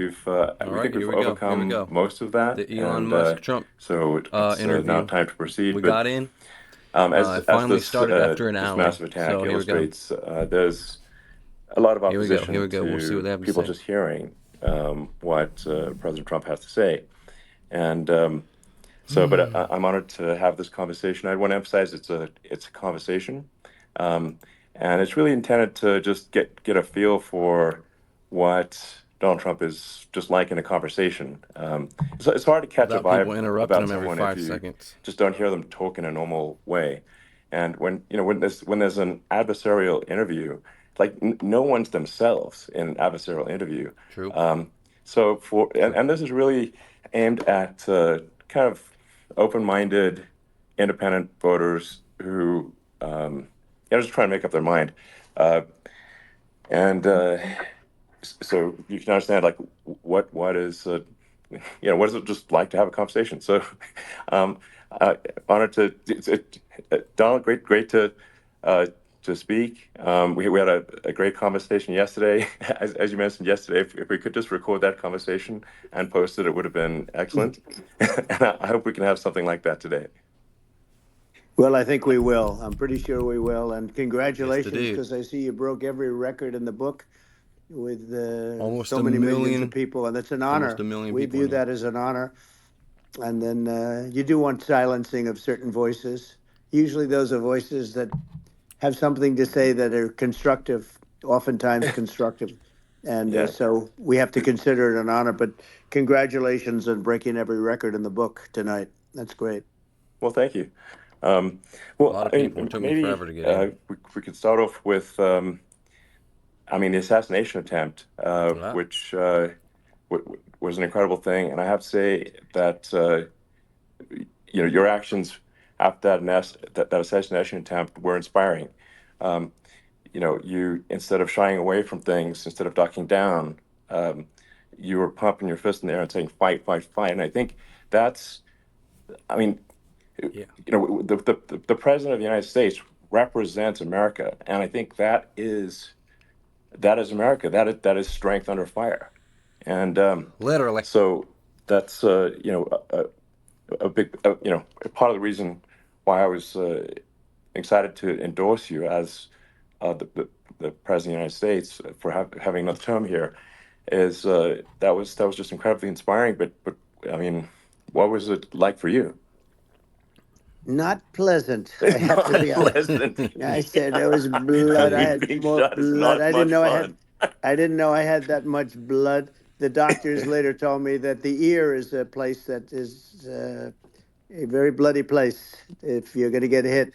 All we right, think here we've we go. Here we overcome go. most of that, The Elon and Musk Trump so it's now interview. time to proceed. We But got in. as It as finally this started after an this hour. massive attack So here we go. illustrates, there's a lot of Here we go. Here opposition we go. We'll see what to they have to people say. just hearing what President Trump has to say, and but I'm honored to have this conversation. I want to emphasize it's a conversation, um, and it's really intended to just get a feel for what Donald Trump is just like in a conversation. It's hard to catch a Without people vibe interrupting about him every someone if five you seconds. just don't hear them talk in a normal way. And when there's an adversarial interview, like no one's themselves in an adversarial interview. True. Um, so True. and this is really aimed at kind of open-minded, independent voters who just trying to make up their mind. Uh, and so you can understand like what is what is it just like to have a conversation. So um, honored to Donald, great to speak. We had a great conversation yesterday. As you mentioned yesterday, if we could just record that conversation and post it, it would have been excellent. And I hope we can have something like that today. Well, I think we will. I'm pretty sure we will. And Yes, congratulations, indeed. because I see you broke every record in the book with Almost so a many millions of million. people. And it's an Almost a honor. million We people view in here. that as an honor. And then you do want silencing of certain voices. Usually those are voices that have something to say that are constructive, oftentimes constructive. And Yeah. so we have to consider it an honor. But congratulations on breaking every record in the book tonight. That's great. Well, thank you. A Well, lot of I people. It mean, took me maybe forever to get in. we could start off with, the assassination attempt, Yeah. which was an incredible thing. And I have to say that your actions after that assassination attempt were inspiring. Um, you instead of shying away from things, instead of ducking down, um, you were pumping your fist in the air and saying, "Fight, fight, fight!" And I think that's, I mean, Yeah. the president of the United States represents America, and I think that is America. That is strength under fire, and Literally. so that's a big part of the reason why I was excited to endorse you as the president of the United States for having another term here is that was just incredibly inspiring. But I mean, what was it like for you? Not pleasant, I have to Not be honest. pleasant. I said there was I blood. I mean, had being more shot is blood. not much fun. I didn't know I had that much blood. The doctors later told me that the ear is a place that is a very bloody place if you're going to get hit.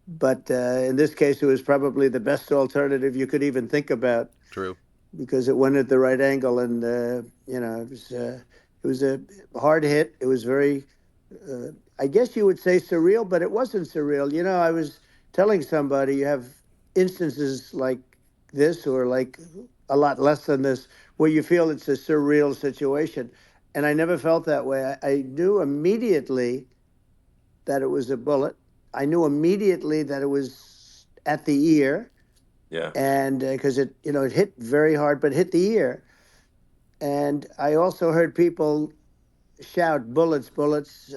But in this case, it was probably the best alternative you could even think about, True. because it went at the right angle, and it was a hard hit. It was very, uh, I guess you would say, surreal, but it wasn't surreal. I was telling somebody you have instances like this, or like a lot less than this, where you feel it's a surreal situation, and I never felt that way. I knew immediately that it was a bullet. I knew immediately that it was at the ear, Yeah. and because it hit very hard, but hit the ear. And I also heard people shout, "Bullets, bullets!"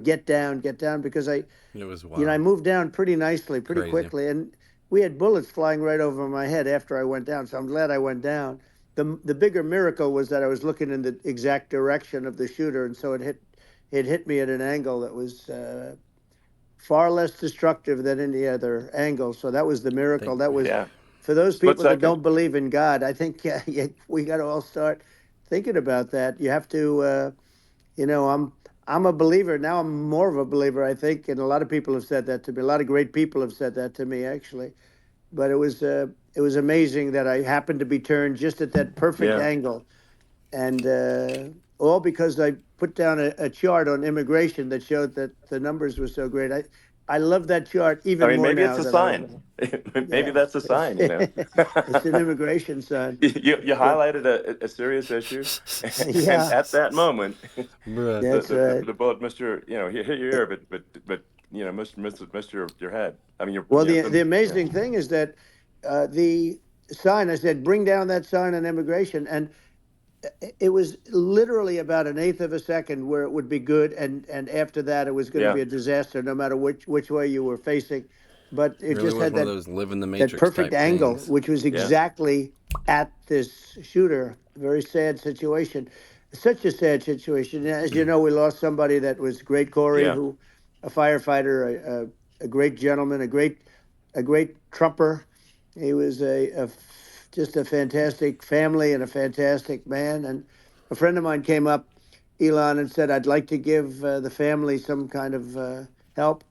Get down, because It was I wild. moved down pretty nicely, pretty Crazy. quickly, and we had bullets flying right over my head after I went down. So I'm glad I went down. The bigger miracle was that I was looking in the exact direction of the shooter, and so it hit me at an angle that was far less destructive than any other angle. So that was the I think miracle. That was Yeah. for those Split people that second. don't believe in God. I think yeah, we got to all start thinking about that. You have to, I'm a believer now. I'm more of a believer, I think, and a lot of people have said that to me. A lot of great people have said that to me, actually. But it was amazing that I happened to be turned just at that perfect Yeah. angle, and all because I put down a chart on immigration that showed that the numbers were so great. I love that chart I even mean, more maybe now it's a that I sign. know. Maybe Yeah, that's a sign. it's an immigration sign. You But highlighted a serious issue, and yeah, at that moment, Bruh. the that's the, the, right. the bullet missed your hit your ear, but missed your head. I mean, Well, the yeah. amazing thing is that the sign. I said, bring down that sign on immigration, and it was literally about an eighth of a second where it would be good, and after that it was going to Yeah. be a disaster, no matter which way you were facing. But It it really just was had one of those live in the that matrix perfect type angle, things. which was Yeah. exactly at this shooter. Very sad situation. Such a sad situation. As you know, we lost somebody that was great, Corey, Yeah. who, a firefighter, a great gentleman, a great trumper. He was just a fantastic family and a fantastic man. And a friend of mine came up, Elon, and said, "I'd like to give the family some kind of help."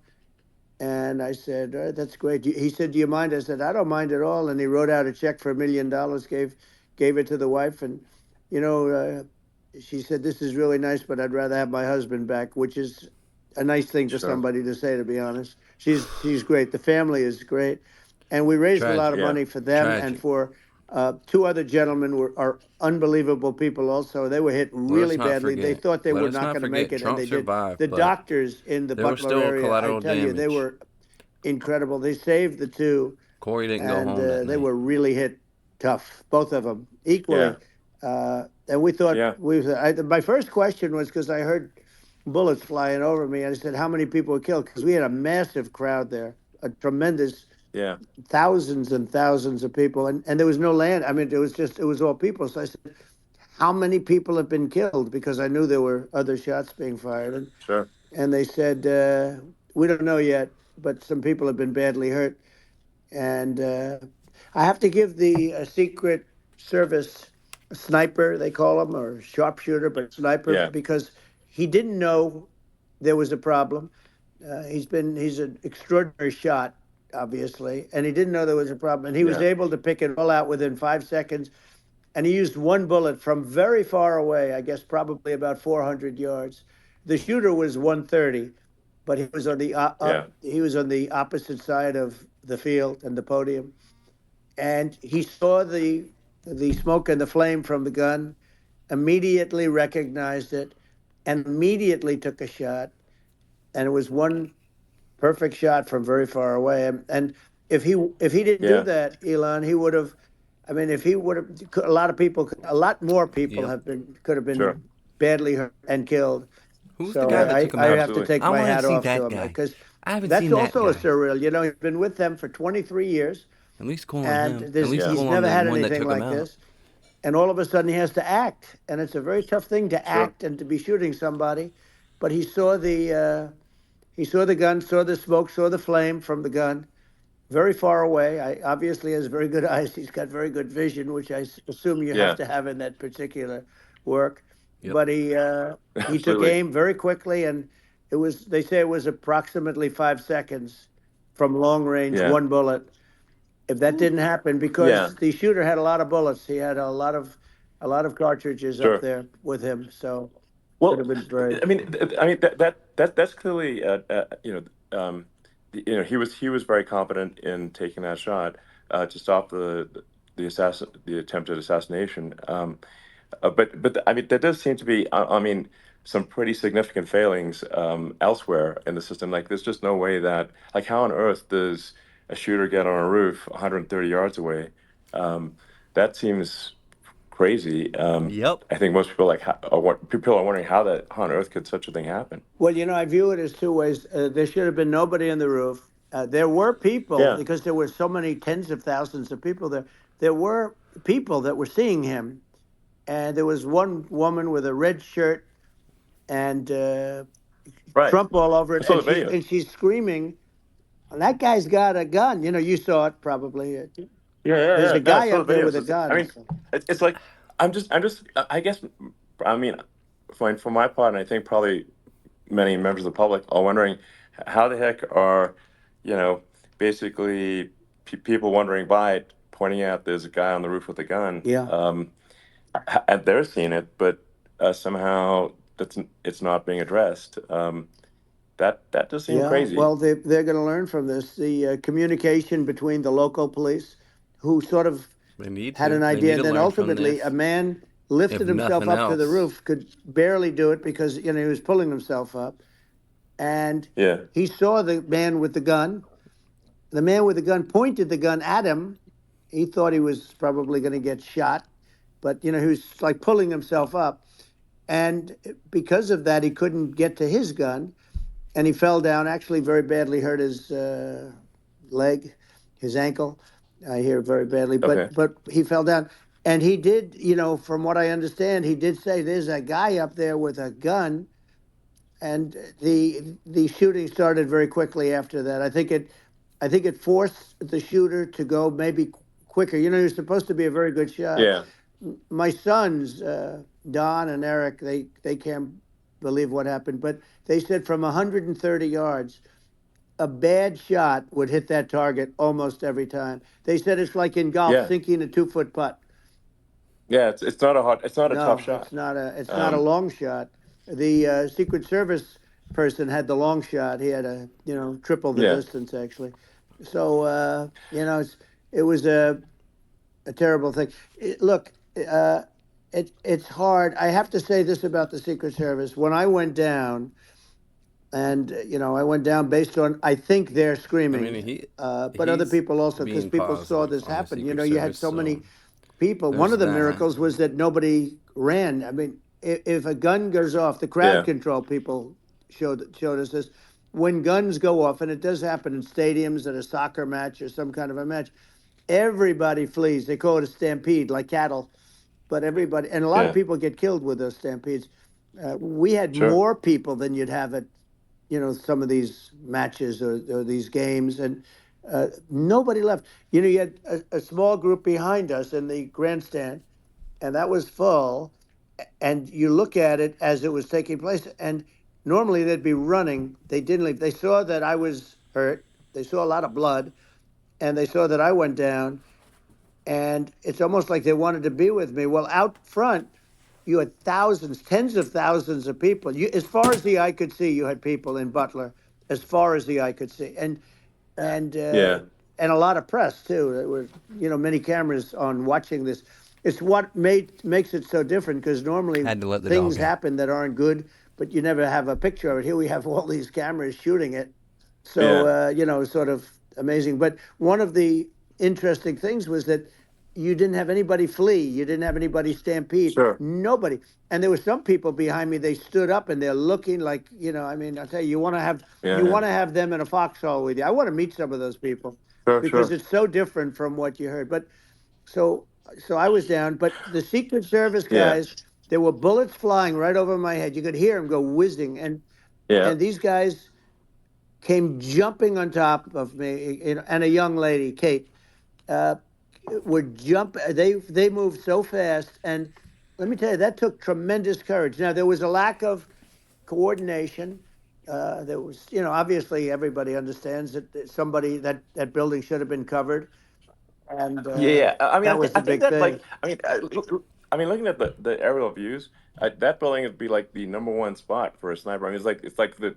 And I said, "All right, that's great." He said, "Do you mind?" I said, "I don't mind at all." And he wrote out a check for $1 million, gave it to the wife. And, you know, she said, "This is really nice, but I'd rather have my husband back," which is a nice thing for Sure. somebody to say, to be honest. She's great. The family is great. And we raised a lot of Tragic. Yeah. money for them and Tragic. for two other gentlemen are unbelievable people also. They were hit Let us really not badly. They forget. thought they Let were us not not going to make forget. it, and Trump they did. survived, The but doctors in the there was Butler still area, I collateral tell you, they damage. were incredible. They saved the two, Corey didn't go and home that they night. were really hit tough, both of them Yeah. equally. And we thought Yeah. my first question was because I heard bullets flying over me, and I said, "How many people were killed?" Because we had a massive crowd there, a tremendous Yeah. thousands and thousands of people, and there was no land. I mean, it was all people. So I said, "How many people have been killed?" Because I knew there were other shots being fired, Sure. and they said, "We don't know yet, but some people have been badly hurt." And I have to give the Secret Service sniper, they call him, or sharpshooter, but sniper, Yeah. because he didn't know there was a problem. He's an extraordinary shot, obviously, and he didn't know there was a problem. And he was Yeah. able to pick it all out within 5 seconds. And he used one bullet from very far away, I guess probably about 400 yards. The shooter was 130, but Yeah. he was on the opposite side of the field and the podium, and he saw the smoke and the flame from the gun, immediately recognized it, and immediately took a shot. And it was one perfect shot from very far away. And if he didn't do Yeah. that, Elon, he would have. I mean, if he would have, a lot more people Yep. could have Sure. been badly hurt and killed. Who's the So guy Yeah. that took him I out? have to Absolutely. take I my want to hat see off to that him guy. because I haven't that's seen that also a guy. surreal. You know, he's been with them for 23 years, At least cool on and him. At least Yeah. he's cool on never the had one that anything took him like out. this. And all of a sudden, he has to act, and it's a very tough thing to Sure. act and to be shooting somebody. But he saw the gun, saw the smoke, saw the flame from the gun, very far away. I obviously has very good eyes. He's got very good vision, which assume you have Yeah. to have in that particular work. Yep. But he took Absolutely. aim very quickly, and they say it was approximately 5 seconds from long range, Yeah. one bullet. If that didn't happen, Yeah. because the shooter had a lot of bullets, he had a lot of cartridges up Sure. there with him, so could have Well, been very. I mean that's clearly he was very confident in taking that shot to stop the attempted assassination. But I mean there does seem to be I mean some pretty significant failings elsewhere in the system. Like there's just no way that like how on earth does a shooter get on a roof 130 yards away? That seems crazy. Yep. I think most people people are wondering how on earth could such a thing happen? Well, I view it as two ways. There should have been nobody on the roof. There were people, Yeah. because there were so many tens of thousands of people there. There were people that were seeing him, and there was one woman with a red shirt and Right. Trump all over I it, saw and the she's video. and she's screaming, "That guy's got a gun!" You saw it probably. Yeah, yeah, There's yeah. a No, I guy saw the up there video. with a I gun. mean, it's like I'm just. I guess. I mean, for my part, and I think probably many members of the public are wondering how the heck are, you know, basically people wondering by it, pointing out there's a guy on the roof with a gun. Yeah. And they're seeing it, but somehow it's not being addressed. That does seem Yeah, crazy. well, they're going to learn from this. The communication between the local police, who sort of They need had an to. They idea, need and to then learn from ultimately a this. man If lifted himself nothing up to the else. roof, could barely do it because he was pulling himself up, and Yeah. he saw the man with the gun. The man with the gun pointed the gun at him. He thought he was probably going to get shot, but he was like pulling himself up, and because of that, he couldn't get to his gun, and he fell down. Actually, very badly hurt his leg, his ankle. I hear very badly, Okay. but he fell down, and he did. From what I understand, he did say there's a guy up there with a gun, and the shooting started very quickly after that. I think it forced the shooter to go maybe quicker. He was supposed to be a very good shot. Yeah. My sons, Don and Eric, they can't believe what happened, but they said from 130 yards, a bad shot would hit that target almost every time. They said it's like in golf, Yeah. sinking a 2-foot putt. Yeah. It's not a tough No, shot. it's not a long shot. The Secret Service person had the long shot. He had triple the Yeah. distance actually. So it was a terrible thing. Look, it's hard. I have to say this about the Secret Service. When I went down, and I went down based on I think they're I mean, screaming, but other he's people also, because being people saw positive this on the happen. Secret You had Service, so so many people. One there's of the that. miracles was that nobody ran. I mean, if a gun goes off, the crowd Yeah. control people showed us this. When guns go off, and it does happen in stadiums at a soccer match or some kind of a match, everybody flees. They call it a stampede, like cattle. But everybody, and a lot of Yeah. people get killed with those stampedes. We had Sure. more people than you'd have at some of these matches or these games, and nobody left. You had a small group behind us in the grandstand, and that was full. And you look at it as it was taking place, and normally they'd be running. They didn't leave. They saw that I was hurt. They saw a lot of blood, and they saw that I went down. And it's almost like they wanted to be with me. Well, out front, you had thousands, tens of thousands of people. As far as the eye could see, you had people in Butler, as far as the eye could see, and uh, Yeah. and a lot of press too. There were many cameras on watching this. It's what makes it so different, because normally Had to let the things dog out. happen that aren't good, but you never have a picture of it. Here we have all these cameras shooting it, so Yeah. sort of amazing. But one of the interesting things was that you didn't have anybody flee. You didn't have anybody stampede. Sure. Nobody. And there were some people behind me. They stood up and they're looking like, I mean, I'll tell you, Yeah. you Yeah. want to have them in a foxhole with you. I want to meet some of those people, Sure. because Sure. it's so different from what you heard. But so so I was down. But the Secret Service Yeah. guys, there were bullets flying right over my head. You could hear them go whizzing, Yeah. and these guys came jumping on top of me, and a young lady, Kate, uh, would jump. They moved so fast, and let me tell you, that took tremendous courage. Now there was a lack of coordination. There was, obviously everybody understands that that building should have been covered, and Yeah. I mean, that was I the think big that thing. I mean, looking at the aerial views, that building would be like the number one spot for a sniper. I mean, it's like the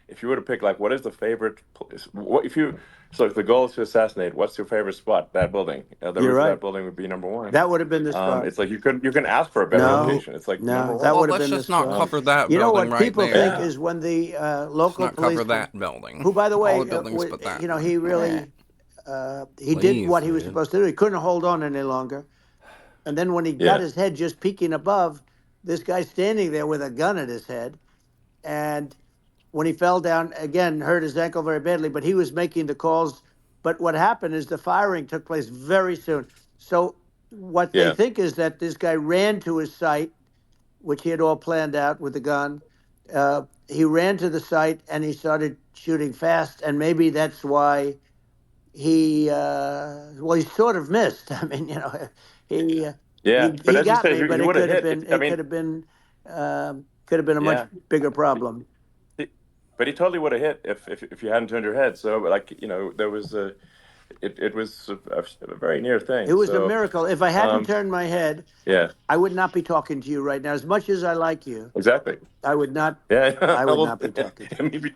if you were to pick like what is the favorite place, what if you so if the goal is to assassinate, what's your favorite spot? That building, the You're roof of that right. building would be number one. That would have been the spot. It's like you can ask for a better No, location. It's like number no, that one. Well, would have let's been the just not spot. Um, cover that You know building what right people think there. yeah. is when the Let's local not cover police, that building. who, by the All the way, buildings but that he one. really he did Please, what he was dude. supposed to do. He couldn't hold on any longer. And then when he got Yeah. his head just peeking above, this guy standing there with a gun at his head. And when he fell down, again, hurt his ankle very badly, but he was making the calls. But what happened is the firing took place very soon. So what they Yeah. think is that this guy ran to his site, which he had all planned out with the gun. He ran to the site and he started shooting fast. And maybe that's why he sort of missed. I mean, he uh, Yeah. But he as you got said, me, he but would have hit. I it mean, could have been a much yeah. bigger problem. But he totally would have hit if you hadn't turned your head. So like there was it was a very near It thing. was a So miracle. If I hadn't um turned my head, yeah, I would not be talking to you right now. As much as I like you, exactly. I would not. Yeah, I would well, not be talking to you. maybe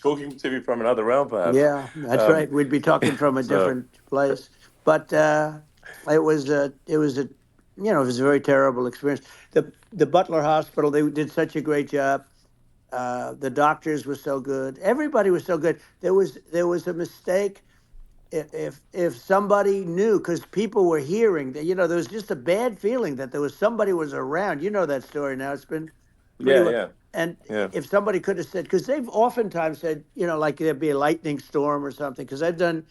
talking to me from another realm, perhaps. Yeah, that's Um, right. We'd be talking from a so different place. But it was a very terrible experience. The Butler Hospital, they did such a great job. The doctors were so good. Everybody was so good. There was a mistake. if somebody knew, because people were hearing that, there was just a bad feeling that there was somebody was around. You know that story now. It's been pretty Yeah, well. yeah, And yeah, if somebody could have said, because they've oftentimes said, like there'd be a lightning storm or something. Because I've done,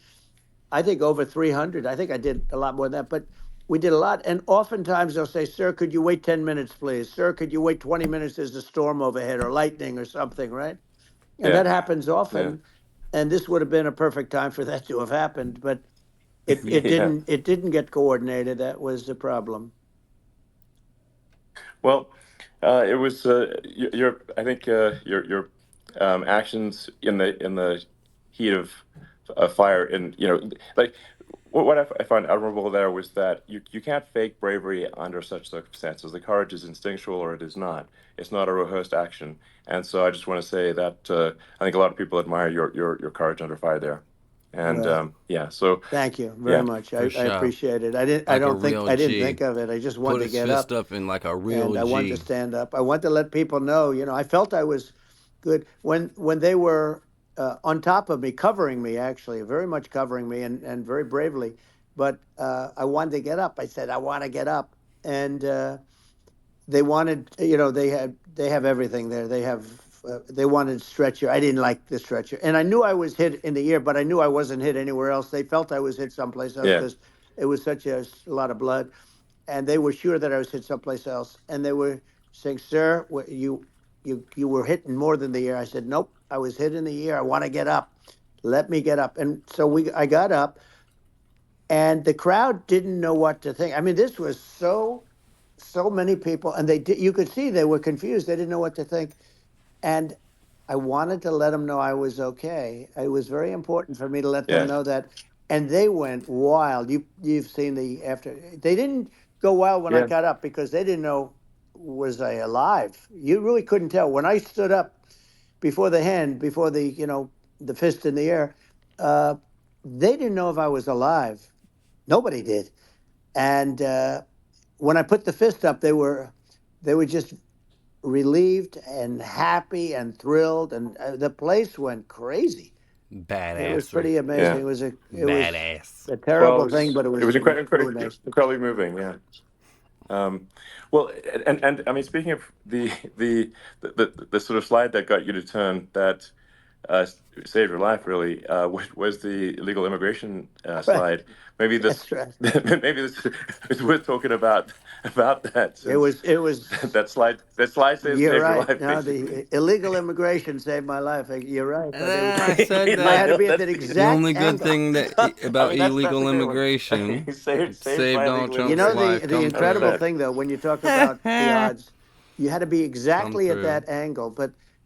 I think over 300. I think I did a lot more than that, but we did a lot. And oftentimes they'll say, "Sir, could you wait 10 minutes, please? Sir, could you wait 20 minutes? There's a storm overhead or lightning or something, right?" And yeah, that happens yeah, often. And this would have been a perfect time for that to have happened, but it it yeah. didn't it didn't get coordinated. That was the problem. Well, it was your. I think your actions in the heat of fire, and like what I find admirable there was that you can't fake bravery under such circumstances. The courage is instinctual, or it is not. It's not a rehearsed action. And so I just want to say that I think a lot of people admire your courage under fire there. And Well, yeah, so thank you very yeah, much. For I sure. appreciate it. I didn't. I Like a don't think real I didn't G. think of it. I just Put wanted to his get fist up, up in like a real and I wanted to G. stand up. I wanted to let people know. I felt I was good when they were on top of me, covering me, actually, very much covering me, and very bravely. But I wanted to get up. I said, "I want to get up," and they wanted, they have everything there. They wanted stretcher. I didn't like the stretcher, and I knew I was hit in the ear, but I knew I wasn't hit anywhere else. They felt I was hit someplace else yeah, because it was such a lot of blood, and they were sure that I was hit someplace else. And they were saying, "Sir, you were hit in more than the ear." I said, "Nope, I was hit in the ear. I want to get up. Let me get up." And so I got up, and the crowd didn't know what to think. I mean, this was so many people, and you could see they were confused. They didn't know what to think, and I wanted to let them know I was okay. It was very important for me to let them yeah, know that, and they went wild. You've seen the after. They didn't go wild when I yeah, got up because they didn't know, was I alive. You really couldn't tell when I stood up before the the fist in the air. Uh, they didn't know if I was alive. Nobody did, and when I put the fist up, they were just relieved and happy and thrilled, and the place went crazy. It was Badassery. pretty yeah. amazing. It was Badass. a Well, terrible thing, but it it was was really nice. incredibly moving. Yeah. Um, well, and I mean, speaking of the sort of slide that got you to turn that uh, saved your life, really, was the illegal immigration Right, slide. Maybe this, that's right. maybe this is worth talking about that, It since was it was. that slide You're saved your right. life, No, basically. the illegal immigration saved my life. You're right, but it was I said I had that. to be at That's that The exact only good angle. thing that I about mean, that's illegal the great one. immigration, Saved saved by Donald illegal Trump's life, The come immigration. That's incredible through. sad. thing, though, when you talk about the odds, you had to be Come exactly at through. that angle.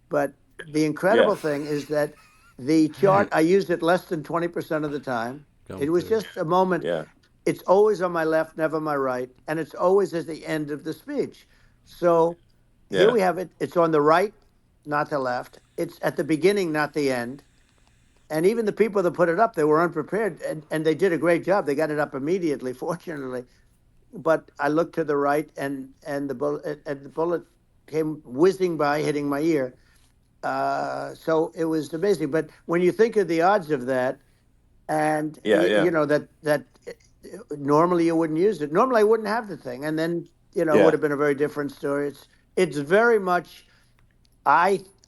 But the Yeah, incredible thing is that the chart, I used it less than 20% of the time. It Come was through. just a moment. yeah, It's always on my left, never my right, and it's always at the end of the speech. So here yeah, we have it. It's on the right, not the left. It's at the beginning, not the end. And even the people that put it up, they were unprepared, and they did a great job. They got it up immediately, fortunately. But I looked to the right, and the bullet came whizzing by, hitting my ear. So it was amazing. But when you think of the odds of that, and yeah, yeah, normally you wouldn't use it. Normally I wouldn't have the thing, and then it would yeah. have been a very different story. It's very much,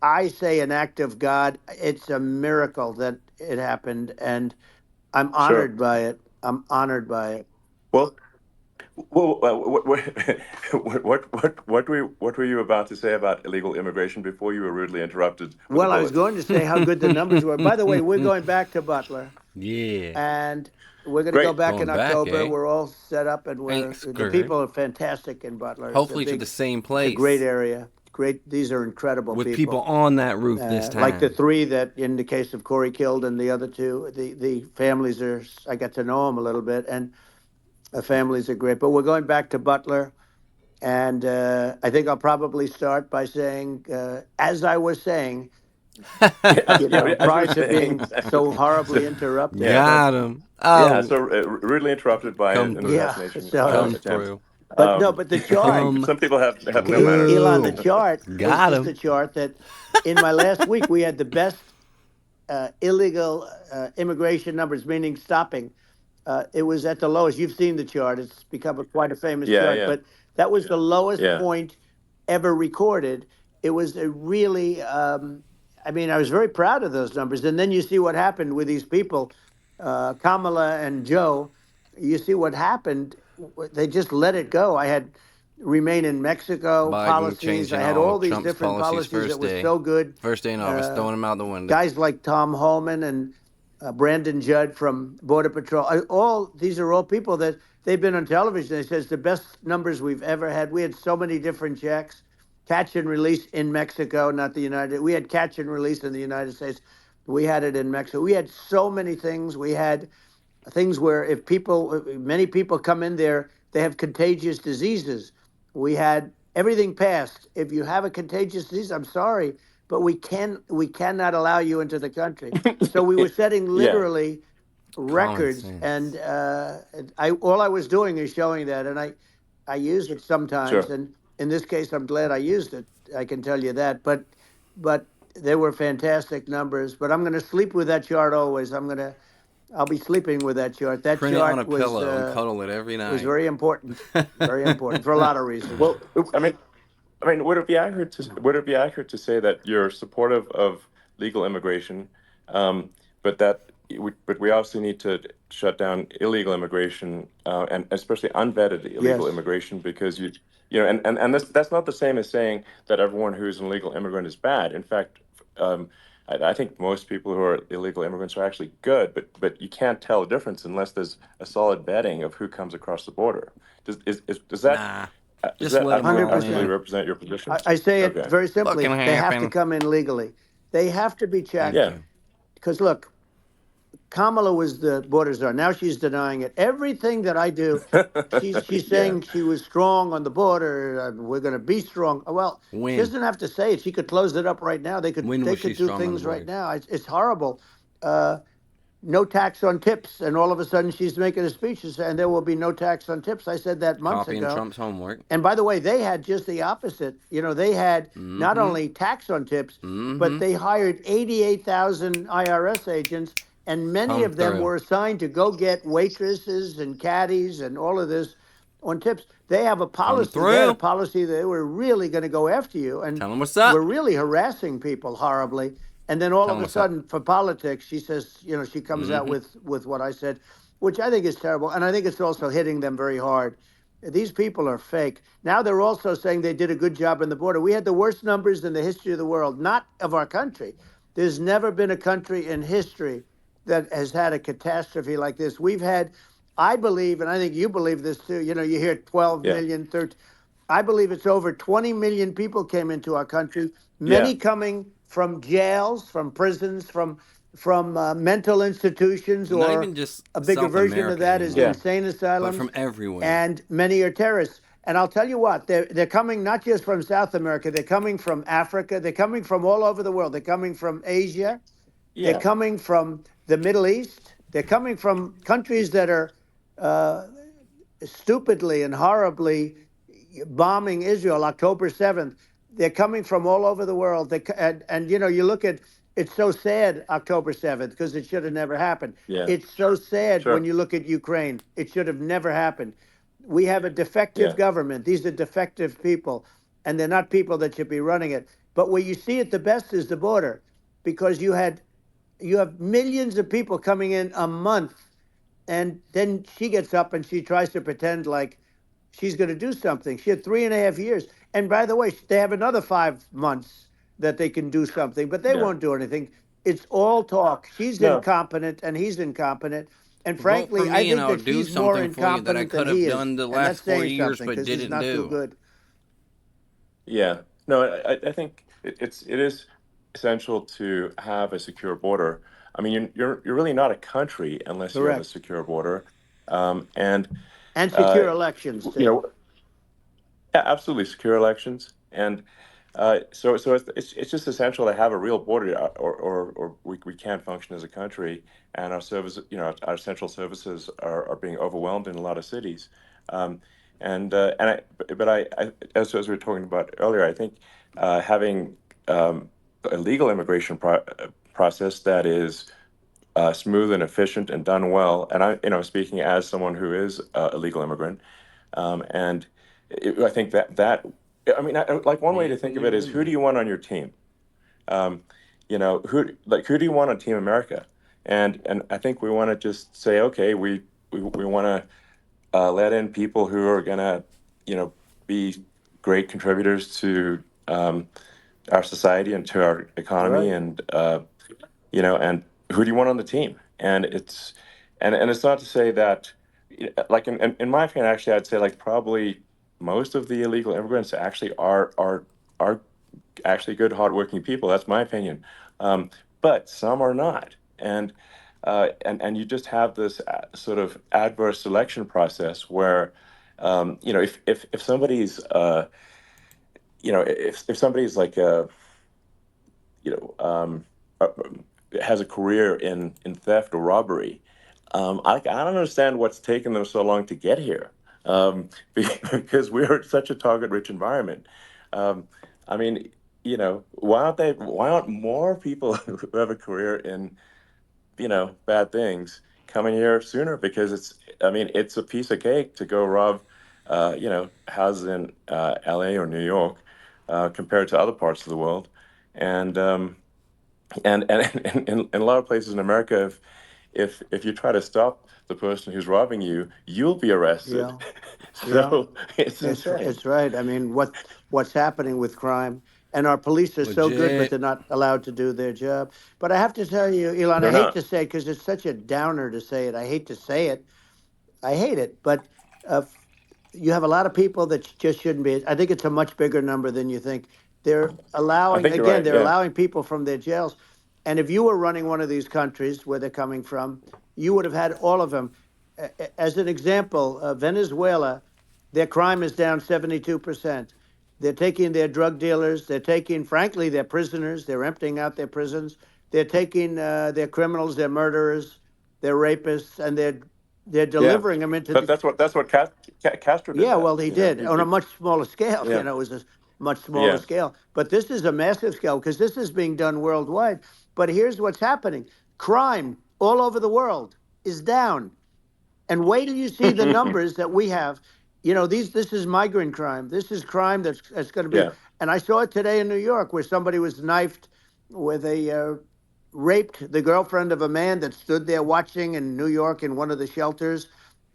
I say, an act of God. It's a miracle that it happened, and I'm Sure. honored by it. I'm honored by it. Well, what were you about to say about illegal immigration before you were rudely interrupted with a Well, I was bullet? going to say how good the numbers were. By the way, we're going back to Butler, Yeah. and we're going to go Great. back in Going back, October. eh? We're all set up, and Thanks, the Kurt. people are fantastic in Butler. Hopefully to the same It's a great place. area. Great. These are incredible With people people. on that roof this Like the time. three that, in the case of Corey, killed, and the other two, the families are. I got to know them a little bit, and the families are great. But we're going back to Butler, and I think I'll probably start by saying, as I was saying, As, yeah, as you were prior to saying, being exactly. so So, horribly interrupted. yeah, But Got him. yeah. Oh, So rudely interrupted by come an through. yeah, assassination so, Come attempt. through. but no, Um, but the chart, Come some people have no manners. Elon, the through. chart was Got just him. a chart that in my last week we had the best illegal immigration numbers, meaning stopping, it was at the lowest. You've seen the chart; it's become quite a famous Yeah, chart. yeah, But that was the lowest yeah. point ever recorded. It was a really, I mean, I was very proud of those numbers. And then you see what happened with these people, Kamala and Joe. You see what happened. They just let it go. I had remain in Mexico Biden policies. I changing had all all these Trump's different policies policies that were so good. first day in office, Uh, throwing them out the window. Guys like Tom Homan and Brandon Judd from Border Patrol. All these are all people that they've been on television. They says the best numbers we've ever had. We had so many different checks, catch and release in Mexico, not the United. We had catch and release in the United States. We had it in Mexico. We had so many things. We had things where if people, many people come in there, they have contagious diseases. We had everything passed. If you have a contagious disease, I'm sorry, but we cannot allow you into the country. So we were setting Yeah, literally Common records, sense. and I all I was doing is showing that, and I use it sometimes, sure. and in this case, I'm glad I used it. I can tell you that, but they were fantastic numbers. But I'm going to sleep with that chart always. I'll be sleeping with that chart. That Print it on a chart pillow and cuddle it every was night. very important for a lot of reasons. Well, I mean, would it be accurate to say that you're supportive of legal immigration, but we also need to shut down illegal immigration, and especially unvetted illegal Yes, immigration, because and that's not the same as saying that everyone who's an illegal immigrant is bad. In fact, I think most people who are illegal immigrants are actually good, but you can't tell the difference unless there's a solid vetting of who comes across the border. Does that Nah, does just that let them roll accurately $100%. in. represent your position? I say it Okay. very Fucking simply. They have to happen. come in legally. They have to be Thank checked Yeah. you. because look, Kamala was the border czar. Now she's denying it. Everything that I do, she's Yeah. saying she was strong on the border. We're going to be strong. Well, she When? doesn't have to say it. She could close it up right now. When They was she could do strong on the things right border? now. It's horrible. No tax on tips, and all of a sudden she's making a speech and there will be no tax on tips. I said that months Copying ago. Trump's homework. And by the way, they had just the opposite. You know, they had not Mm-hmm. only tax on tips, but Mm-hmm. they hired 88,000 IRS agents, and many Come of them through. were assigned to go get waitresses and caddies and all of this on tips. They have a Come policy. They had a through. policy that they were really going to go after you and Tell them what's were up. really harassing people horribly. And then all Tell of them a what's up. sudden, for politics, she says, you know, she comes out Mm-hmm. with what I said, which I think is terrible, and I think it's also hitting them very hard. These people are fake. Now they're also saying they did a good job on the border. We had the worst numbers in the history of the world, not of our country. There's never been a country in history that has had a catastrophe like this. We've had, I believe, and I think you believe this too. You know, you hear 12 Yeah. million, 13. I believe it's over 20 million people came into our country, Yeah. many coming from jails, from prisons, from mental institutions, Not or even just a bigger South version of America that is Yeah. anymore, insane but from asylums, everywhere. and many are terrorists. And I'll tell you what, they're coming not just from South America, they're coming from Africa, they're coming from all over the world. They're coming from Asia, they're Yeah. coming from the Middle East, they're coming from countries that are uh, stupidly and horribly bombing Israel October 7th. They're coming from all over the world. And you know, you look at it's so sad October 7th because it should have never happened. Yeah. It's so sad when Sure. you look at Ukraine. It should have never happened. We have a defective Yeah. government. These are defective people, and they're not people that should be running it. But where you see it the best is the border because you have millions of people coming in a month, and then she gets up and she tries to pretend like she's going to do something. She had 3.5 years. And by the way, they have another 5 months that they can do something, but they Yeah. won't do anything. It's all talk. She's No. incompetent and he's incompetent. And Vote for frankly, I me and think I'll that do she's more something for you that I incompetent than could have he is. done the And last that's four saying years something but because he's didn't not too do. good. Yeah. No, I think it is essential to have a secure border. I mean, you're really not a country unless you have a Correct. secure border. And And uh, secure elections, you too. know, yeah, absolutely secure elections. And so it's just essential to have a real border, or we can't function as a country, and our service, our essential services are being overwhelmed in a lot of cities. Um, and as we were talking about earlier, I think having a legal immigration process that is smooth and efficient and done well. And speaking as someone who is a legal immigrant, and I think I mean, like one way to think of it is, who do you want on your team? Um, who do you want on Team America? And I think we want to just say, okay, we want to let in people who are gonna, be great contributors to our society and to our economy, Right. and who do you want on the team? And it's not to say that, like in my opinion, actually, I'd say like probably most of the illegal immigrants actually are actually good, hardworking people. That's my opinion. But some are not, and you just have this sort of adverse selection process where, if somebody's, if somebody's like you know, uh, has a career in theft or robbery, I don't understand what's taken them so long to get here, because we're such a target-rich environment. Um, I mean, why aren't more people who have a career in, bad things coming here sooner? Because I mean, it's a piece of cake to go rob, houses in LA or New York, compared to other parts of the world. And in a lot of places in America, if you try to stop the person who's robbing you, you'll be arrested. Yeah. Yeah. So it's insane. It's right. I mean, what's happening with crime, and our police are so good, but Legit. they're not allowed to do their job. But I have to tell you, Elon, I They're hate not. to say it because it's such a downer to say it. I hate to say it. I hate it, but you have a lot of people that just shouldn't be. I think it's a much bigger number than you think. They're I allowing, think you're again, right. they're Yeah. allowing people from their jails. And if you were running one of these countries where they're coming from, you would have had all of them. As an example, Venezuela, their crime is down 72%. They're taking their drug dealers, they're taking, frankly, their prisoners, they're emptying out their prisons. They're taking their criminals, their murderers, their rapists, and they're Yeah. delivering them into But the. that's what Castro did Yeah, that. well, he did He, on a much smaller scale. yeah. It was a much smaller Yeah. scale. But this is a massive scale because this is being done worldwide. But here's what's happening: crime all over the world is down. And wait till you see the numbers that we have. This is migrant crime. This is crime that's going to be. Yeah. And I saw it today in New York where somebody was knifed with raped the girlfriend of a man that stood there watching in New York in one of the shelters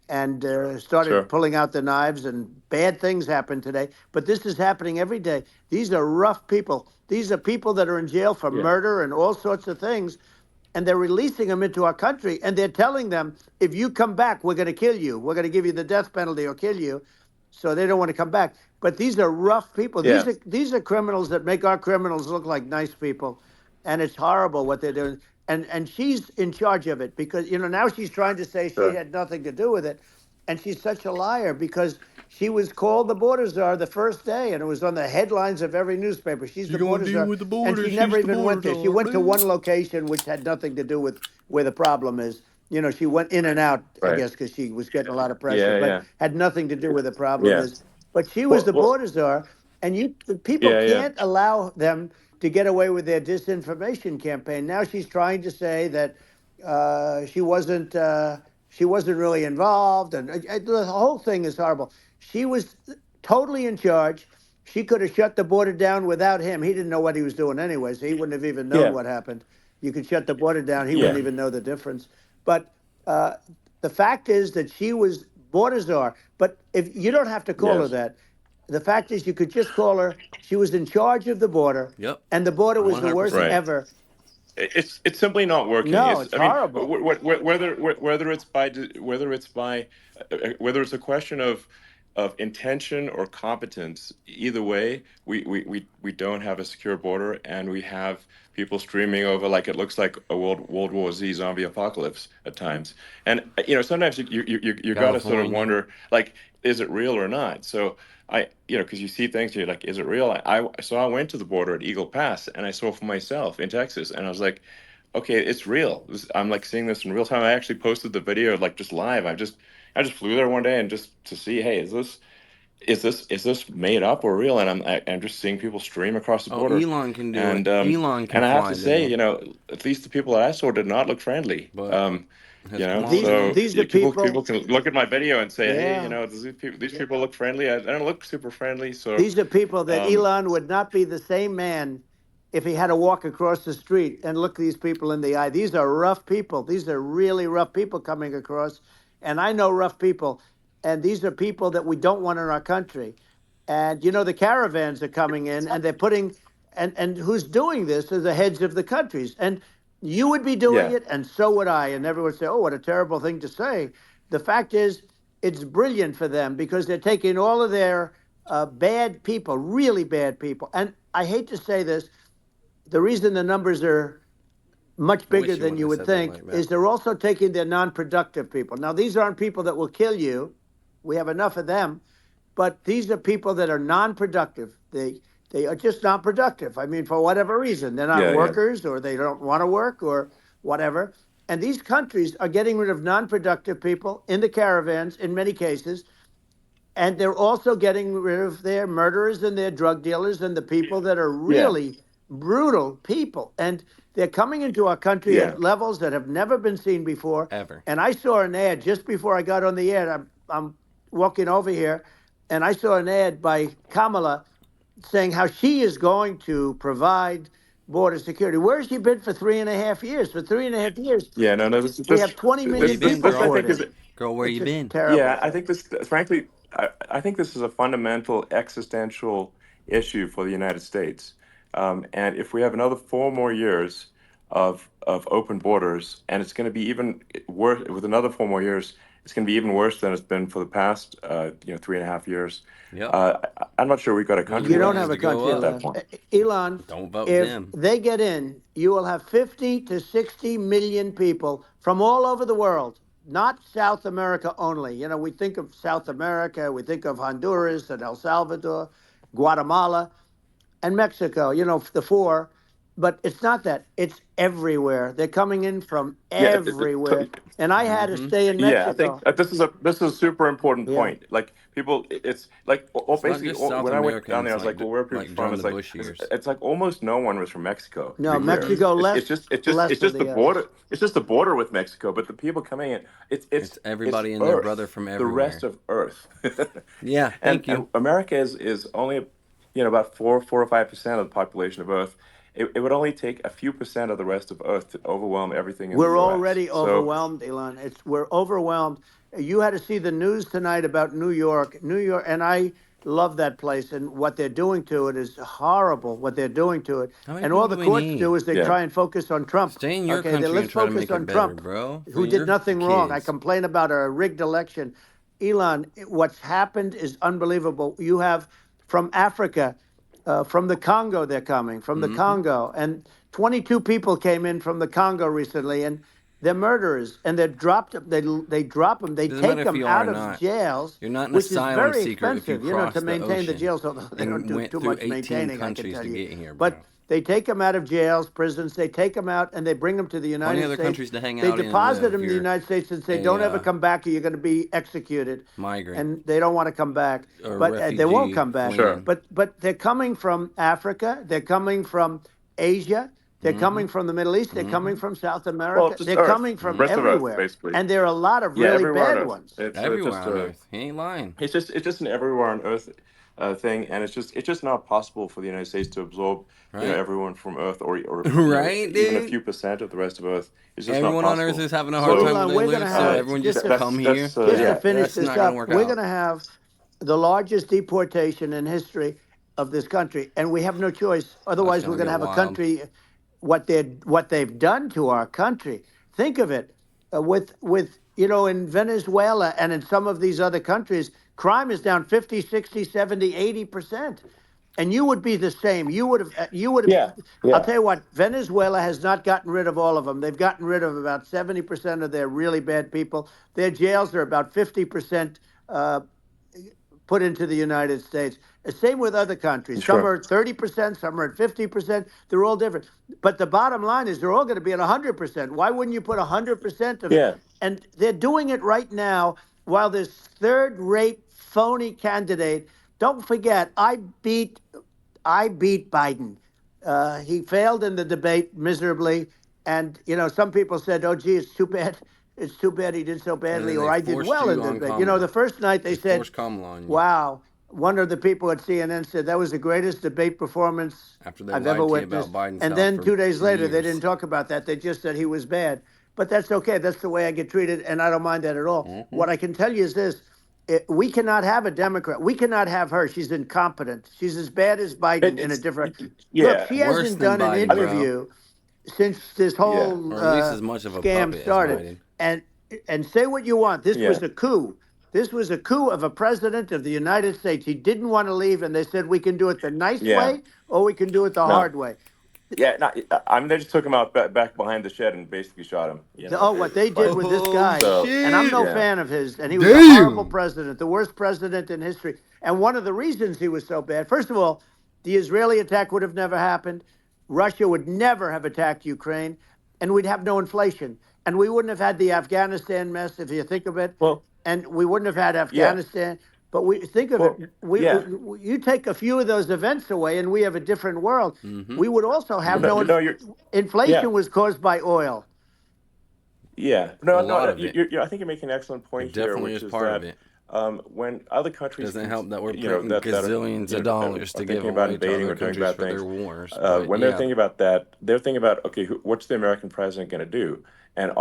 and started Sure. pulling out the knives, and bad things happened today. But this is happening every day. These are rough people. These are people that are in jail for Yeah. murder and all sorts of things, and they're releasing them into our country, and they're telling them, if you come back, we're going to kill you. We're going to give you the death penalty or kill you. So they don't want to come back. But these are rough people. Yeah. These are criminals that make our criminals look like nice people, and it's horrible what they're doing. And she's in charge of it because now she's trying to say she Sure. had nothing to do with it, and she's such a liar because she was called the border czar the first day, and it was on the headlines of every newspaper. She's She the gonna border deal czar, with the and border. she never She's the even border went there. She dog, went to one bitch. location which had nothing to do with where the problem is. She went in and out, I Right. guess, because she was getting a lot of pressure, Yeah. but Yeah. had nothing to do where the problem Yeah. is. But she was Well. the Well. border czar, and the people Yeah. Yeah. can't allow them to get away with their disinformation campaign. Now she's trying to say that she wasn't really involved, and the whole thing is horrible. She was totally in charge. She could have shut the border down without him. He didn't know what he was doing anyway, so he wouldn't have even known Yeah. what happened. You could shut the border down; he wouldn't Yeah. even know the difference. But uh, the fact is that she was border czar. But if you don't have to call her Yes. that, the fact is you could just call her. She was in charge of the border, Yep. and the border was the worst 100%. Right. ever. It's simply not working. No, it's I mean, horrible. whether it's a question of intention or competence, either way, we don't have a secure border, and we have people streaming over like it looks like a World War Z zombie apocalypse at times. And sometimes you got to sort of California. wonder, like, is it real or not? So because you see things, you're like, is it real? So I went to the border at Eagle Pass, and I saw for myself in Texas, and I was like, okay, it's real. I'm like seeing this in real time. I actually posted the video like just live. I just flew there one day and just to see, hey, is this? is this made up or real? And I'm just seeing people stream across the Oh, border, Elon can do it. and Elon can and I have fly to say, there, at least the people that I saw did not look friendly. but has These Kamala So though? these are people people. can look at my video and say, hey, Yeah. these people look friendly. I don't look super friendly. So These are people that um, Elon would not be the same man if he had to walk across the street and look these people in the eye. These are rough people. These are really rough people coming across. And I know rough people. And these are people that we don't want in our country. And the caravans are coming in and they're putting and who's doing this are the heads of the countries. And you would be doing yeah, it, and so would I. And everyone would say, oh, what a terrible thing to say. The fact is, it's brilliant for them because they're taking all of their bad people, really bad people. And I hate to say this, the reason the numbers are much I bigger wish you than wouldn't you have would said that think like that. is they're also taking their non-productive people. Now, these aren't people that will kill you. We have enough of them, but these are people that are non-productive. They are just not productive. I mean, for whatever reason, they're not yeah. workers or they don't want to work or whatever. And these countries are getting rid of non-productive people in the caravans in many cases, and they're also getting rid of their murderers and their drug dealers and the people that are Yeah, really brutal people. And they're coming into our country yeah, at levels that have never been seen before. Ever. And I saw an ad just before I got on the air. I'm walking over here, and I saw an ad by Kamala saying how she is going to provide border security. Where has she been for 3.5 years? For 3.5 years, yeah. No, no. we have 20 Where you million been, people This I girl? think poured is in. Girl, where It's you just been? terrible. Yeah, I think this, frankly, I think this is a fundamental existential issue for the United States. And if we have another 4 more years of open borders, and it's going to be even worse with another 4 more years, it's going to be even worse than it's been for the past, 3.5 years. Yep. I'm not sure we've got a Minimum country You don't left wage have a to go country at up. that left. point. Elon, Don't vote if them. they get in, you will have 50 to 60 million people from all over the world, not South America only. We think of South America, we think of Honduras and El Salvador, Guatemala, and Mexico, the four. But it's not that. It's everywhere. They're coming in from Yeah, everywhere. And I had to Mm-hmm. stay in yeah, I think Mexico. this is a super important Yeah. point. Like people, it's like It's not basically just South when I went down there, Americans I was like, well, where are people like from? during It's the like Bush years. it's like almost no one was from Mexico. To No, be clear, Mm-hmm. Mexico it's less just it's just it's less than just the the others. border. It's just the border with Mexico, but the people coming in, it's It's it's everybody and their brother Earth, from the rest everywhere. of Earth, Yeah, and thank you. America is only about 4 or 5% of the population of Earth. It would only take a few percent of the rest of Earth to overwhelm everything in the We're U.S. already So overwhelmed, Elon. We're overwhelmed. You had to see the news tonight about New York. New York, and I love that place, and what they're doing to it is horrible, what they're doing to it. How many And all people the do we courts do need? is they yeah, try and focus on Trump. Stay in your Okay, country let's and try to focus make it on better, Trump, bro. For who did your nothing wrong. I kids. complain about a rigged election. Elon, what's happened is unbelievable. You have from Africa, from the Congo, they're coming from the Mm-hmm. Congo, and 22 people came in from the Congo recently, and they're murderers, and they're dropped. They drop them. They Doesn't matter take if them you are or out of not. jails, You're not an which is asylum very seeker if you expensive, to cross the maintain the ocean jails. Although they don't and do went too through much 18 maintaining, I can countries tell to you. get here, But bro. they take them out of jails, prisons. They take them out and they bring them to the Plenty United other States. countries to hang They out in and deposit live them if in the you're United States and say, a "Don't ever come back, or you're going to be executed." migrant And they don't want to come back, or but they won't refugee come back. sure. fleeing. But they're coming from Africa. They're coming from Asia. They're Mm-hmm. coming from the Middle East. They're Mm-hmm. coming from South Well, America. just They're Earth, coming from Mm-hmm. rest of Earth, everywhere. basically. And there are a lot of Yeah, really everywhere on bad Earth. ones. It's Everywhere just on Earth. He ain't lying. it's just an everywhere on Earth thing, and it's just not possible for the United States to absorb Right? everyone from Earth, or Right, even a dude? few percent of the rest of Earth. It's just not Everyone on Earth possible. is having a hard So, So time where Elon, they we're going to live, so have, everyone just just to, come here. just to yeah, finish That's this not gonna up, work we're out. going to have the largest deportation in history of this country. And we have no choice. That's Otherwise, we're gonna going to get have a wild. country, what they've done to our country. Think of it, with in Venezuela and in some of these other countries, crime is down 50, 60, 70, 80%. And you would be the same. You would have. yeah, I'll yeah. tell you what, Venezuela has not gotten rid of all of them. They've gotten rid of about 70% of their really bad people. Their jails are about 50% uh, put into the United States. The same with other countries. Some Sure. are at 30%, some are at 50%. They're all different. But the bottom line is they're all going to be at 100%. Why wouldn't you put 100% of, Yeah, and they're doing it right now while this third rate phony candidate. Don't forget, I beat Biden. He failed in the debate miserably, and some people said, "Oh, gee, it's too bad. It's too bad he did so And badly," then or they "I did forced well in you the on debate." Kamala. The first night They they said, forced Kamala on you "Wow." One of the people at CNN said that was the greatest debate performance after they I've ever lied to you about witnessed. Biden's And health then 2 days for later, they years. didn't talk about that. They just said he was bad. But that's okay. That's the way I get treated, and I don't mind that at all. Mm-hmm. What I can tell you is this: we cannot have a Democrat. We cannot have her. She's incompetent. She's as bad as Biden in a It's different. Look, yeah. she Worse hasn't than done an Biden, I mean, bro. interview since this yeah, whole Or at least as much of a scam puppet as started. Biden. And say what you want. This yeah, was a coup. This was a coup of a president of the United States. He didn't want to leave, and they said we can do it the nice yeah. way or we can do it the No, hard way. yeah. Not, I mean, they just took him out back behind the shed and basically shot him. What they did But with this Oh guy, so and I'm no shit! yeah, fan of his, and he was a horrible Damn! president, the worst president in history. And one of the reasons he was so bad, first of all, the Israeli attack would have never happened. Russia would never have attacked Ukraine, and we'd have no inflation. And we wouldn't have had the Afghanistan mess, if you think of it. well, And we wouldn't have had yeah, Afghanistan. But we think of it, well, yeah. you take a few of those events away, and we have a different world. Mm-hmm. We would also have No, Mm-hmm. no no, you're yeah. inflation was caused by oil. Yeah, A no, lot no. of it. I think you're making an excellent It point here, definitely which is is part of that it. when other countries, Doesn't help that we're you know, printing that are gazillions of dollars are to give thinking about away to invading other or doing countries bad for their things, wars. But when they're yeah, thinking about that, they're thinking about, okay, what's the American president going to do, and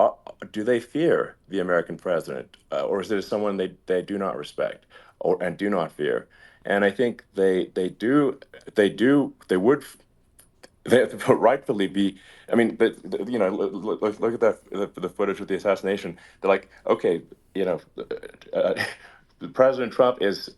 do they fear the American president, or is it someone they do not respect or and do not fear? And I think they would they rightfully be. I mean, look at the footage of the assassination. They're like, okay, you know, uh, President Trump is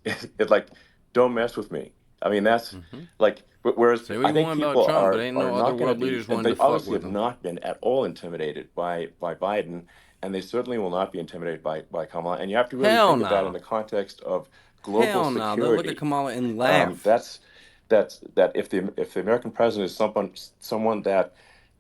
like, don't mess with me. I mean, that's mm-hmm. like, whereas Say what I you think want about people Trump, but ain't are no other not going to world be, leaders and wanting they to fuck obviously with have him. not been at all intimidated by Biden, and they certainly will not be intimidated by Kamala. And you have to really Hell think of that in no. the context of global Hell no. They'll look at security. Kamala and laugh. That's that if the American president is someone that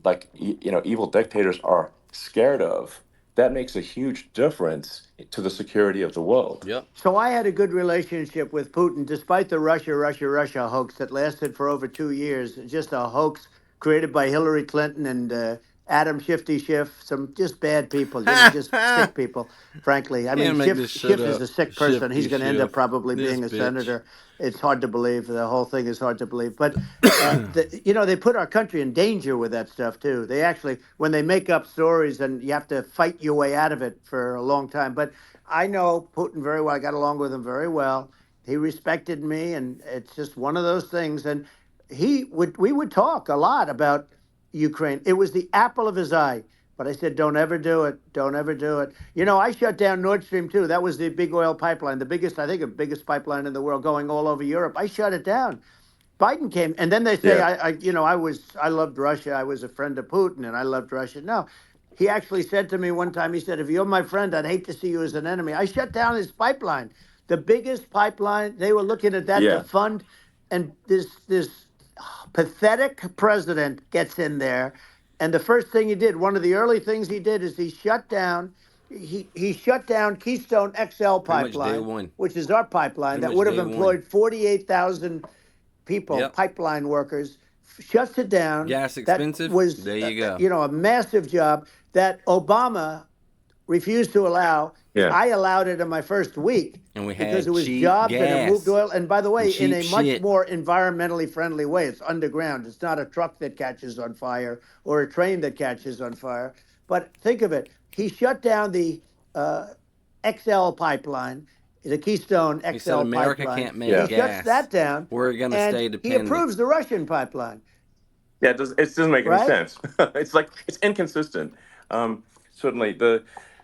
like evil dictators are scared of, that makes a huge difference to the security of the world. Yep. So I had a good relationship with Putin, despite the Russia hoax that lasted for over 2 years. Just a hoax created by Hillary Clinton and Adam Shifty Schiff, some just bad people, just sick people, frankly. I mean, Can't make this shit Schiff is up. a sick person. Shifty He's going to end up shift. probably This being a bitch. senator. It's hard to believe. The whole thing is hard to believe. But, they put our country in danger with that stuff, too. They actually, when they make up stories, and you have to fight your way out of it for a long time. But I know Putin very well. I got along with him very well. He respected me, and it's just one of those things. And we would talk a lot about Ukraine. It was the apple of his eye. But I said, don't ever do it. Don't ever do it. I shut down Nord Stream 2. That was the big oil pipeline, the biggest, I think, the biggest pipeline in the world going all over Europe. I shut it down. Biden came, and then they say, Yeah, I loved Russia. I was a friend of Putin, and I loved Russia. No, he actually said to me one time, he said, if you're my friend, I'd hate to see you as an enemy. I shut down his pipeline, the biggest pipeline. They were looking at that to yeah, fund, and this pathetic president gets in there, and the first thing he did, one of the early things he did, is he shut down. He shut down Keystone XL Pretty much day pipeline, one. which is our pipeline Pretty that much would have day one. employed 48,000 people, Yep. pipeline workers, shuts it down. Gas That expensive? was, There you go. a massive job that Obama refused to allow. yeah, I allowed it in my first week And we because had it was cheap jobs and it moved gas oil. And by the and way, in cheap a much shit. more environmentally friendly way. It's underground. It's not a truck that catches on fire or a train that catches on fire. But think of it. He shut down the XL pipeline, the Keystone He said XL America pipeline. can't make He yeah, shuts gas. that down, We're gonna and stay he dependent. approves the Russian pipeline, yeah. It doesn't make any right? sense. It's like it's inconsistent. Certainly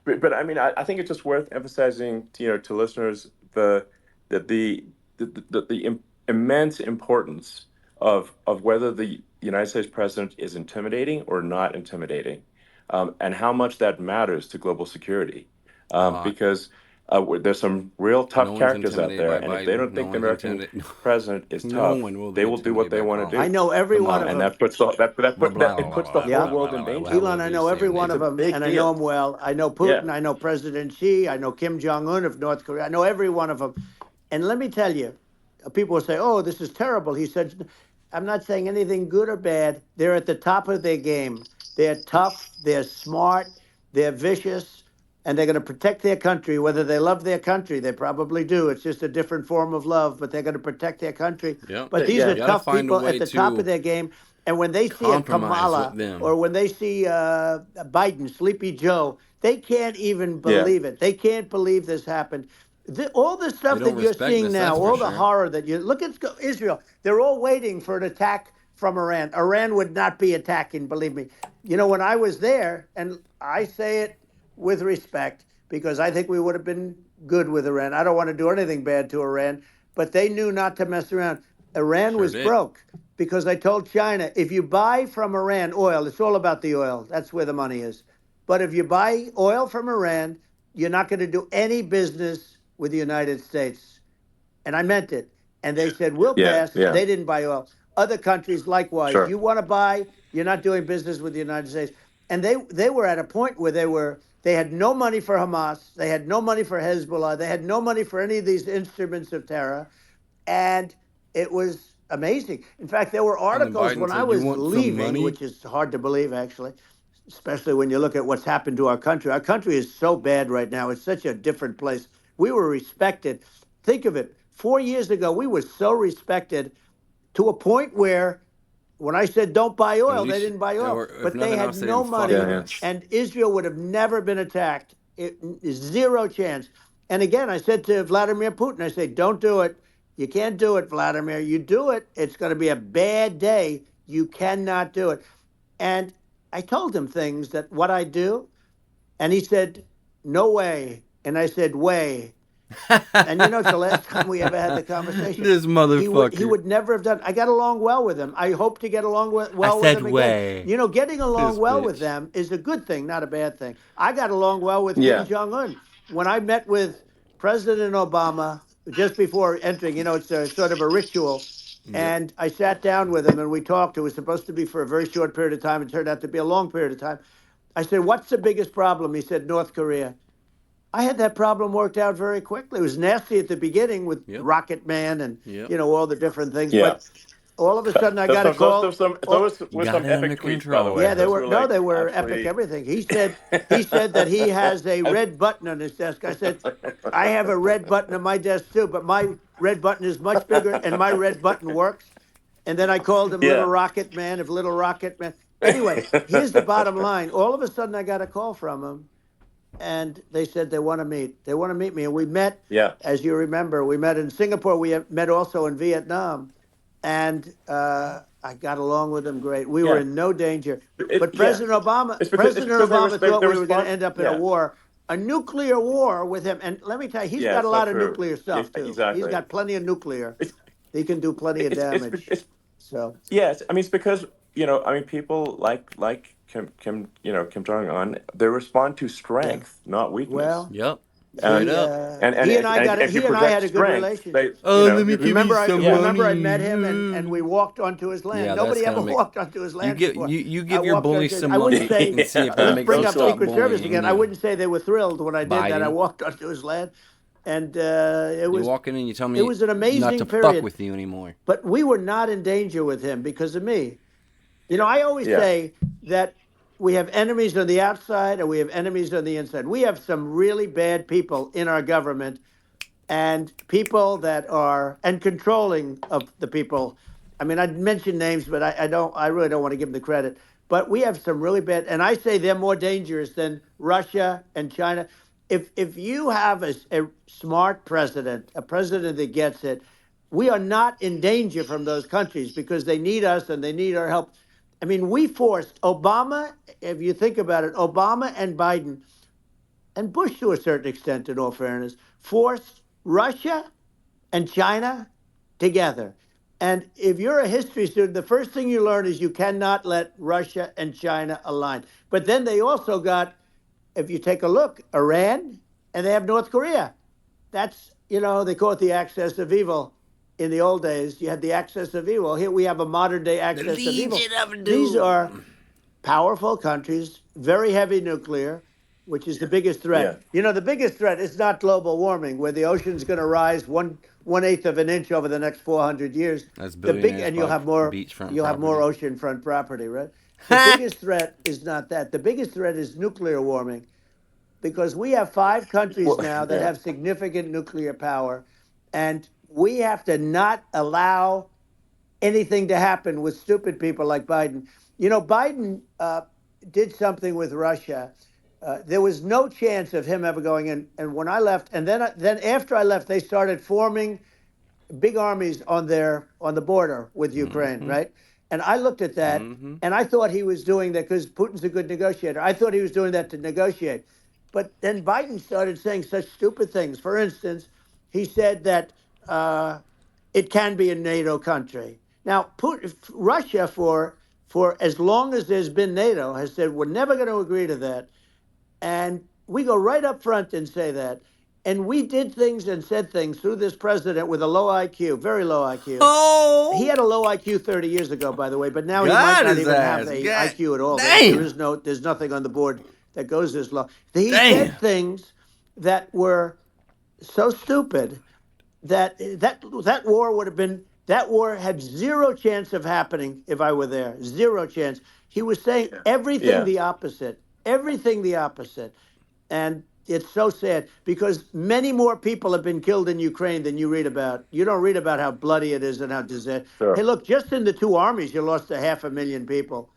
but I mean, I think it's just worth emphasizing to listeners the immense importance of whether the United States president is intimidating or not intimidating, and how much that matters to global security, A lot. because there's some real No tough one's characters out intimidated there, by and if they Biden. don't No think the one's American intimidated. president is No tough, one will they be will do what intimidated they by want to I Kamala. do, know every one of and them. that puts the, Blah, blah, it blah, puts the blah, whole blah, Yeah. blah, world in blah, blah, danger. blah, Elon, blah, I you know every saying one It's of a that. them, big and I know deal. them well. I know Yeah, Putin. I know President Xi. I know Kim Jong Un of North Korea. I know every one of them. And let me tell you, people will say, "Oh, this is terrible." He said, "I'm not saying anything good or bad. They're at the top of their game. They're tough. They're smart. They're vicious." And they're going to protect their country, whether they love their country. They probably do. It's just a different form of love, but they're going to protect their country. Yep. But these Yeah. are You got to tough find a people at way the top of to their game. And when they see a compromise with Kamala them. or when they see Biden, Sleepy Joe, they can't even Yeah. believe it. They can't believe this happened. All the They stuff don't that you're respect seeing this, now, that's for all the sure. horror that you look at Israel, they're all waiting for an attack from Iran. Iran would not be attacking, believe me. You know, when I was there, and I say it with respect because I think we would have been good with Iran. I don't want to do anything bad to Iran, but they knew not to mess around. Iran Sure was did. broke because I told China, if you buy from Iran oil, it's all about the oil. That's where the money is. But if you buy oil from Iran, you're not going to do any business with the United States. And I meant it. And they said, we'll Yeah. pass. Yeah. They didn't buy oil. Other countries, likewise. Sure. You want to buy, you're not doing business with the United States. And they were at a point where they had no money for Hamas. They had no money for Hezbollah. They had no money for any of these instruments of terror. And it was amazing. In fact, there were And then articles Biden when I said, "You was want some leaving, money?" which is hard to believe, actually, especially when you look at what's happened to our country. Our country is so bad right now. It's such a different place. We were respected. Think of it. 4 years ago, we were so respected to a point where when I said don't buy At oil, they least, didn't buy oil. or if But they nothing had else, they no didn't fuck Yeah. money, with Yeah. us. and Israel would have never been attacked. Zero chance. And again, I said to Vladimir Putin, I said, don't do it. You can't do it, Vladimir. You do it, it's going to be a bad day. You cannot do it. And I told him things that what I do, and he said, no way. And I said, way. And you know, it's the last time we ever had the conversation. This motherfucker. He would never have done. I got along well with him. I hope to get along I well with said him again. way. You know, getting along This well with bitch. them is a good thing, not a bad thing. I got along well with Kim Yeah. Jong Un when I met with President Obama just before entering. You know, it's a sort of a ritual. Yep. And I sat down with him and we talked. It was supposed to be for a very short period of time. It turned out to be a long period of time. I said, "What's the biggest problem?" He said, "North Korea." I had that problem worked out very quickly. It was nasty at the beginning with Yep. Rocket Man and Yep. you know all the different things, Yeah. but all of a sudden I got a call. Those You were got some it under epic tweets, by the control. way. Yeah, they Those were were no, like they were epic. absolutely. Everything he said that he has a red button on his desk. I said, I have a red button on my desk too, but my red button is much bigger, and my red button works. And then I called him Little Yeah. Rocket Man. If Little Rocket Man. Anyway, here's the bottom line. All of a sudden I got a call from him, and they said they want to meet. They want to meet me, and we met. Yeah. As you remember, we met in Singapore. We met also in Vietnam, and I got along with them great. We were Yeah. in no danger. But Yeah. President Obama, It's because thought they we were going to respond. end up in a Yeah. war, a nuclear war with him. And let me tell you, he's Yeah. got a It's lot not of true. nuclear stuff too. He's Exactly. got plenty of nuclear. It's He can do plenty of it's damage. it's So yes. I mean, it's because I mean, people like Kim Jong Un. They respond to yeah. strength, not weakness. Well, Yep. Straight up. he and I got it. If you He and I had project a good strength, relationship. Oh, let me you give you some yeah. Remember I money. met him and we walked onto his land. Yeah, that's Nobody gonna ever make walked onto his land before. you I give your walked bullies onto. some I wouldn't money say. and see if that Let's makes bring them up stop Secret Service bullying again. I you. wouldn't say they were thrilled when I did that. I Biden. walked onto his land, and You walk in and you tell me it was an not amazing to period. fuck with you anymore. But we were not in danger with him because of me. You know, I always Yeah. say that we have enemies on the outside and we have enemies on the inside. We have some really bad people in our government and people that are and controlling of the people. I mean, I'd mention names, but I really don't want to give them the credit. But we have some really bad, and I say they're more dangerous than Russia and China. If you have a smart president, a president that gets it, we are not in danger from those countries because they need us and they need our help. I mean, we forced Obama, if you think about it, Obama and Biden and Bush to a certain extent, in all fairness, forced Russia and China together. And if you're a history student, the first thing you learn is you cannot let Russia and China align. But then they also got, if you take a look, Iran, and they have North Korea. That's, they call it the axis of evil. In the old days, you had the axis of evil. Here we have a modern day axis of evil. Legion of These Doom. are powerful countries, very heavy nuclear, which is the biggest threat. Yeah. You know, the biggest threat is not global warming, where the ocean's going to rise one eighth of an inch over the next 400 years. That's The big billionaires and bought beachfront you'll have more property. oceanfront property, right? The biggest threat is not that. The biggest threat is nuclear warming, because we have 5 countries Well, now that yeah. have significant nuclear power, and we have to not allow anything to happen with stupid people like Biden. You know, Biden did something with Russia. There was no chance of him ever going in. And when I left, and then after I left, they started forming big armies on the border with Ukraine, Mm-hmm. right? And I looked at that, Mm-hmm. and I thought he was doing that because Putin's a good negotiator. I thought he was doing that to negotiate. But then Biden started saying such stupid things. For instance, he said that it can be a NATO country. Now, Russia, for as long as there's been NATO, has said we're never going to agree to that. And we go right up front and say that. And we did things and said things through this president with a low IQ, very low IQ. He Oh, had a low IQ 30 years ago, by the way, but now he might God not his even have ass. a God IQ at all. damn. There's nothing on the board that goes this low. He Damn. said things that were so stupid that war would have been that war had zero chance of happening if I were there. Zero chance. He was saying everything Yeah. the opposite. Everything the opposite. And it's so sad because many more people have been killed in Ukraine than you read about. You don't read about how bloody it is and how disaster. Hey, Sure. look, just in the two armies, you lost 500,000 people.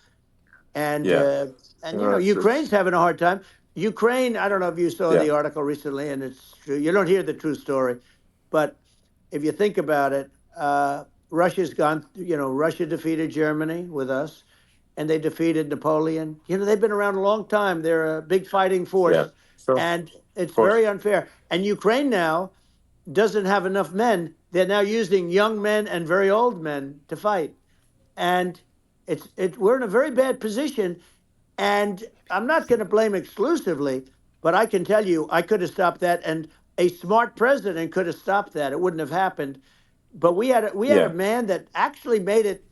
And Yeah. you know, Ukraine's It's having a hard time. Ukraine, I don't know if you saw yeah. the article recently, and it's true. You don't hear the true story, but if you think about it, Russia's gone. You know, Russia defeated Germany with us, and they defeated Napoleon. You know, they've been around a long time. They're a big fighting Yeah. force, Sure. and it's Of course. very unfair. And Ukraine now doesn't have enough men. They're now using young men and very old men to fight, and we're in a very bad position. And I'm not going to blame exclusively, but I can tell you, I could have stopped that, and a smart president could have stopped that. It wouldn't have happened. But we had a Yeah. man that actually made it.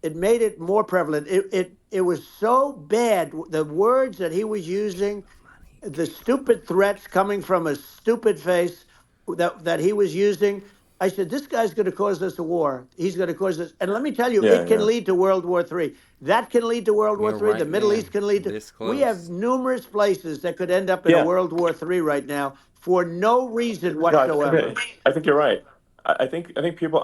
It made it more prevalent. It was so bad. The words that he was using, the stupid threats coming from a stupid face that he was using. I said, this guy's going to cause us a war. He's going to cause us. And let me tell you, Yeah. it can Yeah. lead to World War III. That can lead to World War We're III. The right Middle there. East can lead to. This We have close. numerous places that could end up in a Yeah. World War III right now for no reason No, whatsoever. I think you're right. I think people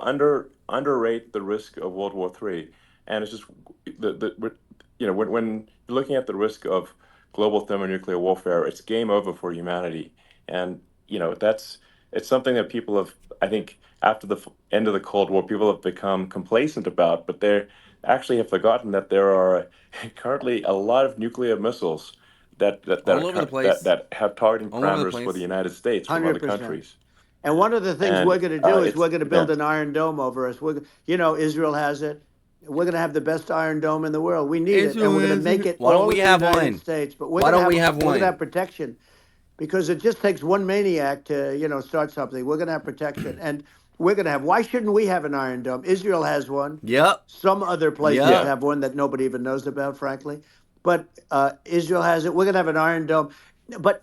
underrate the risk of World War III, and it's just when you're looking at the risk of global thermonuclear warfare, it's game over for humanity, and it's something that people have, I think, after the end of the Cold War, people have become complacent about, but they actually have forgotten that there are currently a lot of nuclear missiles All over the place. that have targeting All over the parameters for the place. United States from other 100%. countries. And one of the things we're And going to do is it's we're going to yeah. build an iron dome over us. Israel has it. We're going to have the best iron dome in the world. We need it, and we're going to make it Why don't all we in the have United one? States. But Why don't we have we're going to one? have protection, because it just takes one maniac to start something. We're going to have protection, and we're going to have. Why shouldn't we have an iron dome? Israel has one. Yep. Some other places Yep. have one that nobody even knows about, frankly. But Israel has it. We're going to have an iron dome. But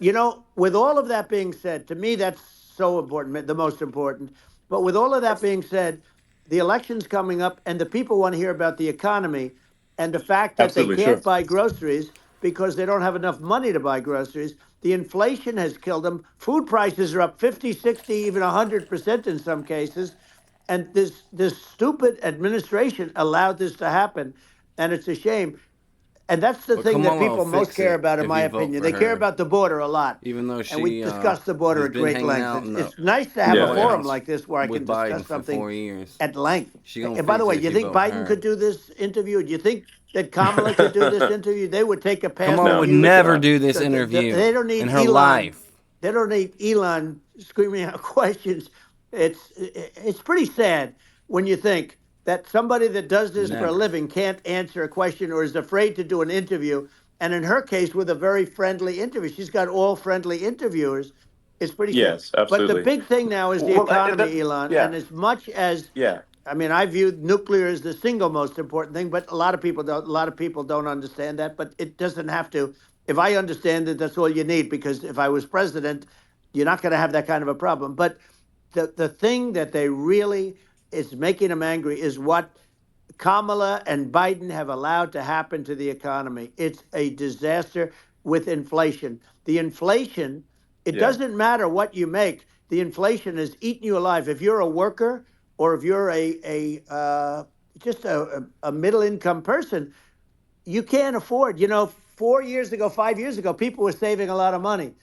with all of that being said, to me that's so important, the most important. But with all of that being said, the election's coming up, and the people want to hear about the economy and the fact that they Absolutely, sure. can't buy groceries because they don't have enough money to buy groceries. The inflation has killed them. Food prices are up 50, 60, even 100% in some cases. And this stupid administration allowed this to happen. And it's a shame. And that's the But thing that Kamala will people most fix care it about, in if my you vote opinion. for They care her. about the border a lot. Even though And we she discussed the border has at been great hanging length. out It's nice to in have the a Yeah, White yeah. forum House like this where I with can discuss Biden for something 4 years. at length. She gonna And by the fix way, it if you you think vote for Biden her. could do this interview? Do you think that Kamala could do this interview? They would take a pass Kamala on No, would you. never God. do this They interview don't in need her Elon. life. They don't need Elon screaming out questions. It's pretty sad when you think that somebody that does this for a Never. living can't answer a question or is afraid to do an interview. And in her case, with a very friendly interview, she's got all friendly interviewers. It's pretty sad. Yes, But the absolutely. big thing now is the Well, economy, Elon. yeah, And as much as yeah, I mean, I view nuclear as the single most important thing, but a lot of people don't. A lot of people don't understand that, but it doesn't have to. if I understand it, that's all you need, because if I was president, you're not going to have that kind of a problem. But the thing that they really is making them angry is what Kamala and Biden have allowed to happen to the economy. It's a disaster with inflation. The inflation, it doesn't matter what you make. The inflation is eating you alive. If you're a worker or if you're just a middle income person, you can't afford. 4 years ago, 5 years ago, people were saving a lot of money.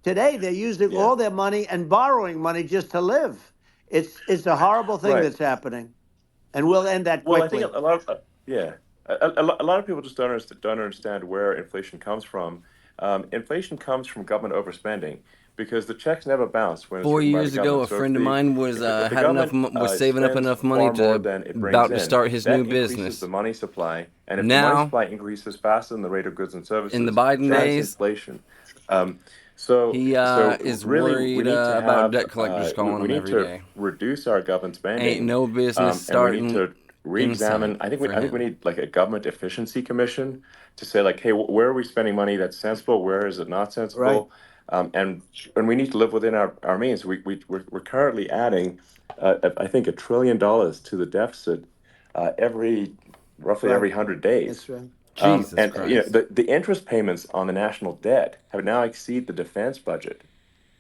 Today, they're using all their money and borrowing money just to live. It's a horrible thing that's happening. And we'll end that quickly. Well, I think a lot of a lot of people just don't understand where inflation comes from. Inflation comes from government overspending because the checks never bounce when it's 4 written by the years ago, government. a So friend of mine was if the had enough, government was saving up spends enough money far more to than it brings about to in, start his that new increases business. the money supply, and if the money Now, supply increases faster than the rate of goods and services, in the Biden that's days, inflation. So he is really, we worried need to about have debt collectors calling we him need every to day. reduce our government spending, Ain't no business and we need starting to re-examine. inside I think for we him. need like a government efficiency commission to say like, hey, where are we spending money that's sensible? Where is it not sensible? And we need to live within our means. We're currently adding, I think, $1 trillion to the deficit roughly every 100 days. That's right. Jesus And Christ. the interest payments on the national debt have now exceed the defense budget.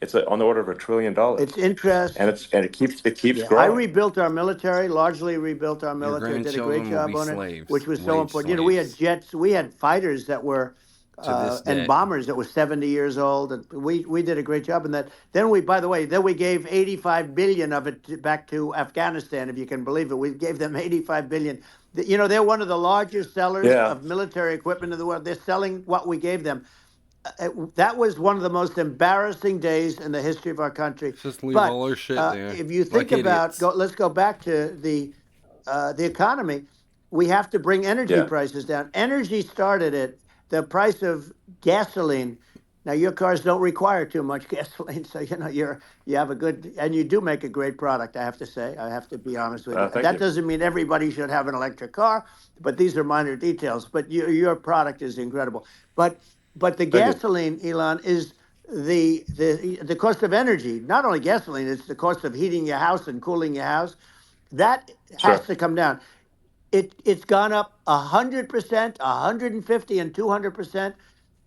It's on the order of $1 trillion, It's interest. and it keeps I growing. rebuilt our military, largely rebuilt our Your military, did a great grandchildren will job be on it, slaves, which was so wage important. We had slaves jets, we had fighters that were, to this and day. bombers that were 70 years old. And we did a great job in that. Then by the way, we gave 85 billion of it back to Afghanistan, if you can believe it. We gave them 85 billion. They're one of the largest sellers Yeah, of military equipment in the world. They're selling what we gave them. That was one of the most embarrassing days in the history of our country. Just leave But all our shit there, if you like think about, idiots. let's go back to the economy. We have to bring energy yeah. prices down. Energy started at the price of gasoline. Now your cars don't require too much gasoline, so you have a good, and you do make a great product. I have to say, I have to be honest with you. Thank That you. doesn't mean everybody should have an electric car, but these are minor details. But your product is incredible. But the Thank you. gasoline, Elon, is the cost of energy. Not only gasoline, it's the cost of heating your house and cooling your house. That has Sure. to come down. It's gone up 100%, 150, and 200%,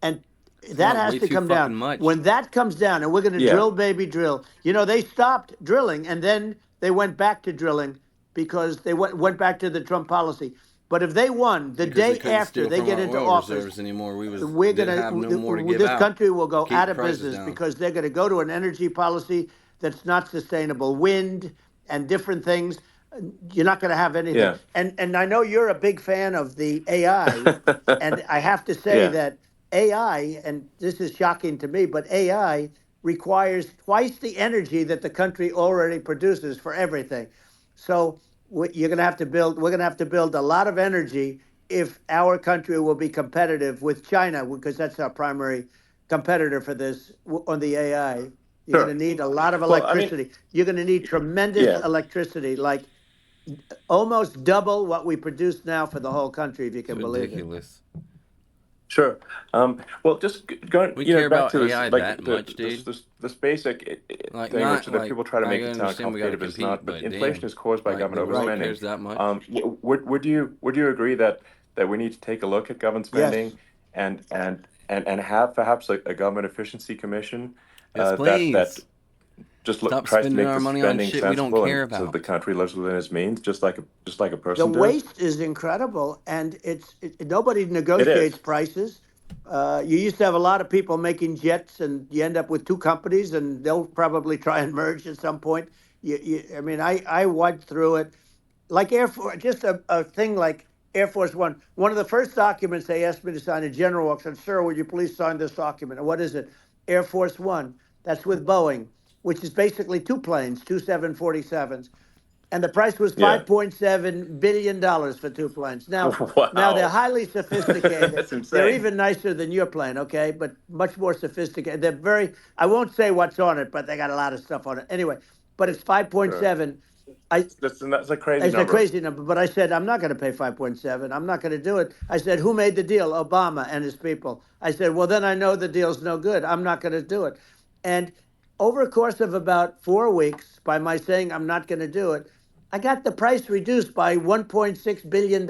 and It's that not has way to too come down. fucking much. When that comes down, and we're going to Yeah. drill, baby, drill. They stopped drilling, and then they went back to drilling because they went back to the Trump policy. But if they won the Because they day couldn't after steal they from get our into oil office, reserves anymore. We we're didn't have no more to give this out. country will go Keep out the of prices business down. because they're going to go to an energy policy that's not sustainable. Wind and different things. You're not going to have anything. Yeah. And I know you're a big fan of the AI, and I have to say Yeah. that AI, and this is shocking to me, but AI requires twice the energy that the country already produces for everything. So you're going to have to build. We're going to have to build a lot of energy if our country will be competitive with China, because that's our primary competitor for this on the AI. You're going Sure. to need a lot of Well, I mean, electricity. You're going to need tremendous yeah. electricity, like almost double what we produce now for the whole country, if you It's can believe it. ridiculous. Sure. Well, just going, We care back about to this, AI like that much, dude. this basic Like, thing, which not that like people try to I make it sound understand we got to complicated, but it's compete, not. But but inflation damn, is caused by like the government world overspending. cares that much. Would you agree that we need to take a look at government Yes. spending and have perhaps a government efficiency commission Yes, that please. just Stop tries to spending make our the money on spending shit we don't sensible care and so that the about. country lives within its means, just like a The person does. waste is incredible, and nobody It negotiates is. prices. You used to have a lot of people making jets, and you end up with two companies, and they'll probably try and merge at some point. I mean, I went through it like Air Force, just a thing like Air Force One. One of the first documents they asked me to sign, a general walks in, sir, would you please sign this document? And what is it? Air Force One. That's with Boeing, which is basically two planes, two 747s. And the price was Yeah. $5.7 billion for two planes. Now they're Wow. highly sophisticated. That's They're insane. even nicer than your plane, okay? But much more sophisticated. They're I won't say what's on it, but they got a lot of stuff on it. Anyway, but it's Sure. 5.7. I That's a crazy It's a number. crazy number, but I said I'm not going to pay 5.7. I'm not going to do it. I said, who made the deal? Obama and his people. I said, well, then I know the deal's no good. I'm not going to do it. And over a course of about 4 weeks, by my saying I'm not going to do it, I got the price reduced by $1.6 billion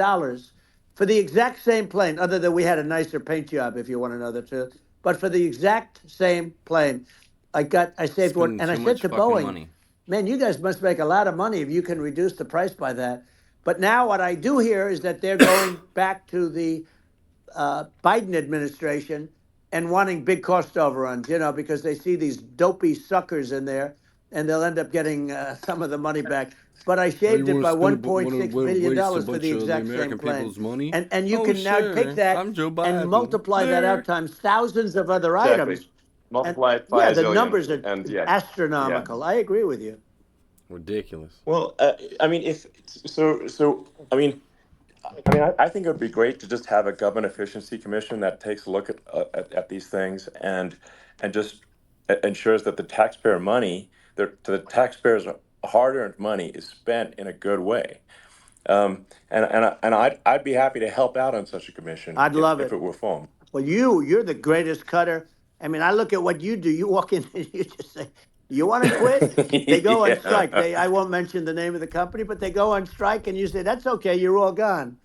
for the exact same plane. Other than we had a nicer paint job, if you want to know the truth. But for the exact same plane, I saved one. Spending And I too said much to fucking Boeing, money. man, you guys must make a lot of money if you can reduce the price by that. But now what I do hear is that they're going back to the Biden administration and wanting big cost overruns, because they see these dopey suckers in there and they'll end up getting some of the money back. But I Oh, you shaved it want to by spend $1.6 billion waste a for the bunch of the exact same American plane. people's money? And you Oh, can now take sure. that I'm Joe and Biden. multiply that out There. times thousands of other Exactly. items. And Multiply it by yeah, a the zillion, numbers are and yeah, yeah. astronomical. I agree with you. Ridiculous. Well, I mean, if so, I think it would be great to just have a government efficiency commission that takes a look at these things and just ensures that the taxpayer money, the taxpayers' hard-earned money, is spent in a good way. I'd be happy to help out on such a commission I'd love if it. it were formed. Well, you're the greatest cutter. I mean, I look at what you do. You walk in and you just say, "You want to quit?" They go on strike. Yeah. I won't mention the name of the company, but they go on strike, and you say, "That's okay. You're all gone.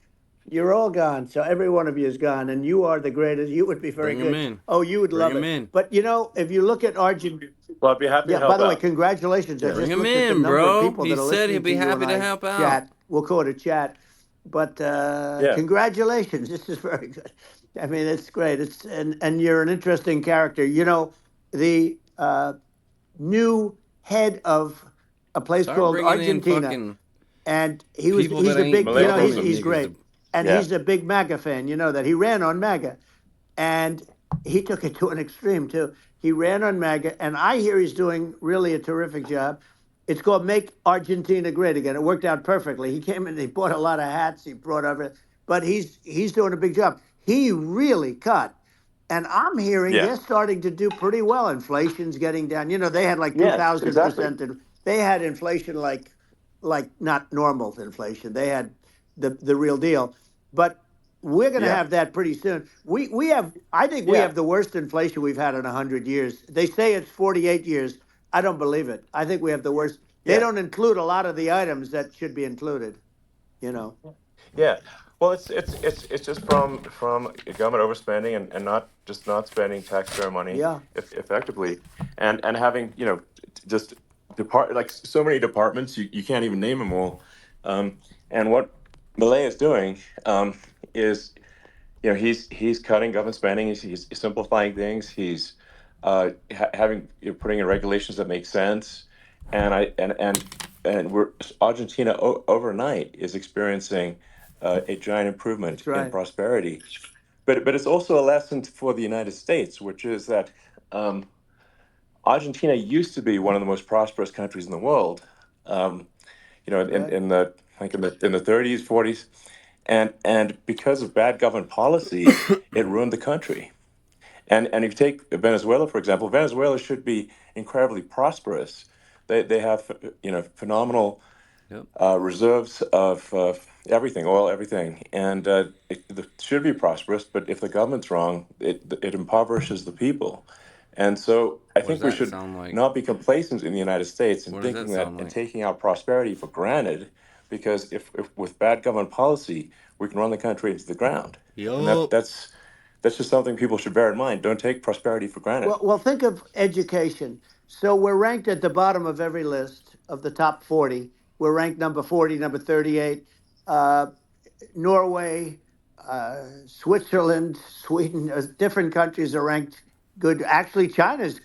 You're all gone." So every one of you is gone, and you are the greatest. You would be very Bring him good. in. Oh, you would Bring love him it. in. But if you look at Argentina, Well, I'd be happy to yeah. By help the way, out. congratulations. I Yeah. Bring just him looked at the in, number of bro. people He that are said he'd listening be to you and happy to I help out. chat. We'll call it a chat. But Yeah. congratulations. This is very good. I mean, it's great. And you're an interesting character. The new head of a place Start called bringing in Argentina, fucking and people he's that a ain't big, Malay he's government folks. he's niggas great, to and Yeah. he's a big MAGA fan. You know that he ran on MAGA, and he took it to an extreme too. He ran on MAGA, and I hear he's doing really a terrific job. It's called "Make Argentina Great Again." It worked out perfectly. He came in, he bought a lot of hats, he brought over, but he's doing a big job. He really cut, and I'm hearing Yeah. they're starting to do pretty well. Inflation's getting down. They had like two Yes. thousand Exactly. percent, and they had inflation like not normal inflation. They had the real deal, but we're going to Yeah. have that pretty soon. We have, I think we Yeah. have the worst inflation we've had in 100 years. They say it's 48 years. I don't believe it. I think we have the worst. They Yeah. don't include a lot of the items that should be included. You know. Yeah. Well, it's just from government overspending and not spending taxpayer money Yeah, effectively, and having just like so many departments you can't even name them all, and what Malay is doing is he's cutting government spending, he's simplifying things, he's having putting in regulations that make sense, and I and we're Argentina overnight is experiencing a giant improvement that's in right. prosperity, but it's also a lesson for the United States, which is that um, Argentina used to be one of the most prosperous countries in the world. Um, That's right. in the like in the 30s, 40s, and because of bad government policy, it ruined the country. And if you take Venezuela, for example, Venezuela should be incredibly prosperous. They have phenomenal Yep. reserves of everything, oil, everything, and it should be prosperous. But if the government's wrong, it impoverishes the people. And so I What does think we that should sound like? not be complacent in the United States and What does that thinking that sound and like? taking our prosperity for granted, because if with bad government policy, we can run the country into the ground. And Yup. that's just something people should bear in mind. Don't take prosperity for granted. Well, think of education. So we're ranked at the bottom of every list of the top 40. We're ranked number 40, number 38. Uh, Norway, Switzerland, Sweden, different countries are ranked good. Actually, China's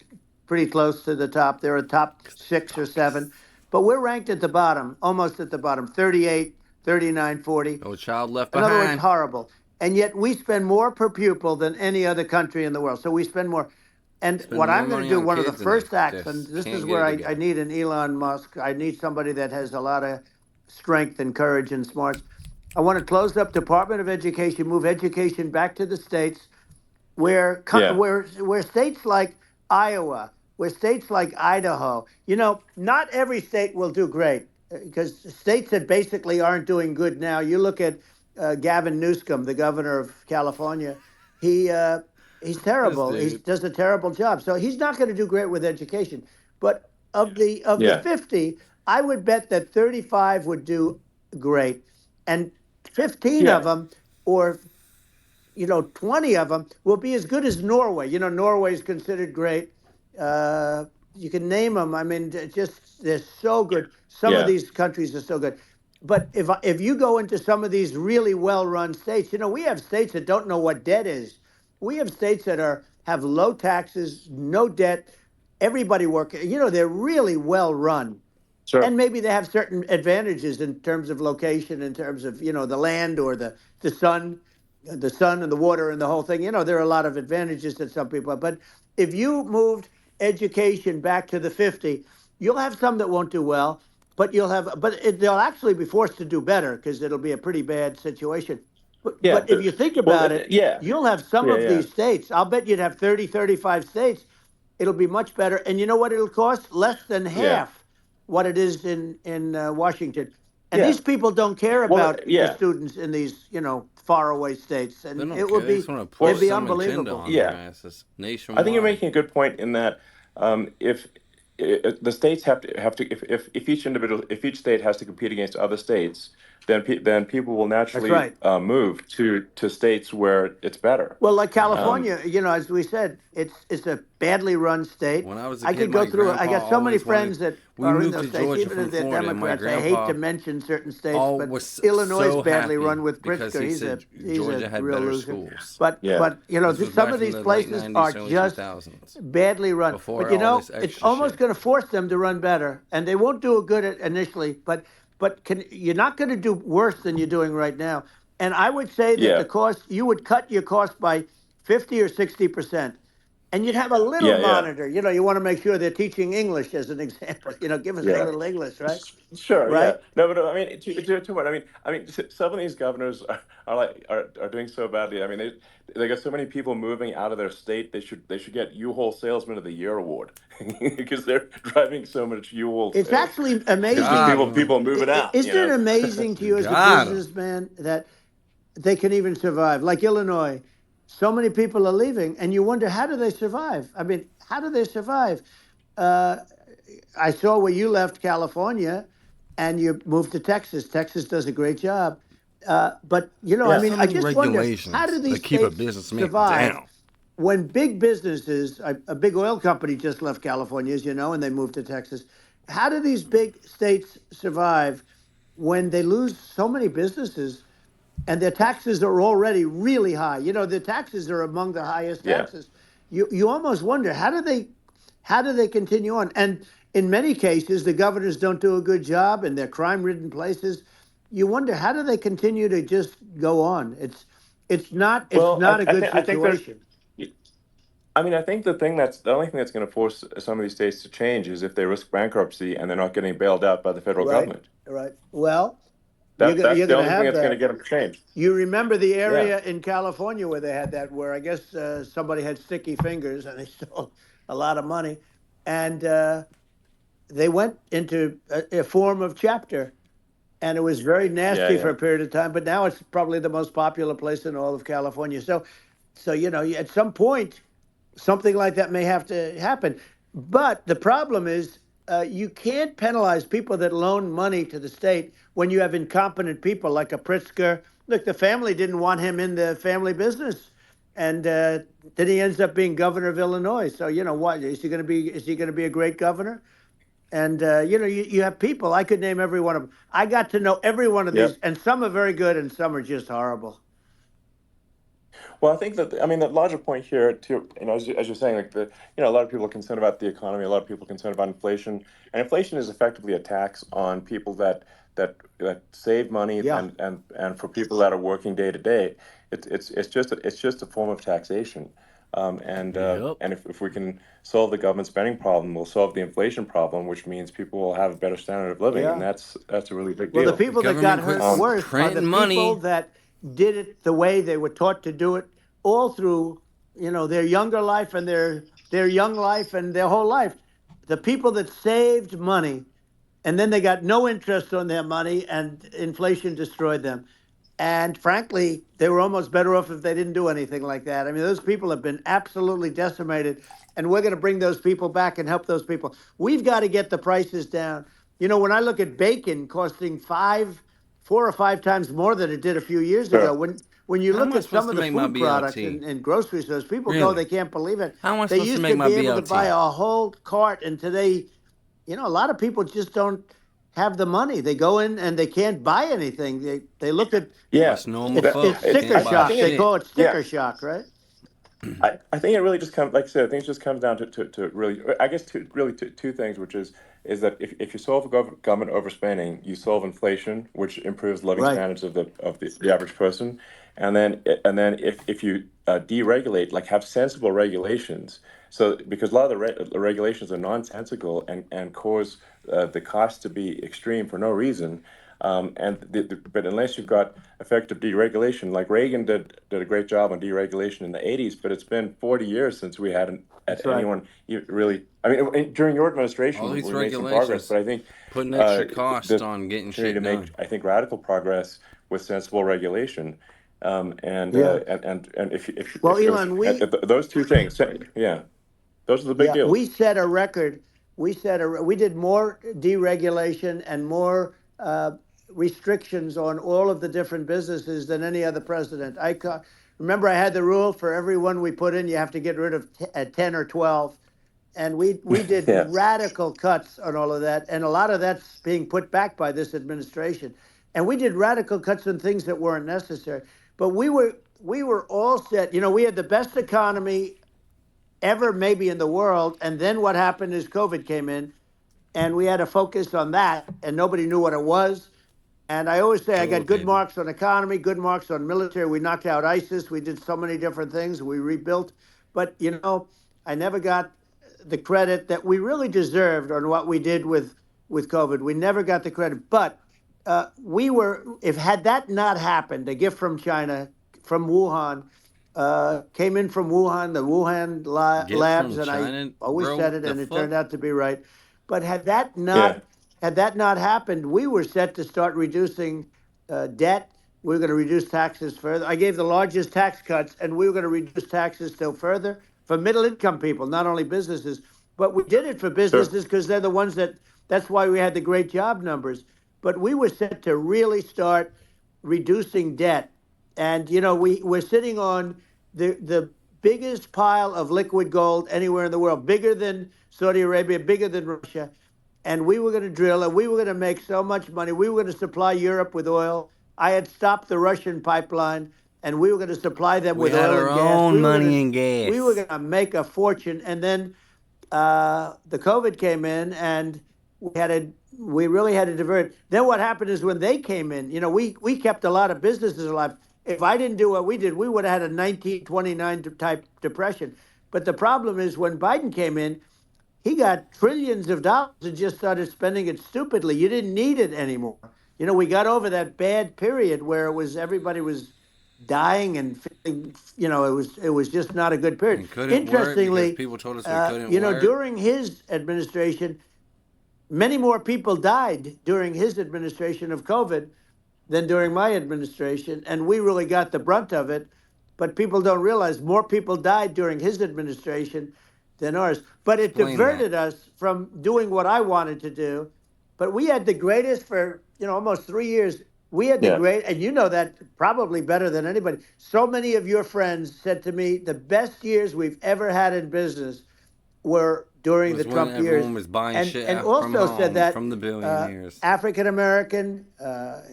pretty close to the top. They're a top 6 or 7, but we're ranked at the bottom, almost at the bottom, 38, 39, 40. No child left In other words, behind. horrible. And yet we spend more per pupil than any other country in the world. So we spend more. And what Spending more I'm going to money do, on one of the kids and they first acts, and just this is can't get where it I together. need an Elon Musk. I need somebody that has a lot of strength and courage and smarts. I want to close up Department of Education, move education back to the states, where Yeah. where states like Iowa, where states like Idaho, not every state will do great. because states that basically aren't doing good now. You look at Gavin Newsom, the governor of California. He he's This terrible. He dude. does a terrible job. So he's not going to do great with education. But of the Yeah. 50, I would bet that 35 would do great, and 15 of Yeah. them, or 20 of them will be as good as Norway. Norway is considered great. Uh, you can name them. I mean, they're so good. Some of Yeah. these countries are so good. But if you go into some of these really well-run states, we have states that don't know what debt is. We have states that have low taxes, no debt, everybody working. They're really well run, Sure. and maybe they have certain advantages in terms of location, in terms of the land or the sun, and the water and the whole thing. There are a lot of advantages that some people have. But if you moved education back to the 50, you'll have some that won't do well, but they'll actually be forced to do better because it'll be a pretty bad situation. But Yeah. but if you think Well, about it, yeah. you'll have some Yeah. of Yeah. these states. I'll bet you'd have 30, 35 states. It'll be much better. And you know what it'll cost? Less than Yeah. half what it is in Washington. And Yeah. these people don't care Well, about the yeah. students in these, faraway states, They and don't it would care. They just be want to Well, it'd push be some agenda unbelievable. on their yeah. asses I think you're nationwide. making a good point in that if the states have to if each state has to compete against other states, then people will That's naturally right. move to states where it's better. Well, like Um, California, as we said, it's a badly run state. When I was a I kid, could go my through it. I grandpa got so many always wanted. friends that We are in moved those to states, Georgia even from if they're Florida, and my Democrats. I hate to grandpa mention certain states, but was Illinois is so badly run happy with because Pritzker. he He's a said he's a Georgia had real better loser. schools. But yeah. but This was some back of in these the late places are '90s, early just 2000s, badly run. before But all this it's extra almost shit. going to force them to run better, and they won't do good initially. But you're not going to do worse than you're doing right now. And I would say that Yeah. the cost you would cut your cost by 50 or 60%. And you'd have a little Yeah. Yeah. monitor. You want to make sure they're teaching English as an example. Give us a Yeah. little English, right? Sure, yeah. Right? No, but I mean, to what? Some of these governors are doing so badly. I mean, they got so many people moving out of their state. They should get U-Haul Salesman of the Year award because they're driving so much U-Haul It's sales. actually It's just amazing. God, people moving out. Isn't it amazing to you as a God, businessman that they can even survive? Like Illinois, so many people are leaving, and you wonder, how do they survive? I mean, how do they survive? Uh, I saw where you left California and you moved to Texas. Texas does a great job. But, I Yeah, mean, so I many just wonder, how do regulations these that keep a states businessman survive down. when big businesses, a big oil company just left California, as you know, and they moved to Texas? How do these big states survive when they lose so many businesses and their taxes are already really high? The taxes are among the highest yeah, taxes. You almost wonder, how do they continue on? And in many cases, the governors don't do a good job, and they're crime-ridden places. You wonder, how do they continue to just go on? It's well, not a good I think there's. situation. I mean, I think the only thing that's going to force some of these states to change is if they risk bankruptcy and they're not getting bailed out by the federal Right, government. right. Well, That's you're the going to only thing have that's going to that. get them to change. You remember the Yeah, area in California where they had that, where I guess somebody had sticky fingers and they stole a lot of money, and they went into a form of chapter, and it was very yeah, nasty for yeah. a period of time. But now it's probably the most popular place in all of California. So at some point, something like that may have to happen. But the problem is, you can't penalize people that loan money to the state when you have incompetent people like a Pritzker. Look, the family didn't want him in the family business, and then he ends up being governor of Illinois. So what is he going to be? Is he going to be a great governor? And you have people. I could name every one of them. I got to know every one of these, Yep. and some are very good, and some are just horrible. Well, I think that I mean the larger point here, too, as you're saying, like a lot of people are concerned about the economy, a lot of people are concerned about inflation, and inflation is effectively a tax on people that save money Yeah, and for people that are working day to day, it's just a form of taxation, Yep. and if we can solve the government spending problem, we'll solve the inflation problem, which means people will have a better standard of living, and yeah. that's a really big Well, the deal. The people that got government hurt quits Um, worse are the printing people money. that did it the way they were taught to do it all through, their younger life and their young life and their whole life. The people that saved money and then they got no interest on their money, and inflation destroyed them. And frankly, they were almost better off if they didn't do anything like that. I mean, those people have been absolutely decimated, and we're going to bring those people back and help those people. We've got to get the prices down. You know, when I look at bacon costing 4 or 5 times more than it did a few years ago, Sure. when you How am look I at some supposed of to the make my food products BLT? in grocery stores, people go, Really? they can't believe it. How am I They supposed to used make to my be able to buy BLT? a whole cart, and today, you know, a lot of people just don't have the money. They go in and they can't buy anything. They look at Yeah. Us normal it's That, it's folks it's sticker can't I, buy I shock. think They it shit. call it yeah. sticker shock, right? I think it really just comes, like I said, I think it just comes down to really, I guess, two things, which is that if you solve government overspending, you solve inflation, which improves living Right. standards of the average person, and then if you deregulate, like have sensible regulations, so because a lot of the regulations are nonsensical and cause the cost to be extreme for no reason. But unless you've got effective deregulation, like Reagan did a great job on deregulation in the 80s, but it's been 40 years since we had That's right. anyone really. I mean, during your All administration, these we made some progress, regulations but I think putting uh, extra cost the on getting opportunity to shit make, done. I think, radical progress with sensible regulation. Yeah. And Well, if it was Elon, those two things, yeah, those are the big yeah, deals. we set a record. We did more deregulation and more restrictions on all of the different businesses than any other president. Remember, I had the rule for everyone we put in, you have to get rid of 10 or 12. And we did Yeah, radical cuts on all of that. And a lot of that's being put back by this administration. And we did radical cuts on things that weren't necessary. But we were all set. You know, we had the best economy ever maybe in the world. And then what happened is COVID came in, and we had to focus on that, and nobody knew what it was. And I always say I Cool, got good didn't. marks on economy, good marks on military. We knocked out ISIS. We did so many different things. We rebuilt. But, you know, I never got the credit that we really deserved on what we did with COVID. We never got the credit. But if had that not happened, a gift from China, from Wuhan, came in from Wuhan, the Wuhan Gift labs, from and I China, always bro. said What it, the and it fuck? turned out to be right. But yeah, had that not happened, we were set to start reducing debt. We were going to reduce taxes further. I gave the largest tax cuts, and we were going to reduce taxes still further for middle income people, not only businesses. But we did it for sure, businesses because they're the ones that's why we had the great job numbers. But we were set to really start reducing debt. And, you know, we're sitting on the biggest pile of liquid gold anywhere in the world, bigger than Saudi Arabia, bigger than Russia. And we were going to drill, and we were going to make so much money. We were going to supply Europe with oil. I had stopped the Russian pipeline, and we were going to supply them We with had oil our and gas. own money and We were gas. going to make a fortune. And then the COVID came in, and we really had to divert. Then what happened is when they came in, you know, we kept a lot of businesses alive. If I didn't do what we did, we would have had a 1929 type depression. But the problem is when Biden came in, he got trillions of dollars and just started spending it stupidly. You didn't need it anymore. You know, we got over that bad period where everybody was dying and feeling, you know, it was just not a good period. And couldn't work because Interestingly, people told us we couldn't you know, work. during his administration, many more people died during his administration of COVID than during my administration, and we really got the brunt of it. But people don't realize more people died during his administration than ours. But it Explain that. diverted us from doing what I wanted to do. But we had the greatest for, you know, almost 3 years. We had the yeah, great, and you know that probably better than anybody. So many of your friends said to me, the best years we've ever had in business were during the Was when Trump years, everyone was buying shit and from also said home that from the billionaires. African American,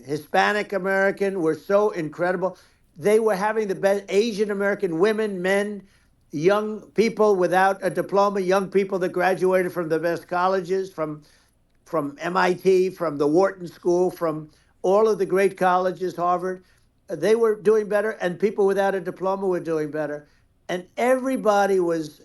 Hispanic American were so incredible. They were having the best Asian American women, men, young people without a diploma, young people that graduated from the best colleges, from MIT, from the Wharton School, from all of the great colleges, Harvard. They were doing better, and people without a diploma were doing better, and everybody was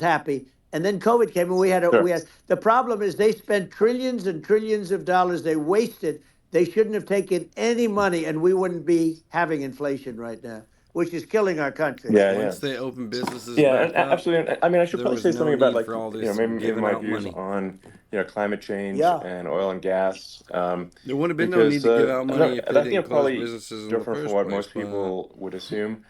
happy. And then COVID came, and we sure. had the problem is they spent trillions and trillions of dollars. They wasted. They shouldn't have taken any money, and we wouldn't be having inflation right now. which is killing our country. Yeah, yeah. Once they open businesses Yeah, and back up, absolutely. And I mean, I should there probably was say no something about, need like, for all this maybe giving my out views money. on, climate change Yeah, and oil and gas, There wouldn't have been no need because to give out money if I they think didn't I'm close probably businesses in the different from first what place. most But people would assume.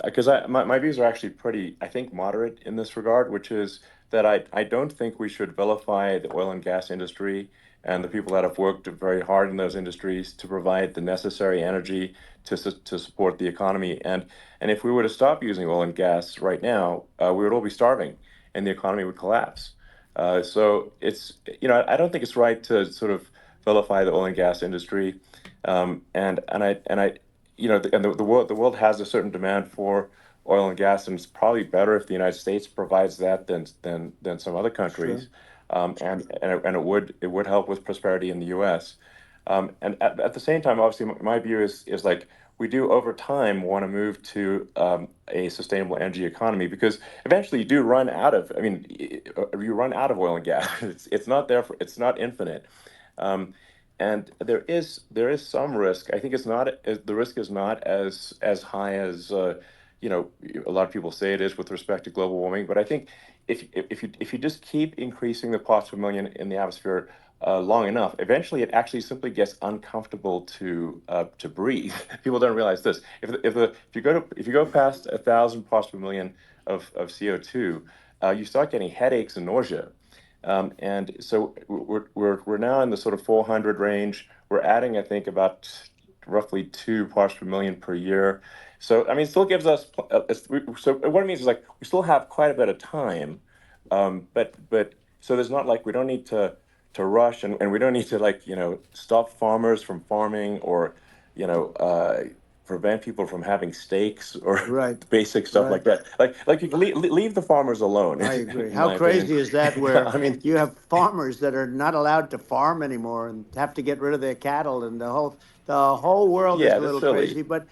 Because my views are actually pretty, I think, moderate in this regard, which is that I don't think we should vilify the oil and gas industry and the people that have worked very hard in those industries to provide the necessary energy to support the economy. And if we were to stop using oil and gas right now, we would all be starving, and the economy would collapse. So it's, I don't think it's right to sort of vilify the oil and gas industry. And I, the world has a certain demand for oil and gas, and it's probably better if the United States provides that than some other sure. countries. And it would help with prosperity in the U.S. And at the same time, obviously, my view is like we do over time want to move to a sustainable energy economy, because eventually you do run out of. I mean, you run out of oil and gas. It's not there for. It's not infinite. Um, and there is some risk. I think the risk is not as high as a lot of people say it is with respect to global warming. But I think if you just keep increasing the parts per million in the atmosphere long enough, eventually it actually simply gets uncomfortable to breathe. People don't realize this. If you go past 1,000 parts per million of CO2, you start getting headaches and nausea. And so we're now in the sort of 400 range. We're adding, I think, about roughly 2 parts per million per year. So I mean, it still gives us. So what it means is, like, we still have quite a bit of time, but so there's not, like, we don't need to rush, and we don't need to, like, stop farmers from farming, or you know uh, prevent people from having steaks, or Right, basic stuff right. like that. Like you can leave the farmers alone, I agree. in How my opinion. crazy is that, where I mean, you have farmers that are not allowed to farm anymore and have to get rid of their cattle, and the whole world is yeah, a that's little silly. crazy, but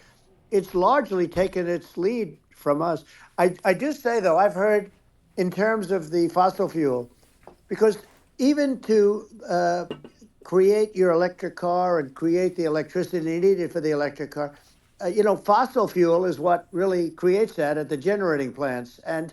it's largely taken its lead from us. I do say, though, I've heard, in terms of the fossil fuel, because even to create your electric car and create the electricity needed for the electric car, fossil fuel is what really creates that at the generating plants. And,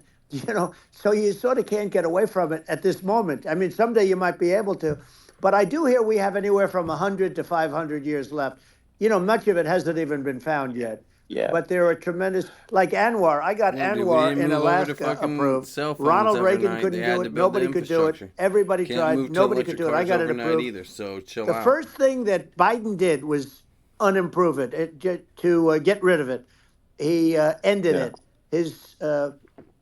so you sort of can't get away from it at this moment. I mean, someday you might be able to, but I do hear we have anywhere from 100 to 500 years left. Much of it hasn't even been found yet. Yeah. But there are tremendous, like Anwar. I got well, dude, we Anwar didn't in move over to Alaska fucking approved. cell phones Ronald Reagan overnight. They couldn't do had to it. build the Nobody could do it. infrastructure. Everybody Can't tried. move to Nobody could electric do it. I cars got it overnight approved. either. So chill The out. first thing that Biden did was unimprove to get rid of it. He ended Yeah. it.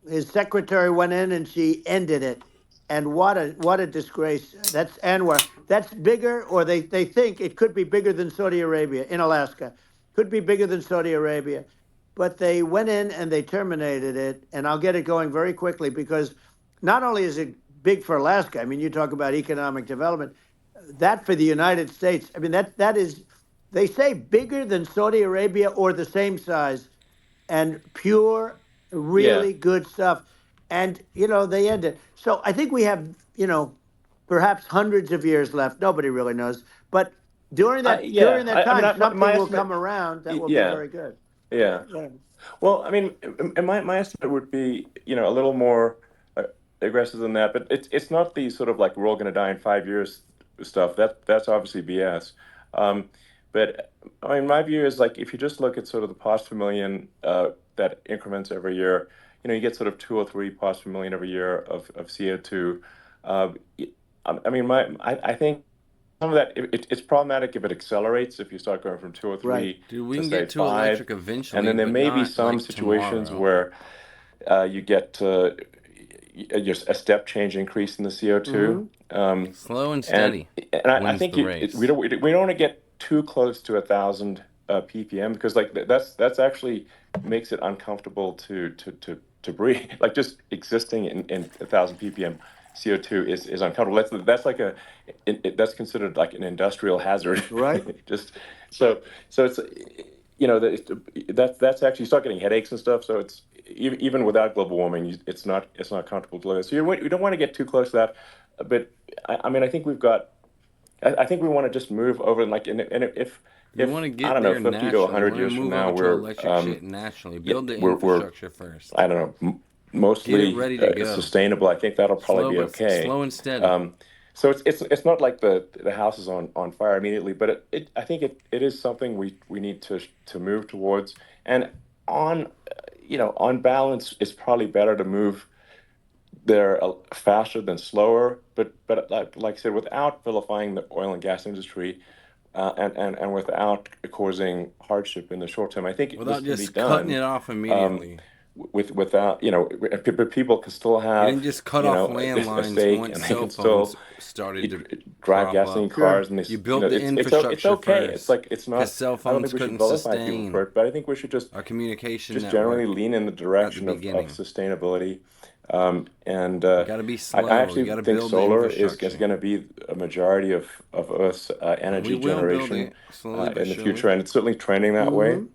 His secretary went in and she ended it. And what a disgrace. That's Anwar. That's bigger, or they think it could be bigger than Saudi Arabia in Alaska. Could be bigger than Saudi Arabia. But they went in and they terminated it. And I'll get it going very quickly, because not only is it big for Alaska, I mean, you talk about economic development, that for the United States, I mean, that is, they say, bigger than Saudi Arabia or the same size, and pure, Yeah. really good stuff. And, they end it. So I think we have, perhaps hundreds of years left. Nobody really knows. But during I that yeah. during that I mean, time, my something will estimate. come around that will be Yeah. very good. Yeah. Yeah. Well, I mean, and my estimate would be, a little more aggressive than that, but it's not the sort of, like, we're all going to die in 5 years stuff. That's obviously BS. Um, but I mean, my view is, like, if you just look at sort of the parts per million that increments every year, you get sort of 2 or 3 parts per million every year of CO2. Uh, I mean, I think some of that, it's problematic if it accelerates, if you start going from two or Right. three Dude, we to can say get to five. electric And eventually, then there but may be not some like situations tomorrow. where you get just a step change increase in the CO2. Hmm. Slow and And steady I wins think the race. we don't want to get too close to 1,000 ppm, because, like, that's actually makes it uncomfortable to breathe. Like, just existing in 1,000 ppm CO2 is uncomfortable. That's like that's considered like an industrial hazard. Right. Just so it's that's actually, you start getting headaches and stuff. So it's even without global warming, it's not comfortable to live. So you don't want to get too close to that. But I mean, I think we want to just move over, and, like, and if We want to I get don't know, there 50 to nationally. We 100 want to years from move now, over to electric shit nationally. yeah, Build the we're infrastructure first. I don't know, Get it mostly ready to go. sustainable. I think that'll probably Slow be but okay. slow and steady. So it's not like the house is on fire immediately, but I think it is something we need to move towards. And on on balance, it's probably better to move there faster than slower. But like I said, without vilifying the oil and gas industry, and without causing hardship in the short term, I think this Without can be just cutting it done. off Um, immediately. without people can still You have didn't just cut off a landlines stake, once and they cell can phones still started to drive crop gasoline up. Sure. cars, and You built the it's infrastructure okay. It's first like it's because not. cell I don't think phones we should couldn't vilify people for sustain it, but I think we should our communication just generally network lean in the at the direction of beginning. sustainability. And You got to be I slow. You actually got to think build the solar is infrastructure. going to be a majority of Earth's And we energy will build generation it slowly but in the surely. future, and it's certainly trending that way. Hmm.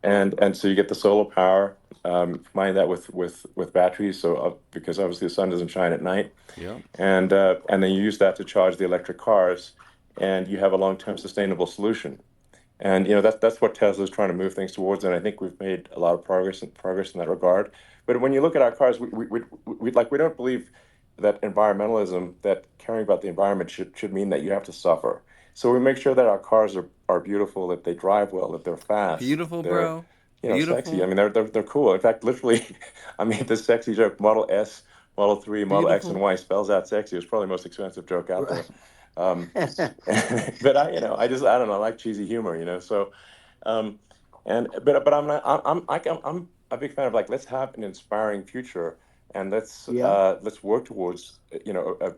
And so you get the solar power, combine that with batteries, so because obviously the sun doesn't shine at night, Yep. and then you use that to charge the electric cars, and you have a long-term sustainable solution. And that's what Tesla's trying to move things towards, and I think we've made a lot of progress in that regard. But when you look at our cars, we don't believe that environmentalism, that caring about the environment should mean that you have to suffer. So we make sure that our cars are beautiful, that they drive well, that they're fast, Beautiful, they're bro. sexy. I Beautiful. mean, they're cool. In fact, literally, I mean, the sexy joke, Model S, Model 3, Model X, and Beautiful. Y spells out sexy. It's probably the most expensive joke out there. Um, but I don't know, I like cheesy humor, So, um, but I'm a big fan of, like, let's have an inspiring future, and Yeah. let's work towards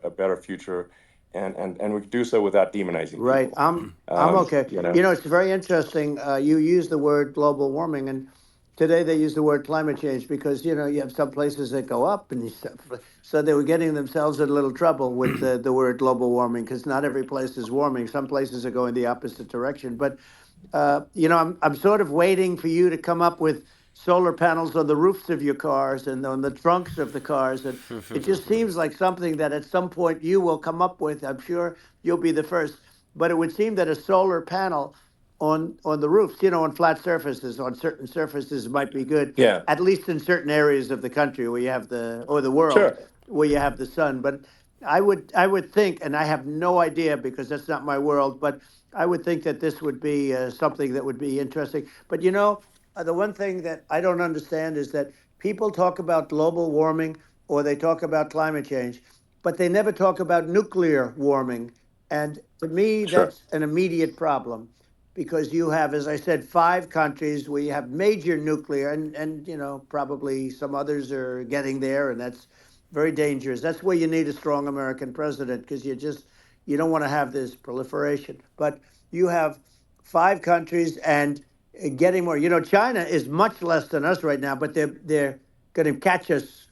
a better future, and we can do so without demonizing Right. people. I'm okay. It's very interesting. You use the word global warming, and today they use the word climate change because you have some places that go up, and so they were getting themselves in a little trouble with the word global warming because not every place is warming. Some places are going the opposite direction. But I'm sort of waiting for you to come up with solar panels on the roofs of your cars and on the trunks of the cars, and it just seems like something that at some point you will come up with. I'm sure you'll be the first, but it would seem that a solar panel on the roofs, on flat surfaces, on certain surfaces might be good, Yeah, at least in certain areas of the country where you have the world sure. where you have the sun. But I would think, and I have no idea because that's not my world, but I would think that this would be something that would be interesting. But the one thing that I don't understand is that people talk about global warming or they talk about climate change, but they never talk about nuclear warming. And to me, Sure. that's an immediate problem because you have, as I said, 5 countries where you have major nuclear, and probably some others are getting there, and that's very dangerous. That's where you need a strong American president because you don't want to have this proliferation. But you have 5 countries and getting more. China is much less than us right now, but they're going to catch us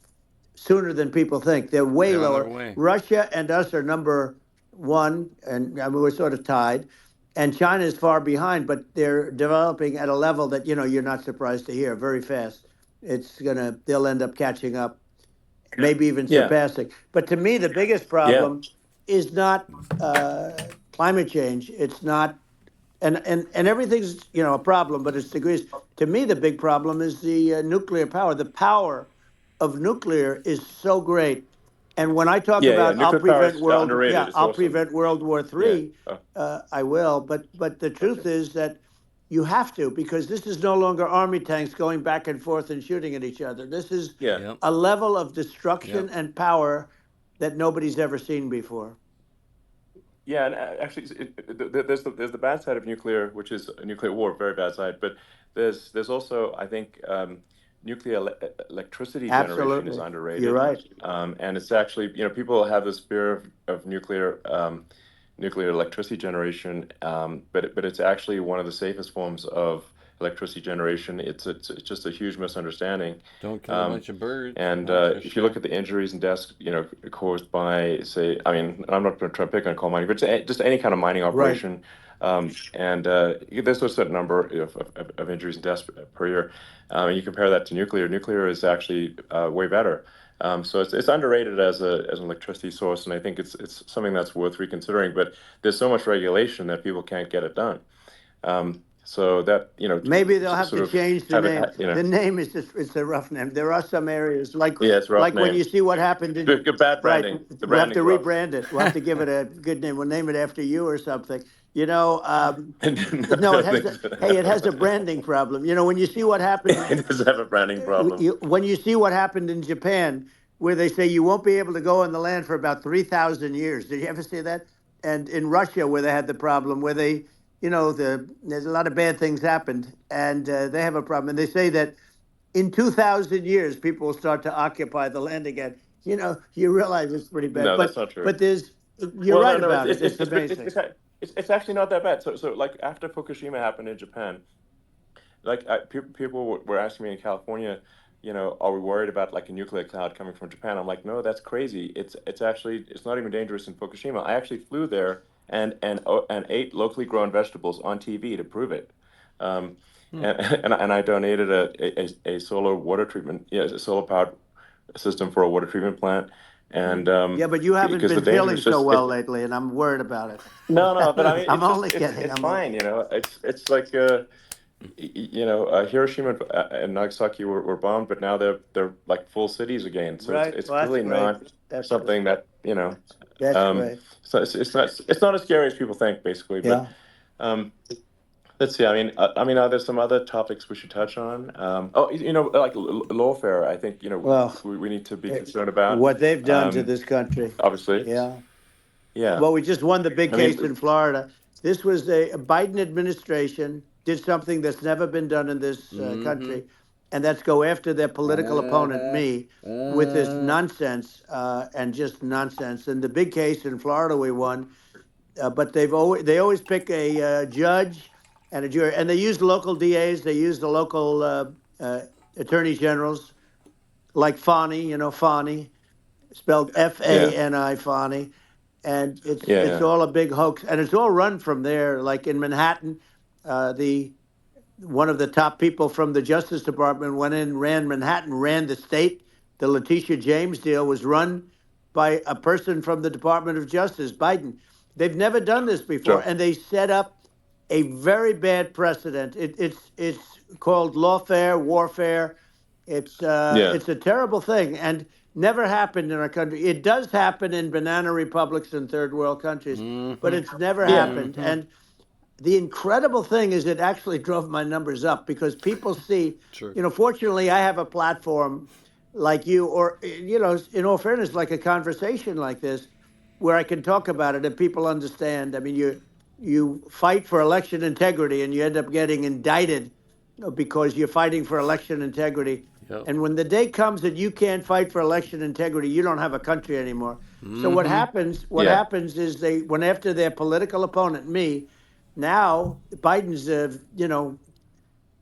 sooner than people think. They're way They're on their lower. way. Russia and us are number one, and I mean, we're sort of tied. And China is far behind, but they're developing at a level that you're not surprised to hear very fast. They'll end up catching up, maybe even Yeah, surpassing. But to me, the biggest yeah, problem is not climate change. It's not, and everything's a problem, but it's degrees. To me, the big problem is the nuclear power. The power of nuclear is so great. And when I talk yeah. about Nuclear power is underrated. It's I'll awesome. prevent World War Yeah. III, Oh, I will. But the okay. truth is that you have to because this is no longer army tanks going back and forth and shooting at each other. This is Yeah. Yep. a level of Yep. destruction and power that nobody's ever seen before. Yeah, and actually, there's the bad side of nuclear, which is a nuclear war, very bad side. But there's also, I think, nuclear electricity generation is Absolutely, you're underrated, right. and it's actually, people have this fear of nuclear electricity generation, but it's actually one of the safest forms of electricity generation. It's just a huge misunderstanding. Don't kill a Um, bunch of birds. and That's for if you look sure. at the injuries and deaths, caused by, say, I mean, I'm not going to try to pick on coal mining, but just any kind of mining Right. operation, and there's a certain number of injuries and deaths per year. And you compare that to nuclear. Nuclear is actually way better. So it's underrated as an electricity source, and I think it's something that's worth reconsidering. But there's so much regulation that people can't get it done. So that, Maybe they'll have sort to of change the have it, name. The name is just, it's a rough name. There are some areas yeah, it's a rough like when name. you see what happened in, Good bad right, branding. The we'll have to branding's rough. rebrand it. We'll have to give it a good name. We'll name it after you or something. You know, no, it has it has a branding problem. You know, when you see what happened, It does have a branding problem. when you see what happened in Japan, where they say you won't be able to go on the land for about 3,000 years. Did you ever see that? And in Russia, where they had the problem, where they, there's a lot of bad things happened, and they have a problem. And they say that in 2,000 years, people will start to occupy the land again. You know, you realize it's pretty bad. No, that's not true. But you're Well, no, right no, about it. It's amazing. it's actually not that bad. So like after Fukushima happened in Japan, like people were asking me in California, are we worried about like a nuclear cloud coming from Japan? I'm like, no, that's crazy. It's actually, it's not even dangerous in Fukushima. I actually flew there and ate locally grown vegetables on TV to prove it. And I donated a solar water treatment, a solar powered system for a water treatment plant. And Yeah, but you haven't because the been danger feeling is so just well lately, and I'm worried about it. no, but I mean, I'm it's just only kidding. it's fine. It's like Hiroshima and Nagasaki were bombed, but now they're like full cities again. So Right. it's Well, that's really great. not That's great. something that That's um, great. so it's not as scary as people think, basically. But Yeah. um, let's see. I mean, are there some other topics we should touch on? Oh, like lawfare. I think Well, we need to be concerned about. what they've done to Um, this country. obviously, Yeah. yeah. Well, we just won the big I case mean, in Florida. This was a Biden administration did something that's never been done in this country, and that's go after their political opponent, me, with this nonsense and just nonsense. And the big case in Florida we won, but they always pick a judge and a jury, and they use local DAs, they use the local attorney generals, like Fani, Fani, spelled yeah, Fani, Fani, and yeah, it's yeah. all a big hoax, and it's all run from there. Like in Manhattan, the one of the top people from the Justice Department went in, ran Manhattan, ran the state. The Letitia James deal was run by a person from the Department of Justice, Biden. They've never done this before, Sure. and they set up a very bad precedent. It's called lawfare, warfare. Yeah. It's a terrible thing, and never happened in our country. It does happen in banana republics and third world countries, but it's never Yeah. happened. And the incredible thing is it actually drove my numbers up because people see, Sure. fortunately I have a platform like you, or, in all fairness, like a conversation like this where I can talk about it and people understand. I mean, you fight for election integrity and you end up getting indicted because you're fighting for election integrity. Yep. And when the day comes that you can't fight for election integrity, you don't have a country anymore. So what happens? What Yeah. happens is they went after their political opponent, me. Now Biden's,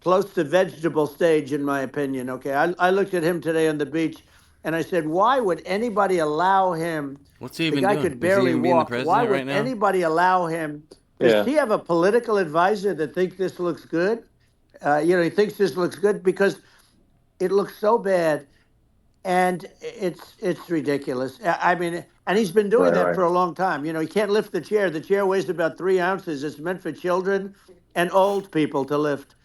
close to vegetable stage, in my opinion. Okay, I looked at him today on the beach, and I said, why would anybody allow him? What's he The even guy doing? could Is he barely even being the walk. Why president would right now? anybody allow him? Does Yeah. he have a political advisor that thinks this looks good? He thinks this looks good because it looks so bad, and it's ridiculous. I mean, and he's been doing Right. that Right. for a long time. He can't lift the chair. The chair weighs about 3 ounces. It's meant for children and old people to lift,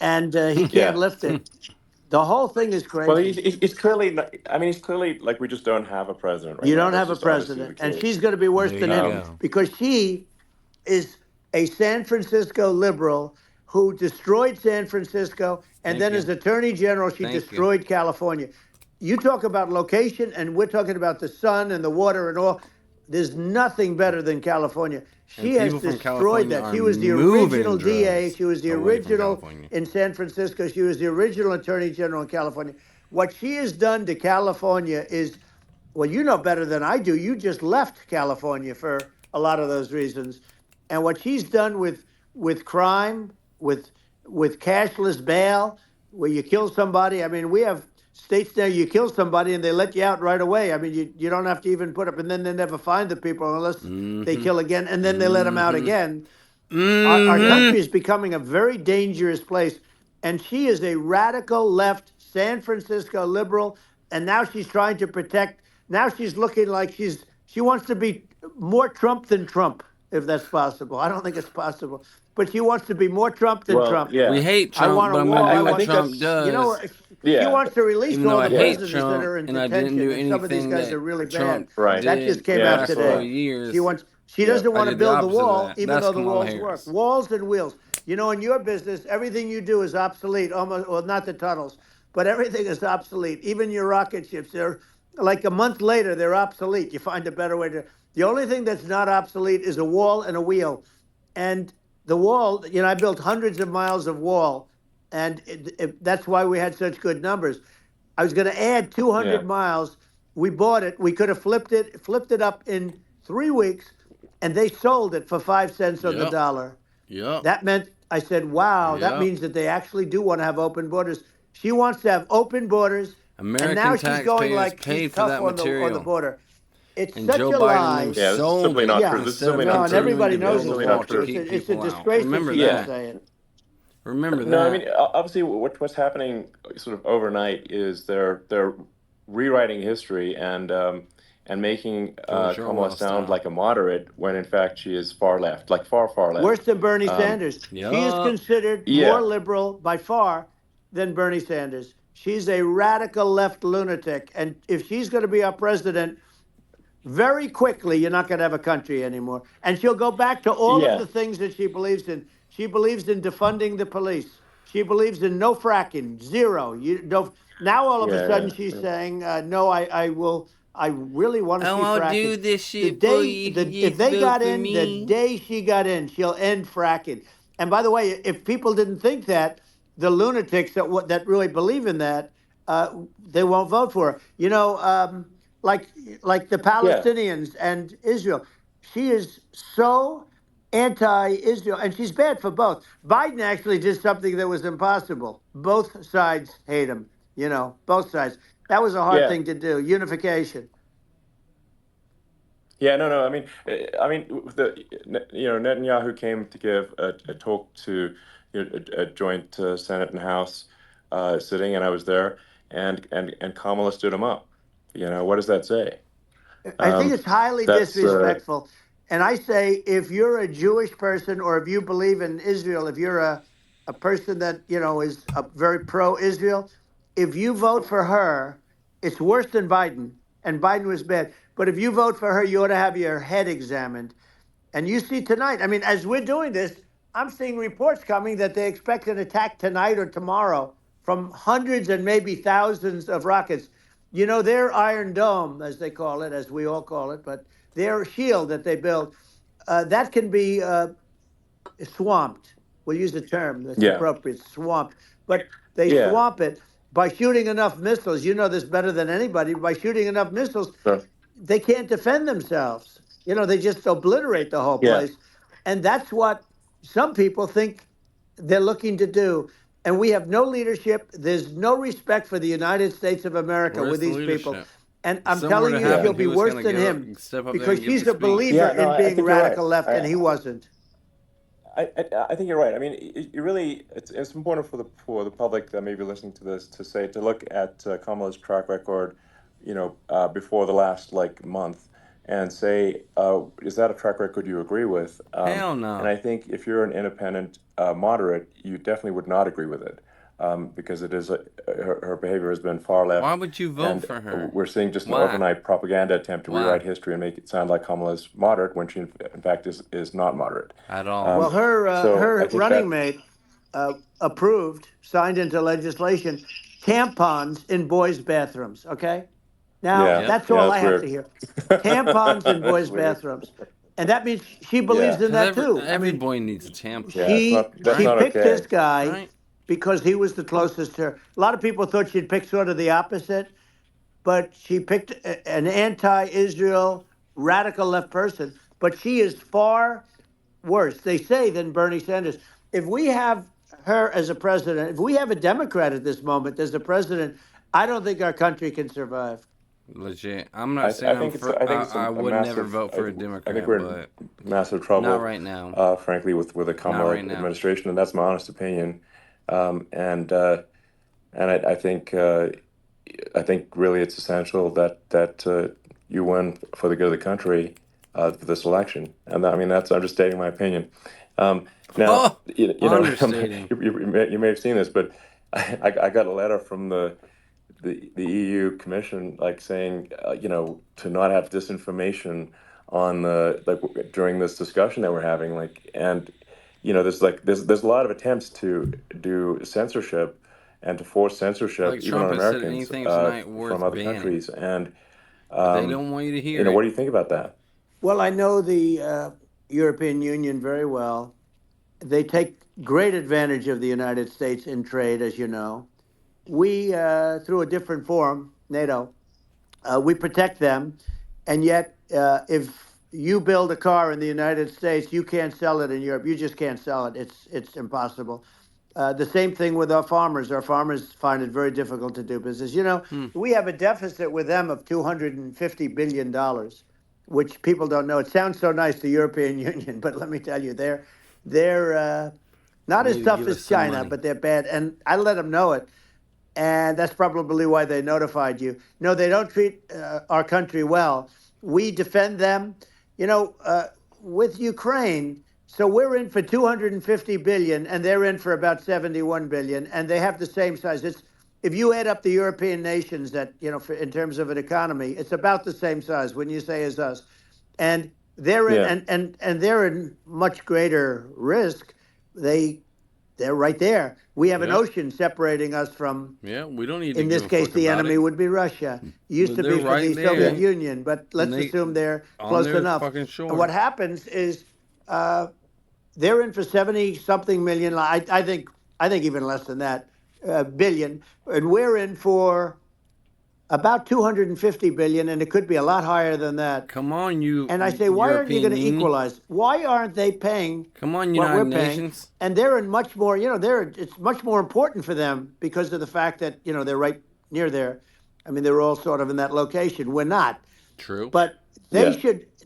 and he can't Yeah. lift it. The whole thing is Well, crazy. he's clearly not, I mean, he's clearly like, we just don't have a president right You now. don't That's have a just honestly the president, and case. she's going to be worse There than you him go. because she is a San Francisco liberal who destroyed San Francisco, and Thank then you. as Attorney General, she Thank you. destroyed California. You talk about location, and we're talking about the sun and the water and all. There's nothing better than California. And She has people from destroyed California that. are She was the moving original in DA. droves She was the away from original California. in San Francisco. She was the original Attorney General in California. What she has done to California is, well, you know better than I do. You just left California for a lot of those reasons. And what she's done with crime, with cashless bail, where you kill somebody. I mean, we have states now you kill somebody and they let you out right away. I mean, you don't have to even put up, and then they never find the people unless they kill again, and then they let them out again. Our country is becoming a very dangerous place. And she is a radical left San Francisco liberal. And now she's trying to protect. Now she's looking like she wants to be more Trump than Trump, if that's possible. I don't think it's possible. but she wants to be more Trump than Well, Trump. yeah. We hate I Trump, want a but I'm wall. gonna I do what want think Trump that's you know, does. she yeah, wants to release Even though all I the hate prisoners that Trump are in and I didn't detention, do and some of these anything guys that are really bad. Trump right. That just did came the Yeah, out that's last what. four today. She years, wants. She Yeah, doesn't I want to did the build the opposite of wall, that. even That's though the Kamala walls work. Harris. Walls and wheels. You know, in your business, everything you do is obsolete. Almost, well, not the tunnels, but everything is obsolete. Even your rocket ships. They're like a month later, they're obsolete. You find a better way to. The only thing that's not obsolete is a wall and a wheel. And the wall, you know, I built hundreds of miles of wall, and that's why we had such good numbers. I was going to add yeah, 200 miles. We bought it. We could have flipped it up in 3 weeks, and they sold it for 5 cents on the Yep. dollar. Yep. That meant I said, "Wow, that Yep. means that they actually do want to have open borders." She wants to have open borders, and now American she's going taxpayers like she's paid for tough that on the material, border. It's and such Joe a Biden lie. yeah. This is sold simply it not true. Yeah, This is instead simply of not no, and true. continuing everybody to This is knows build a it's simply not not wall to true. true. keep It's a people out. disgrace that Remember she can Yeah. that. say it. Remember No, I that. mean, obviously, what's happening sort of overnight is they're rewriting history and making George Kamala Orwell sound style. like a moderate when in fact she is far left, like far Worse left. than Bernie Um, Sanders. She is Yup. considered more yeah, liberal by far than Bernie Sanders. She's a radical left lunatic. And if she's going to be our president, very quickly, you're not going to have a country anymore. And she'll go back to all of yeah, the things that she believes in. She believes in defunding the police. She believes in no fracking, zero. You don't. Now all of a sudden she's yeah. saying, "No, I will. I really want to I see won't fracking." do this The shit for day you if the you if just they vote got for in, the me. day she got in, she'll end fracking. And by the way, if people didn't think that, the lunatics that really believe in that, they won't vote for her. You know, like like the Yeah. Palestinians and Israel. She is so anti-Israel, and she's bad for both. Biden actually did something that was impossible. Both sides hate him. You know, both sides. That was a hard Yeah. thing to do. Unification. Yeah, no. I mean, Netanyahu came to give a talk to a joint Senate and House sitting, and I was there, and Kamala stood him up. What does that say? I think Um, it's highly that's disrespectful. And I say, if you're a Jewish person or if you believe in Israel, if you're a person that, you know, is very pro Israel, if you vote for her, it's worse than Biden. And Biden was bad. But if you vote for her, you ought to have your head examined. And you see tonight, I mean, as we're doing this, I'm seeing reports coming that they expect an attack tonight or tomorrow from hundreds and maybe thousands of rockets. You know, their Iron Dome, as they call it, as we all call it, but their shield that they build, that can be swamped. We'll use the term that's yeah, appropriate, swamped. But they yeah. swamp it by shooting enough missiles. You know this better than anybody. By shooting enough missiles, So, they can't defend themselves. You know, they just obliterate the whole yeah, place. And that's what some people think they're looking to do. And we have no leadership. There's no respect for the United States of America Where's with the these people. leadership? And If I'm something were telling to you, yeah, she'll happen, be who was worse gonna than get up, him step up there because and give she's the a speech? believer yeah. No, in I being think you're right. radical left, and I, he wasn't. I think you're right. I mean, you really, it's important for the public that may be listening to this to look at Kamala's track record, before the last like month, and say, is that a track record you agree with? Hell And no. I think if you're an independent moderate, you definitely would not agree with it, because it is her behavior has been far Why left, would you vote and for her? we're seeing just an Why? overnight propaganda attempt to Why? rewrite history and make it sound like Kamala's moderate when she in fact is not moderate. At all. Well, Um, so I her think running that, mate approved, signed into legislation, tampons in boys' bathrooms. Okay, now yeah, Yep. that's yeah, all I that's have to weird. hear. Tampons in That's boys' weird. bathrooms, and that means she believes Yeah, in Cause that every too. I every mean, boy needs a tampon. yeah, that's she Right? not picked this okay. guy Right? because he was the closest to her. A lot of people thought she'd pick sort of the opposite, but she picked an anti-Israel radical left person. But she is far worse, they say, than Bernie Sanders. If we have her as a president, if we have a Democrat at this moment as a president, I don't think our country can survive. Legit. I'm not I, saying I I'm think it's for. I think it's I a would never massive. vote for a I think Democrat, we're in but massive not trouble, right now. frankly, with the Not Kamala right now. administration, and that's my honest opinion. And I think really it's essential that you win for the good of the country for this election. And I mean, I'm just stating my opinion. Now, Oh, understating. you may have seen this, but I got a letter from the EU Commission, like saying, to not have disinformation on during this discussion that we're having, and there's a lot of attempts to do censorship and to force censorship Like even Trump on has said, Americans anything tonight from worth other banning, countries, and but they don't want you to hear what it. do you think about that? Well, I know the European Union very well. They take great advantage of the United States in trade, as you know. We, through a different forum, NATO, we protect them, and yet, if you build a car in the United States, you can't sell it in Europe. You just can't sell it. It's impossible. The same thing with our farmers. Our farmers find it very difficult to do business. You know, Hmm. we have a deficit with them of $250 billion, which people don't know. It sounds so nice, the European Union, but let me tell you, they're not You as need to tough give as us some China, money. but they're bad. And I let them know it, and that's probably why they notified you. No, they don't treat our country well. We defend them, you know, with Ukraine. So we're in for 250 billion, and they're in for about 71 billion, and they have the same size. It's if you add up the European nations that in terms of an economy, it's about the same size. When you say as us, and they're in, Yeah, and they're in much greater risk. They they're right there. We have an Yep. ocean separating us from, Yeah, we don't need to in give this a case, fuck the about enemy it. would be Russia. Used But to they're be for right the Soviet there, Union, but and let's they assume they're on close their enough. fucking And shore. what happens is uh, they're in for 70 something million. I think even less than that, billion, and we're in for about 250 billion, and it could be a lot higher than that. Come on, you And I say, why aren't you going European to Union. equalize? Why aren't they paying Come on, what United we're paying? Nations. And they're in much more, it's much more important for them because of the fact that, they're right near there. I mean, they're all sort of in that location. We're not. True. But yeah,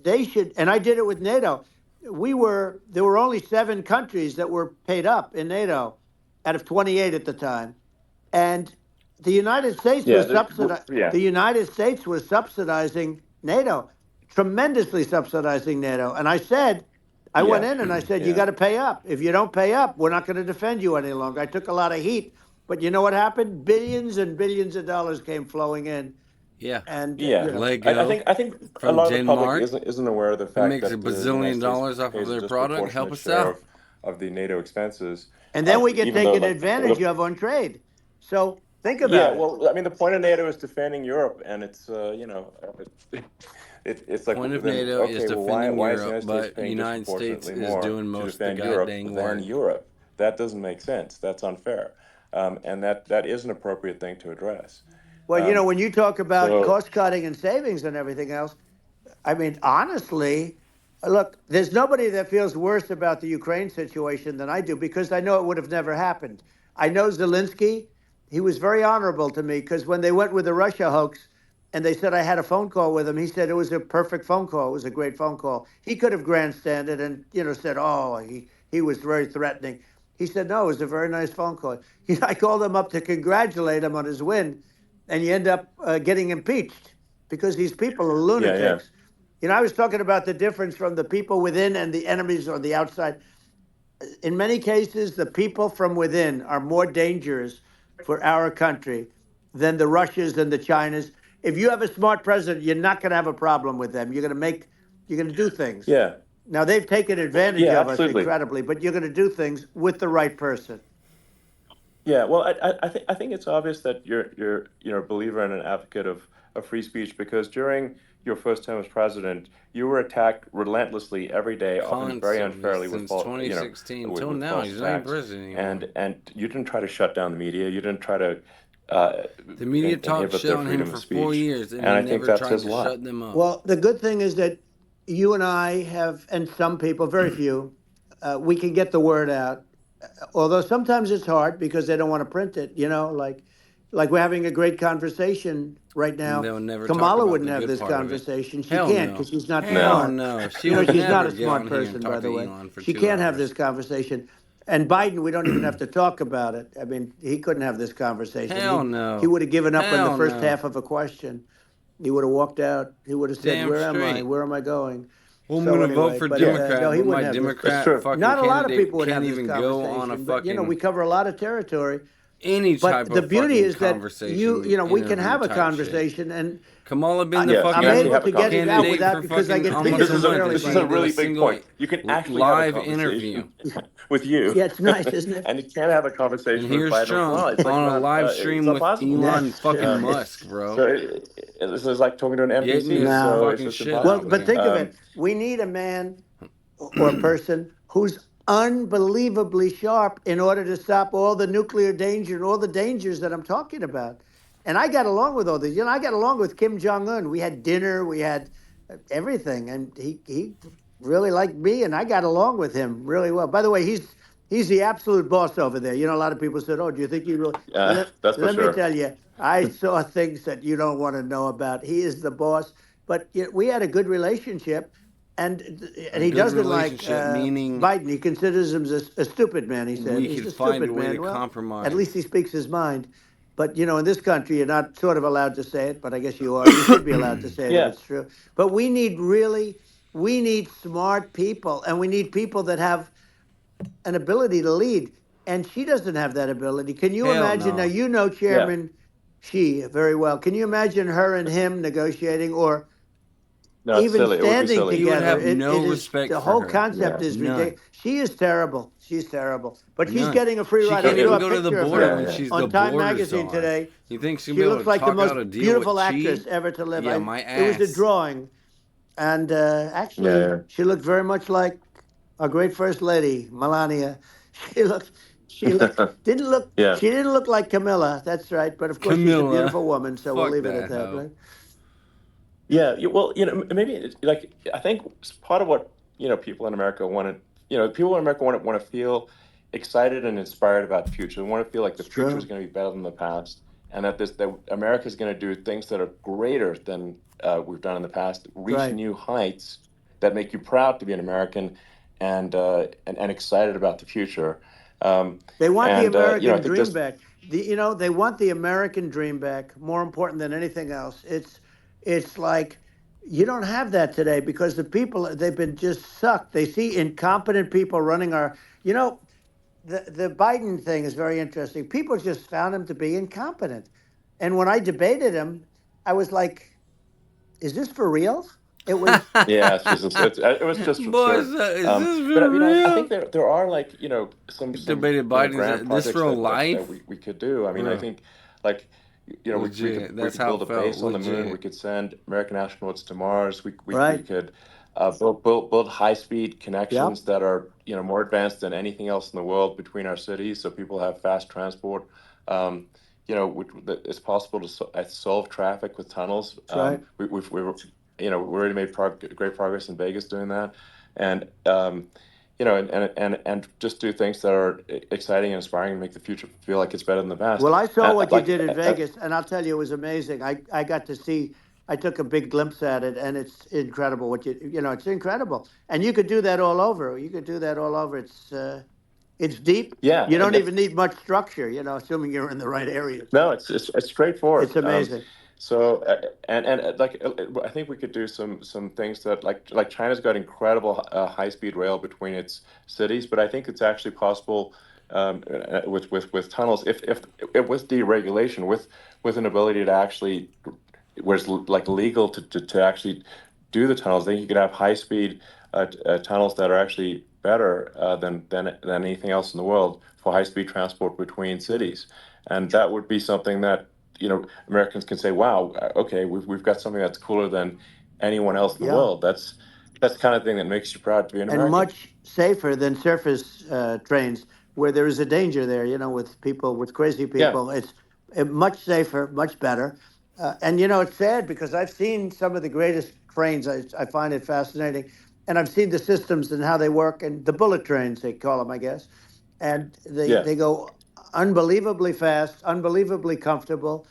they should, and I did it with NATO. There were only 7 countries that were paid up in NATO out of 28 at the time. And the United States yeah, was yeah, the United States was subsidizing NATO, tremendously subsidizing NATO. And I went yeah, in and I said, you yeah. got to pay up. If you don't pay up, we're not going to defend you any longer. I took a lot of heat, but you know what happened? Billions and billions of dollars came flowing in, Yeah. and Yeah, Lego I think a from lot of the public Denmark isn't aware of the that fact makes a that the United bazillion States dollars off of pays a their product. Help disproportionate us share out. of the NATO expenses, and then we get even though taken advantage of on trade. So think yeah, about it. well, I mean, the point of NATO is defending Europe, and it's it's like Point of then NATO is okay, well, defending why is the Europe, United States but paying United States disproportionately is more doing to most of the defend Europe goddamn than work. Europe? That doesn't make sense. That's unfair, and that is an appropriate thing to address. Well, Um, when you talk about so cost cutting and savings and everything else, I mean, honestly, look, there's nobody that feels worse about the Ukraine situation than I do because I know it would have never happened. I know Zelensky. He was very honorable to me because when they went with the Russia hoax and they said I had a phone call with him, he said it was a perfect phone call. It was a great phone call. He could have grandstanded and, said, oh, he was very threatening. He said, no, it was a very nice phone call. I called him up to congratulate him on his win, and you end up getting impeached because these people are yeah, yeah, lunatics. I was talking about the difference from the people within and the enemies on the outside. In many cases, the people from within are more dangerous for our country than the Russias and the Chinas. If you have a smart president, you're not going to have a problem with them. You're going to do things. yeah, Now, they've taken advantage yeah, of us absolutely. incredibly, but you're going to do things with the right person. Yeah, well, I think it's obvious that you're a believer and an advocate of free speech because during your first term as president, you were attacked relentlessly every day, often very Constantly unfairly with since 2016 till with now. false He's not even attacks, president anymore. and you didn't try to shut down the media. You didn't try to The media talked inhibit shit their on him freedom of for 4 years, speech, and and he I think never that tried says to a lot. shut them up. Well, the good thing is that you and I have, and some people, very few, we can get the word out. Although sometimes it's hard because they don't want to print it. Like we're having a great conversation right And now. they'll never talk Kamala about wouldn't the have good this part of it. conversation. She Hell can't no. because she's not No. Hell smart. no. She would She's not never a get smart on here and person, by talk the to way. Elon for She 2 can't have hours. this conversation. And Biden, we don't even have to talk about it. I mean, he couldn't have this conversation. Hell He no. would have given up in the Hell first no. half of a question. He would have walked out. He would have said, Damn "Where am I? straight. Where am I going?" Well, I'm So going to vote anyway, for but, Democrat, no, he but my wouldn't have this. That's Democrat true. fucking Not a lot of candidate people would can't have this even go on a conversation, but we fucking cover a lot of territory. any But type the of beauty fucking is that conversation, we can interview have a type shit. conversation, and Kamala been the Yes, you I'm actually fucking able have a to get it out candidate without for because I fucking get almost pinged a This is a month, fairly and this she is by a ain't did people. a really big single point. You can actually have a live conversation interview. with you, Yeah, it's nice, isn't it? and you can't have a And conversation with here's Biden or Trump Kamala. It's like on a not. live It's stream not with possible. Elon That's true. fucking Musk, bro. So this is like talking to an Getting NPC. his No. So it's fucking just shit Well, out impossible. but there. think of it. We need a man or a person who's unbelievably sharp in order to stop all the nuclear danger and all the dangers that I'm talking about. And I got along with all these. I got along with Kim Jong Un. We had dinner. We had everything, and he really liked me, and I got along with him really well. By the way, he's the absolute boss over there. A lot of people said, "Oh, do you think he really?" That's for Let me sure. tell you, I saw things that you don't want to know about. He is the boss, but we had a good relationship, and A he good doesn't like relationship, meaning Biden. He considers him a stupid man. He said we he's could a find a stupid way to man. Well, at compromise. least he speaks his mind. But in this country, you're not sort of allowed to say it. But I guess you are. You should be allowed to say it if Yeah. it's true. But we need smart people, and we need people that have an ability to lead. And she doesn't have that ability. Can you Hell imagine? Now, no. Yeah. Chairman Xi very well. Can you imagine her and him negotiating or No, it's even silly. It would be standing silly. He would together? have It no is respect the for whole her. concept Yeah. is None. ridiculous. She is terrible. She's terrible. But she's None. getting a free She ride. I can't it saw even a would- go to the picture of border her when Yeah. she's on the Time border Magazine czar. today. You think she'll She be able looks to like the talk most out a deal beautiful with actress Chi? ever to live. Yeah, my It was a ass. drawing, and actually, Yeah. she looked very much like our great first lady, Melania. She didn't look. Yeah. She didn't look like Camilla. That's right. But of course, she's a Camilla. beautiful woman. So we'll Fuck leave it at that that. hoe. Right? Yeah. Well, maybe like I think part of what people in America want to people in America want to feel excited and inspired about the future. They want to feel like the It's future is true. going to be better than the past, and that America is going to do things that are greater than we've done in the past, reach Right. new heights that make you proud to be an American, and excited about the future. They want the And I American think dream just back. They want the American dream back. More important than anything else. It's like you don't have that today because the people they've been just sucked. They see incompetent people running our. The Biden thing is very interesting. People just found him to be incompetent, and when I debated him, I was like, "Is this for real?" It was. Yeah, it was just Boy, absurd. is this But for I think real? there are like some Debated Biden's grand this projects real that life? we could do. I mean, I Bro, think like legit. we That's could how build it a felt. base on the moon. We Legit. could send American astronauts to Mars. We Right. could build high speed Yep. connections that are more advanced than anything else in the world between our cities, so people have fast transport. That it's possible to solve traffic with tunnels. That's right. We already made great progress in Vegas doing that, and and just do things that are exciting and inspiring and make the future feel like it's better than the past. Well, I saw what you Like, did in Vegas, and I'll tell you, it was amazing. I got to see. I took a big glimpse at it, and it's incredible. It's incredible, and you could do that all over. You could do that all over. It's deep. yeah, You don't even need much structure. Assuming you're in the right areas. no, it's It's straightforward. amazing. So I think we could do some things that like China's got incredible high speed rail between its cities, but I think it's actually possible with tunnels if with deregulation with an ability to actually where it's like legal to actually do the tunnels. Then you could have high speed tunnels that are actually better than anything else in the world for high speed transport between cities, and that would be something that Americans can say, "Wow, okay, we've got something that's cooler than anyone else in the Yeah, world." That's the kind of thing that makes you proud to be an and American. much safer than surface trains, where there is a danger there. With people, with crazy Yeah, people, it's much safer, much better. And it's sad because I've seen some of the greatest trains. I find it fascinating, and I've seen the systems and how they work, and the bullet trains they call them, I guess. And they yeah, they go unbelievably fast, unbelievably comfortable,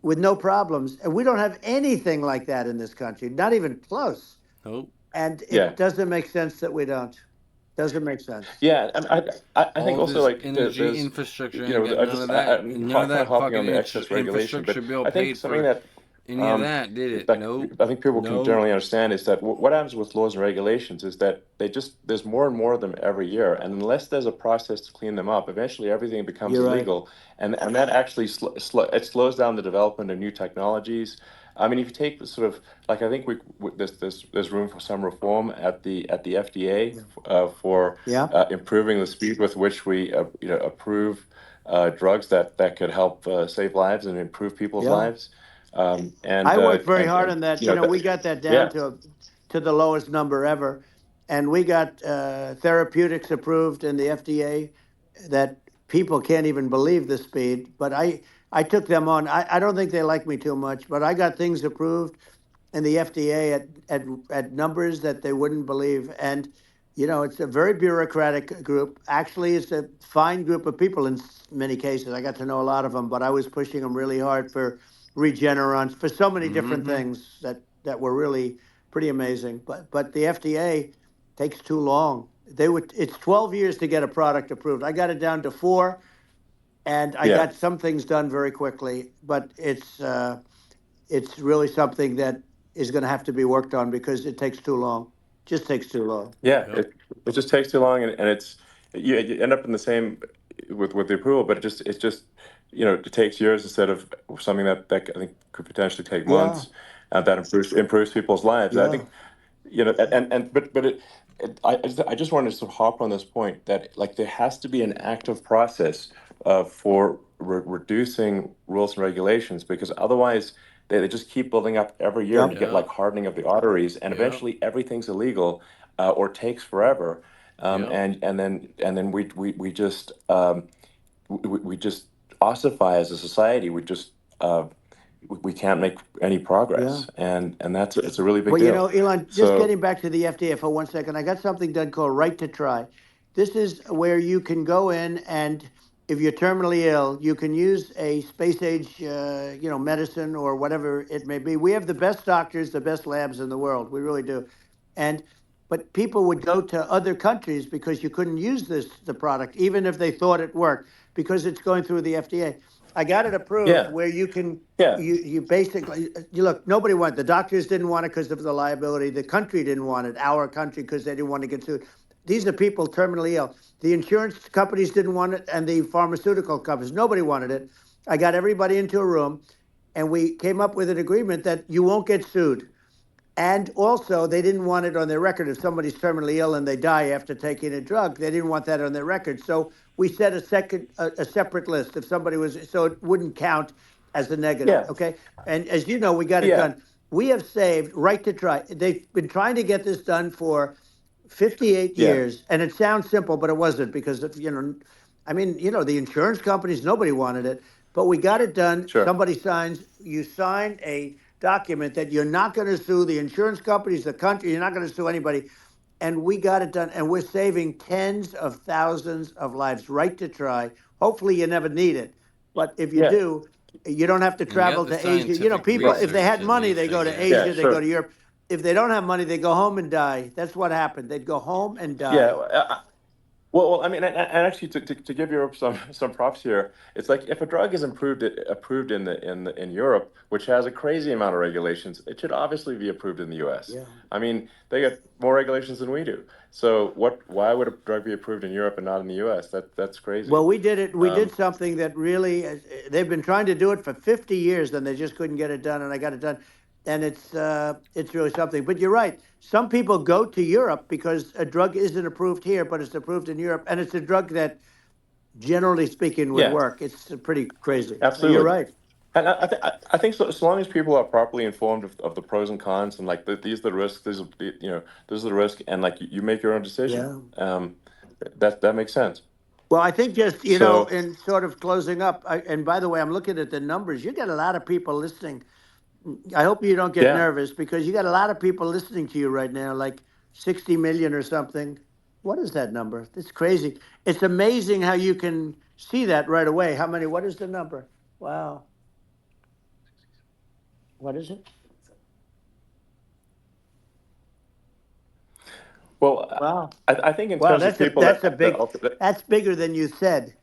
with no problems. And we don't have anything like that in this country, not even close. Oh, And yeah, it doesn't make sense that we don't. Doesn't make sense. yeah. And I think all also this like energy there's infrastructure ain't got I none just of that. None of kind of that hopping fucking on the excess regulation, infrastructure but bill I think paid something for that any of that, did it? that Nope. I think people can Nope. generally understand is that what happens with laws and regulations is that there's more and more of them every year, and unless there's a process to clean them up, eventually everything becomes You're right. illegal, and that actually it slows down the development of new technologies. I mean, if you take sort of like I think there's room for some reform at the FDA Yeah. for Yeah. improving the speed with which we approve drugs that could help save lives and improve people's Yeah. lives. And I worked very hard and on that. you know We got that down yeah, to the lowest number ever, and we got therapeutics approved in the FDA that people can't even believe the speed. But I took them on. I don't think they like me too much, but I got things approved in the FDA at numbers that they wouldn't believe. And it's a very bureaucratic group. Actually, it's a fine group of people in many cases. I got to know a lot of them, but I was pushing them really hard for Regeneron, for so many different Mm-hmm. things that were really pretty amazing. But the FDA takes too long. It's 12 years to get a product approved. I got it down to 4, and I yeah. got some things done very quickly. But it's really something that is going to have to be worked on because it takes too long. Just takes too long. Yeah, Yep. it just takes too long, and it's you end up in the same with the approval, but it just it takes years instead of something that I think could potentially take Yeah, months, that improves people's lives. I yeah, think and but I just wanted to sort of hop on this point that like there has to be an active process for reducing rules and regulations, because otherwise they just keep building up every year, and yep, you get Yep. like hardening of the arteries, and Yep. eventually everything's illegal, or takes forever, Yep. and then we just ossify as a society. We can't make any yeah. progress, and that's it's a really big Well, deal. Elon, just So getting back to the FDA for 1 second, I got something done called Right to Try. This is where you can go in and if you're terminally ill, you can use a space age, medicine or whatever it may be. We have the best doctors, the best labs in the world. We really do. And but people would go to other countries because you couldn't use the product, even if they thought it worked, because it's going through the FDA. I got it approved yeah, where you can yeah, you basically you look, nobody wanted, the doctors didn't want it because of the liability, the country didn't want it, our country, because they didn't want to get sued. These are people terminally ill. The insurance companies didn't want it, and the pharmaceutical companies, nobody wanted it. I got everybody into a room, and we came up with an agreement that you won't get sued. And also, they didn't want it on their record. If somebody's terminally ill and they die after taking a drug, they didn't want that on their record. So we set a separate list. If somebody was, so it wouldn't count as a negative. yeah, Okay. And as you know, we got it yeah, done. We have saved Right to Try. They've been trying to get this done for 58 yeah, years. And it sounds simple, but it wasn't because I mean, the insurance companies, nobody wanted it, but we got it done. sure, Somebody signs, you sign a document that you're not going to sue the insurance companies, the country, you're not going to sue anybody. And we got it done. And we're saving tens of thousands of lives. Right to Try. Hopefully, you never need it. But if you yeah, do, you don't have to And you got travel the to Asia. scientific People, if they research had that money, needs they to go to yeah, Asia, happen. they go sure, to Europe. If they don't have money, they go home and die. That's what happened. They'd go home and yeah. die. Well, I mean, and actually, to give Europe some props here, it's like if a drug is approved in Europe, which has a crazy amount of regulations, it should obviously be approved in the U.S. Yeah. I mean, they get more regulations than we do. So why would a drug be approved in Europe and not in the U.S.? That's crazy. Well, we did it. We did Um, something that really, they've been trying to do it for 50 years and they just couldn't get it done. And I got it done. And it's really something. But you're right. Some people go to Europe because a drug isn't approved here, but it's approved in Europe. And it's a drug that, generally speaking, would yeah, work. It's pretty crazy. You're absolutely. right. And I think so, so long as people are properly informed of the pros and cons, and like these are the risks, this is the risk, and like you make your own decision. Yeah. That makes sense. Well, I think just, So in sort of closing up, and by the way, I'm looking at the numbers. You got a lot of people listening. I hope you don't get yeah, nervous because you got a lot of people listening to you right now, like 60 million or something. What is that number? It's crazy. It's amazing how you can see that right away. How many? What is the number? Wow. What is it? well, Wow. I think in Wow. terms of That's a people that's a that big. That's bigger than you said.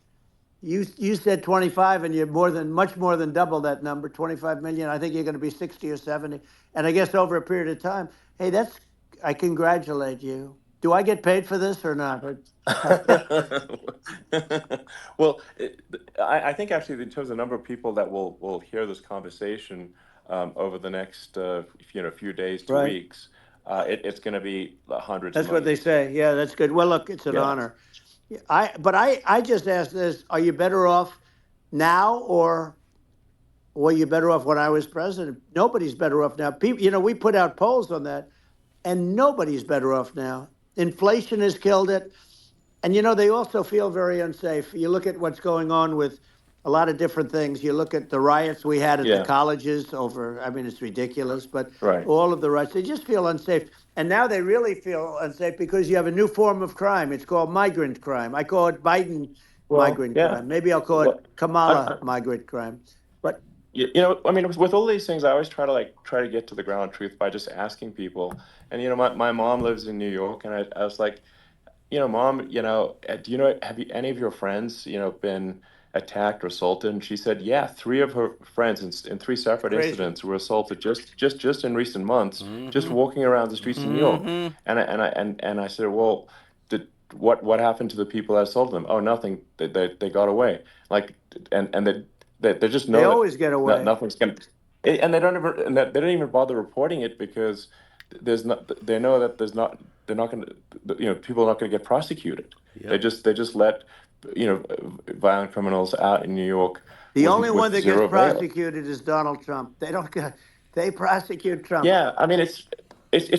You said 25, and you're much more than double that number, 25 million. I think you're going to be 60 or 70, and I guess over a period of time. Hey, I congratulate you. Do I get paid for this or not? Well, I think actually in terms of the number of people that will hear this conversation over the next few days to Right. weeks, it's going to be hundreds of That's what they millions. say. Yeah, that's good. Well, look, it's an Yeah. honor. I just asked this: are you better off now, or were you better off when I was president? Nobody's better off now. People, we put out polls on that, and nobody's better off now. Inflation has killed it. And they also feel very unsafe. You look at what's going on with a lot of different things. You look at the riots we had at the Yeah. colleges over, I mean, it's ridiculous, but Right. all of the riots, they just feel unsafe. And now they really feel unsafe because you have a new form of crime. It's called migrant crime. I call it Biden Well, migrant yeah. crime. Maybe I'll call it Well, Kamala I, migrant crime. But I mean, with all these things, I always try to get to the ground truth by just asking people. And my mom lives in New York, and I was like, Mom, do you know, have any of your friends, been attacked or assaulted? And she said, yeah, three of her friends in three it's separate crazy. incidents were assaulted just in recent months, just Mm-hmm. walking around the streets of New York. Mm-hmm. And I said, well, what happened to the people that assaulted them? Oh, nothing. They got away. Like, and they just They know that always get away. nothing's gonna, and they don't even bother reporting it because there's not they know that they're not going to, people are not going to get prosecuted. Yep. They just let violent criminals out in New York The only one with that gets zero bail. prosecuted is Donald Trump. They don't get, they prosecute Trump. Yeah, I mean it's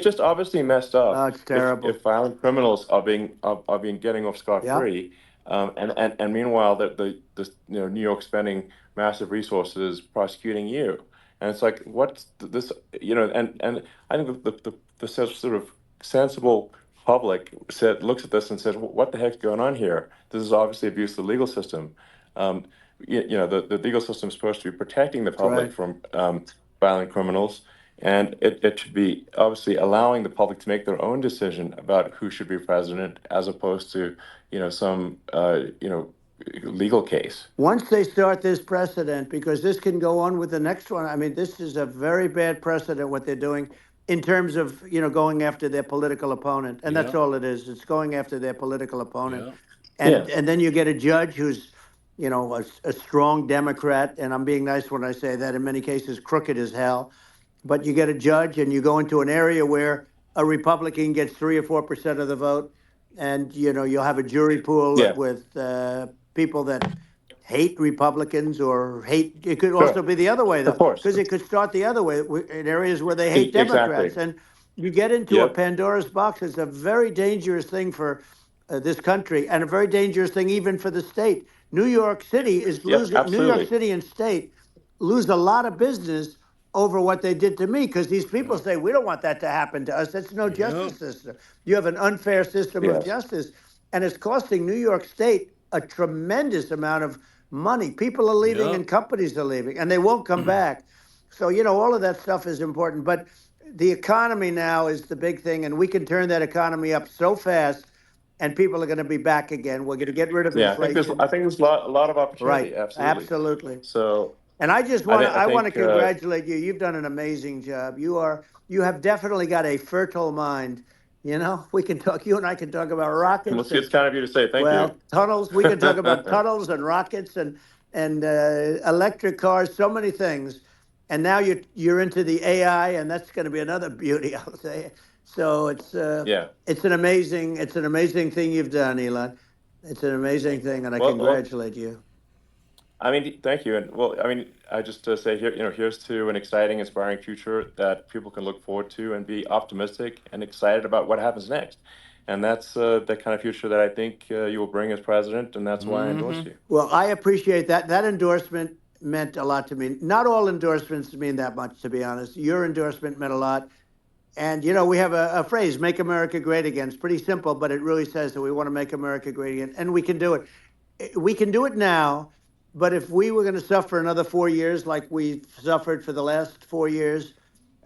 just obviously messed Oh, up it's terrible. if violent criminals are being getting off scot Yeah. free, and meanwhile the New York spending massive resources prosecuting you, and it's like what's this, and I think the sort of sensible public looks at this and says, what the heck's going on here? This is obviously abuse of the legal system. Um, the legal system is supposed to be protecting the That's right. public from violent criminals, and it should be obviously allowing the public to make their own decision about who should be president, as opposed to some legal case. Once they start this precedent, because this can go on with the next one. I mean, this is a very bad precedent what they're doing in terms of going after their political opponent, and that's Yep. all it is. It's going after their political opponent, Yep. Yeah, and then you get a judge who's a strong Democrat, and I'm being nice when I say that. In many cases, crooked as hell. But you get a judge, and you go into an area where a Republican gets 3 or 4% of the vote, and you'll have a jury pool yeah, with people that hate Republicans or hate. It could also sure, be the other way, of though, course, because it could start the other way in areas where they hate exactly. Democrats, and you get into a Yep. Pandora's box. It's a very dangerous thing for this country, and a very dangerous thing even for the state. New York City is Yep. losing. New York Absolutely. City and state lose a lot of business over what they did to me, because these people Yep. say we don't want that to happen to us. That's no Yep. justice system. You have an unfair system of Yes. justice, and it's costing New York State a tremendous amount of money. People are leaving Yep. and companies are leaving, and they won't come back. So all of that stuff is important. But the economy now is the big thing, and we can turn that economy up so fast, and people are going to be back again. We're going to get rid of Yeah, inflation. I think there's a lot of Right. opportunity. Absolutely. Absolutely. So And I just I want to think I I want to think congratulate you. You've done an amazing job. You have definitely got a fertile mind. We can talk. You and I can talk about well, rockets see, and, it's kind of you to say. Thank you. well, tunnels. We can talk about tunnels and rockets and electric cars. So many things. And now you're into the AI, and that's going to be another beauty, I'll say. So Yeah. it's an amazing thing you've done, Elon. It's an amazing thing, and I Well, congratulate you. I mean, thank you. And well, I mean, I just say here, here's to an exciting, inspiring future that people can look forward to and be optimistic and excited about what happens next. And that's the kind of future that I think you will bring as president, and that's why I endorse Mm-hmm. you. Well, I appreciate that. That endorsement meant a lot to me. Not all endorsements mean that much, to be honest. Your endorsement meant a lot. And, we have a phrase, make America great again. It's pretty simple, but it really says that we want to make America great again. And we can do it. We can do it now. But if we were going to suffer another 4 years like we've suffered for the last 4 years,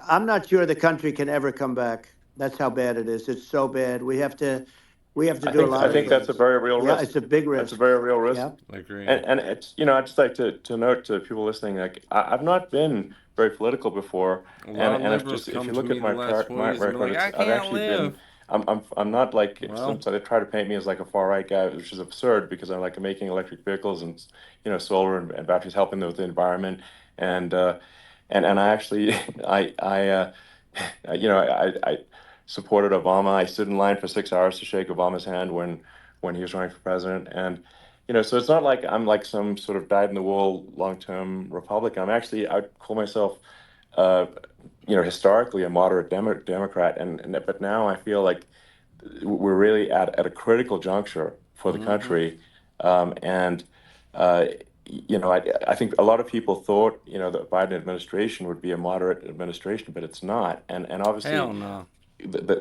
I'm not sure the country can ever come back. That's how bad it is. It's so bad. We have to We have to I do a think lot I of think that's a things. very real Yeah, risk. it's a big That's a risk. very real risk. Yeah. I agree. And it's I'd just like to note to people listening, like I've not been very political before, A lot of and liberals if come you to look at me the last 4 my years and be record, like, I I've can't actually live. been I'm not like Well, so they try to paint me as like a far right guy, which is absurd because I'm like making electric vehicles and solar and batteries, helping them with the environment, and and I actually I supported Obama. I stood in line for 6 hours to shake Obama's hand when he was running for president, and so it's not like I'm like some sort of dyed in the wool long term Republican. I'd call myself, uh, historically a moderate Democrat, and but now I feel like we're really at a critical juncture for the mm-hmm. country, and uh, I think a lot of people thought the Biden administration would be a moderate administration, but it's not, and Hell obviously no.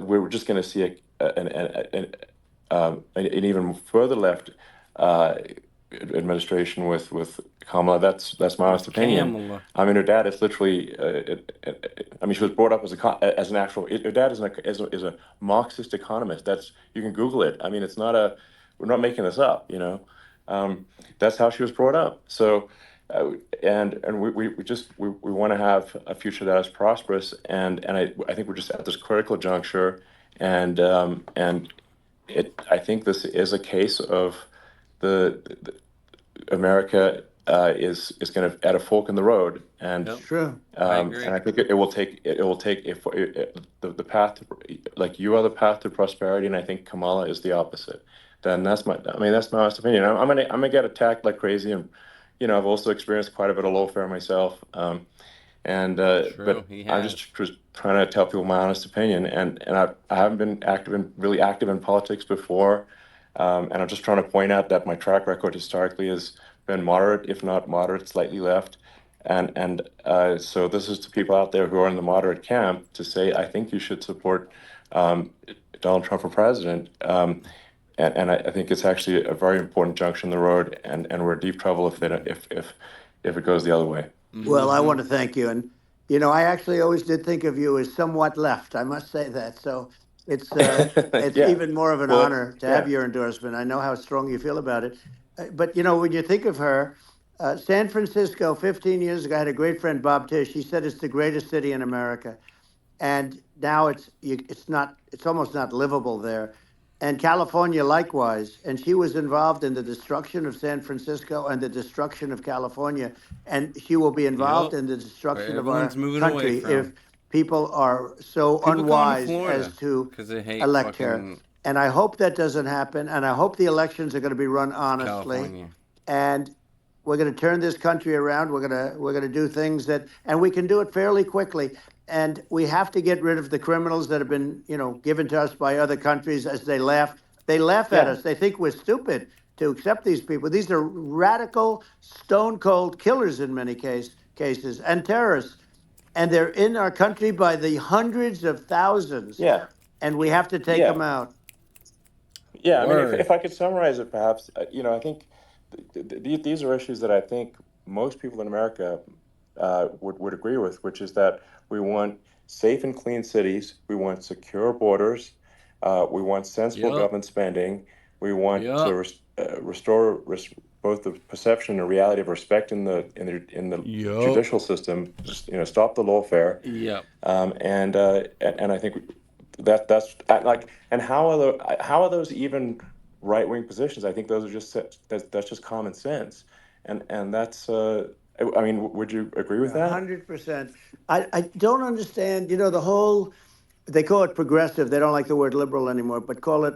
we're just going to see an even further left uh, administration with Kamala. That's my honest With opinion. Kamala. I mean, her dad is literally. I mean, she was brought up as an actual. Her dad is a Marxist economist. You can Google it. I mean, it's not a. We're not making this up. That's how she was brought up. So. And we want to have a future that is prosperous, and I think we're just at this critical juncture, and I think this is a case of the America is going to at a fork in the road, and Yep. True. I agree. and I think it will take if the path like you are the path to prosperity, and I think Kamala is the opposite. Then that's my honest opinion. I'm gonna get attacked like crazy, and I've also experienced quite a bit of lawfare myself. And True, but he I'm has. just trying to tell people my honest opinion, and I haven't been really active in politics before, and I'm just trying to point out that my track record historically has been moderate, if not moderate, slightly left, and so this is to people out there who are in the moderate camp to say I think you should support um, Donald Trump for president. And I think it's actually a very important junction in the road, and we're in deep trouble if it goes the other way. Well, I Mm-hmm. want to thank you. And, I actually always did think of you as somewhat left. I must say that. So it's Yeah. even more of an Well, honor to have yeah. your endorsement. I know how strong you feel about it. But, when you think of her, San Francisco, 15 years ago, I had a great friend, Bob Tish. He said it's the greatest city in America. And now it's almost not livable there. And California likewise. And she was involved in the destruction of San Francisco and the destruction of California, and she will be involved Yep. in the Where destruction of everyone's our moving away country from. if people are so People going to unwise as Florida to because they hate elect her. fucking And I hope that doesn't happen. And I hope the elections are going to be run honestly. California. And we're going to turn this country around. We're going to do things and we can do it fairly quickly. And we have to get rid of the criminals that have been, given to us by other countries as they laugh. They laugh at Yeah. us. They think we're stupid to accept these people. These are radical, stone cold killers in many cases and terrorists. And they're in our country by the hundreds of thousands. Yeah. And we have to take Yeah. them out. Yeah. I mean, Word. if I could summarize it, perhaps, I think these are issues that I think most people in America would agree with, which is that we want safe and clean cities, we want secure borders, we want sensible Yep. government spending, we want to Yep. restore both the perception and reality of respect in the Yep. judicial system. Just stop the lawfare. Yep. And I think that's like, and how are those even right wing positions? I think those are that's just common sense, and that's I mean, would you agree with that? 100%. I don't understand, the whole, they call it progressive. They don't like the word liberal anymore, but call it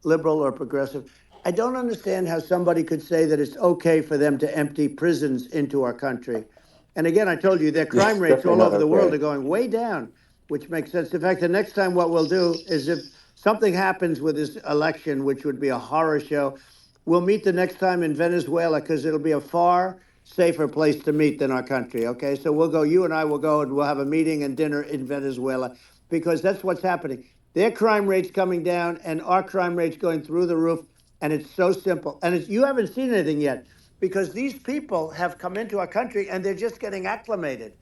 liberal or progressive. I don't understand how somebody could say that it's okay for them to empty prisons into our country. And again, I told you their Yeah, crime it's rates definitely all not over the world okay. are going way down, which makes sense. In fact, the next time what we'll do is if something happens with this election, which would be a horror show, we'll meet the next time in Venezuela because it'll be a far safer place to meet than our country. Okay, so you and I will go and we'll have a meeting and dinner in Venezuela because that's what's happening. Their crime rate's coming down and our crime rate's going through the roof. And it's so simple. And you haven't seen anything yet because these people have come into our country and they're just getting acclimated.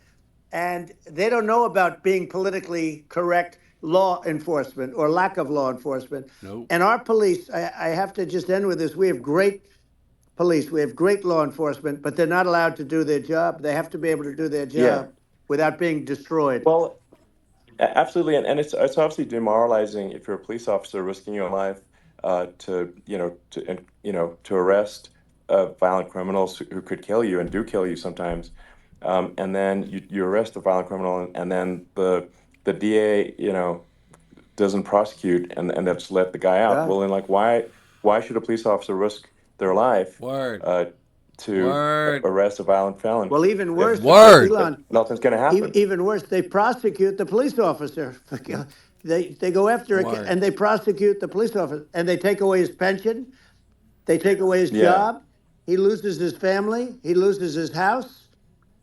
And they don't know about being politically correct law enforcement or lack of law enforcement. Nope. And our police, I have to just end with this. We have great police. We have great law enforcement, but they're not allowed to do their job. They have to be able to do their Yeah. job without being destroyed. Well, absolutely, and it's obviously demoralizing if you're a police officer risking your life to to arrest violent criminals who could kill you and do kill you sometimes, and then you arrest the violent criminal, and then the DA doesn't prosecute, and they just let the guy out. Yeah. Well, then, like, why should a police officer risk their life Word. to Word. arrest a violent felon? Well, even worse, Word. Elon, Nothing's going to happen. even worse, they prosecute the police officer. They go after it Word. and they prosecute the police officer and they take away his pension. They take away his Yeah. job. He loses his family. He loses his house.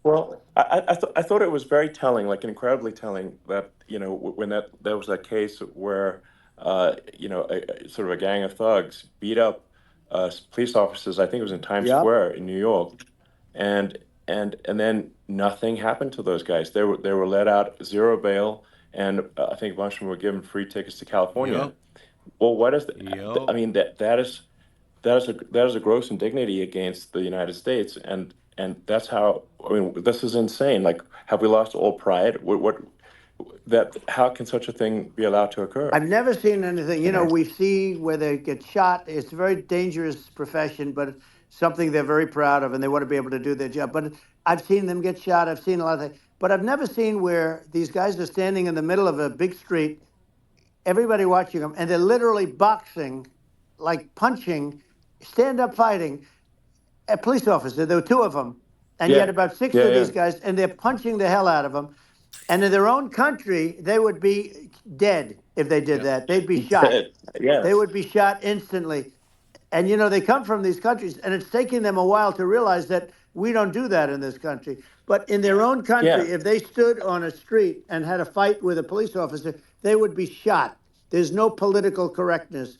Well, I thought it was very telling, like incredibly telling, that when there was that case where sort of a gang of thugs beat up police officers. I think it was in Times Yep. Square in New York, and and then nothing happened to those guys. They were let out, zero bail, and I think a bunch of them were given free tickets to California. Yup. Well, what is Yup. I mean, that is a gross indignity against the United States, and that's how, I mean, this is insane. Like, have we lost all pride? What that how can such a thing be allowed to occur? I've never seen anything. You know? We see where they get shot. It's a very dangerous profession, but it's something they're very proud of, and they want to be able to do their job. But I've seen them get shot. I've seen a lot of things. But I've never seen where these guys are standing in the middle of a big street, everybody watching them, and they're literally boxing, like punching, stand-up fighting a police officer. There were two of them, and you had about six Yeah, of these yeah. guys, and they're punching the hell out of them. And in their own country, they would be dead if they did Yep. that. They'd be shot. Yes. They would be shot instantly. And they come from these countries, and it's taking them a while to realize that we don't do that in this country. But in their own country, Yeah. if they stood on a street and had a fight with a police officer, they would be shot. There's no political correctness,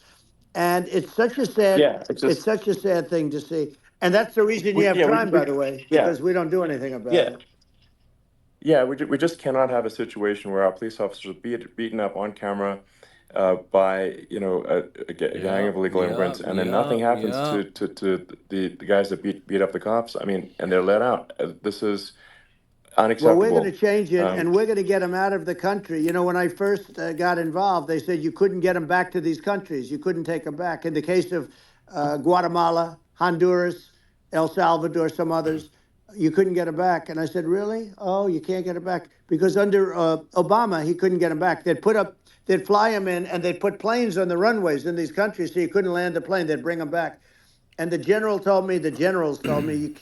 and it's such a sad, Yeah, it's such a sad thing to see. And that's the reason you have yeah, crime, by the way, yeah. because we don't do anything about Yeah. it. Yeah, we just cannot have a situation where our police officers are beaten up on camera by a gang of illegal immigrants, and then nothing happens to the guys that beat up the cops. I mean, and they're let out. This is Well, we're going to unacceptable. change it, and we're going to get them out of the country. When I first got involved, they said you couldn't get them back to these countries. You couldn't take them back. In the case of Guatemala, Honduras, El Salvador, some others, you couldn't get them back. And I said, really? Oh, you can't get them back? Because under Obama, he couldn't get them back. They'd fly them in, and they'd put planes on the runways in these countries so you couldn't land the plane. They'd bring them back. And the generals told me,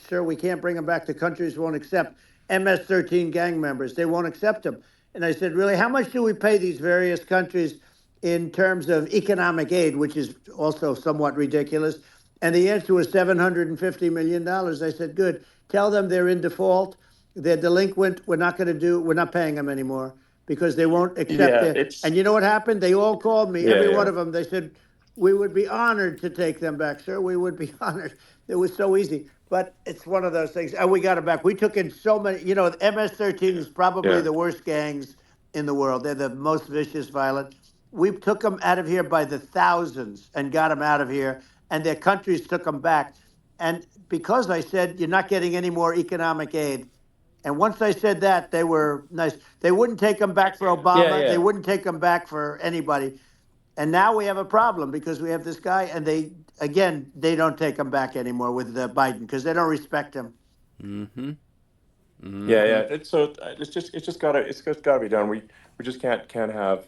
sir, we can't bring them back. The countries won't accept MS-13 gang members. They won't accept them. And I said, really, how much do we pay these various countries in terms of economic aid, which is also somewhat ridiculous? And the answer was $750 million. I said, good. Tell them they're in default. They're delinquent. We're not paying them anymore because they won't accept it. And you know what happened? They all called me, every one of them. They said, we would be honored to take them back, sir. We would be honored. It was so easy. But it's one of those things. And we got it back. We took in so many. The MS-13 is probably the worst gangs in the world. They're the most vicious, violent. We took them out of here by the thousands and got them out of here. And their countries took them back. And because I said, you're not getting any more economic aid. And once I said that, they were nice. They wouldn't take them back for Obama. Yeah. They wouldn't take them back for anybody. And now we have a problem because we have this guy, and they don't take him back anymore with Biden because they don't respect him. Mm-hmm. Yeah. It's just gotta be done. We just can't have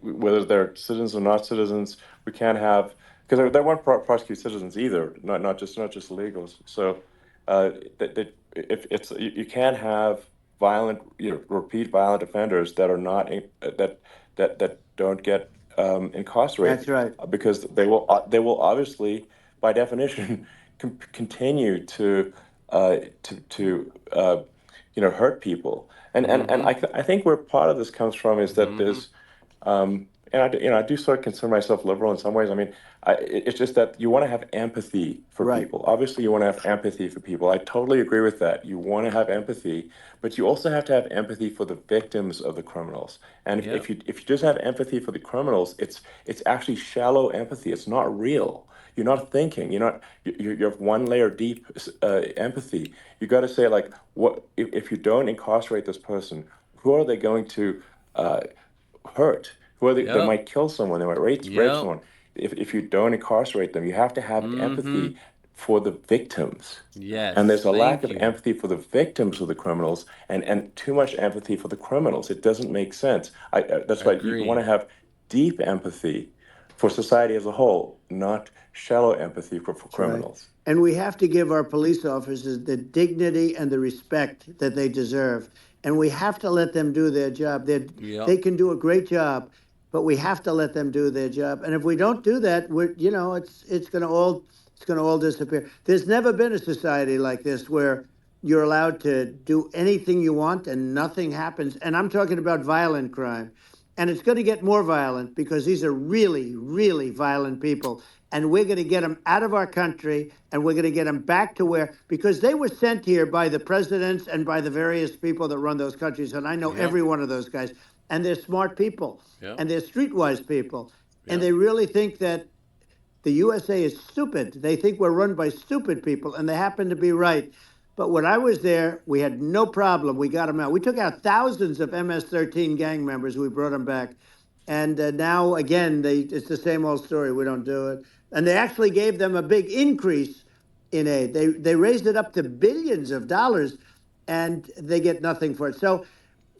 whether they're citizens or not citizens. We can't have, because they won't prosecute citizens either, not just illegals. So if you can't have repeat violent offenders that are not that don't get incarcerated. That's right. Because they will obviously, by definition, continue to hurt people. And I think where part of this comes from is that there's I do sort of consider myself liberal in some ways. I mean, it's just that you want to have empathy for Right. people. Obviously, you want to have empathy for people. I totally agree with that. You want to have empathy, but you also have to have empathy for the victims of the criminals. And if you just have empathy for the criminals, it's actually shallow empathy. It's not real. You're not thinking. You have one layer deep empathy. You got to say, like, what if you don't incarcerate this person? Who are they going to hurt? Who are they might kill someone? They might rape someone. If you don't incarcerate them, you have to have empathy for the victims. And there's Yes. a lack Thank of you. empathy for the victims of the criminals, and too much empathy for the criminals. It doesn't make sense. That's why you want to have deep empathy for society as a whole, not shallow empathy for That's right. criminals. And we have to give our police officers the dignity and the respect that they deserve. And we have to let them do their job. They can do a great job, but we have to let them do their job. And if we don't do that, it's going to all disappear. There's never been a society like this where you're allowed to do anything you want and nothing happens. And I'm talking about violent crime. And it's going to get more violent because these are really, really violent people. And we're going to get them out of our country, and we're going to get them back to because they were sent here by the presidents and by the various people that run those countries. And I know every one of those guys. And they're smart people, and they're streetwise people. And they really think that the USA is stupid. They think we're run by stupid people, and they happen to be right. But when I was there, we had no problem. We got them out. We took out thousands of MS-13 gang members. We brought them back. And now, again, it's the same old story. We don't do it. And they actually gave them a big increase in aid. They raised it up to billions of dollars, and they get nothing for it. So,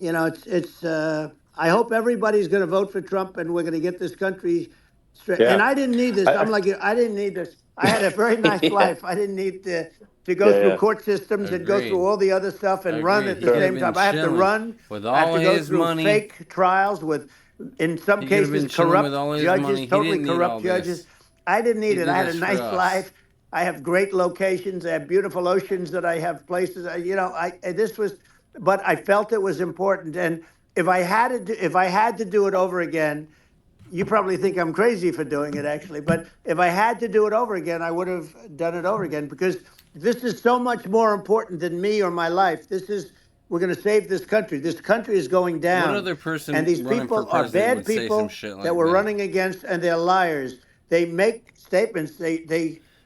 I hope everybody's going to vote for Trump, and we're going to get this country straight. Yeah. And I didn't need this. I'm like you. I didn't need this. I had a very nice life. I didn't need to go through court systems and go through all the other stuff and run at the same time. I have to run. With I have all to go his through money. fake trials with, in some He could have been cases, chilling corrupt with all his judges, money. He totally didn't need all corrupt this. judges. I didn't need He it. did I had a this for nice us. life. I have great locations. I have beautiful oceans that I have places. But I felt it was important. And if I had to do it over again, you probably think I'm crazy for doing it, actually. But if I had to do it over again, I would have done it over again, because this is so much more important than me or my life. We're going to save this country. This country is going down. What other person and these running for people are president bad would say some people shit like that we're that? running against, and they're liars. They make statements. They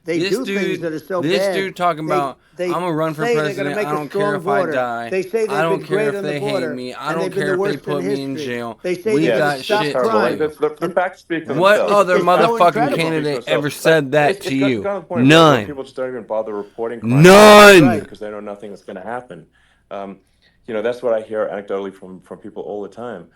do things that are so bad. This dude talking about, they I'm going to run for say they're president. going to make I a don't care strong if border. I die. They say I they've don't been care great if on the they hate border, me. I and don't they've been care the if they worst in put me in history. jail. They say We they're got going to stop shit to crime. do. The facts speak for What themselves. other It's so motherfucking incredible. candidate ever said that to you? It's gotten to the point where None. people just don't even bother reporting crime. None. Because they know nothing is going to happen. That's what I hear anecdotally from people all the time.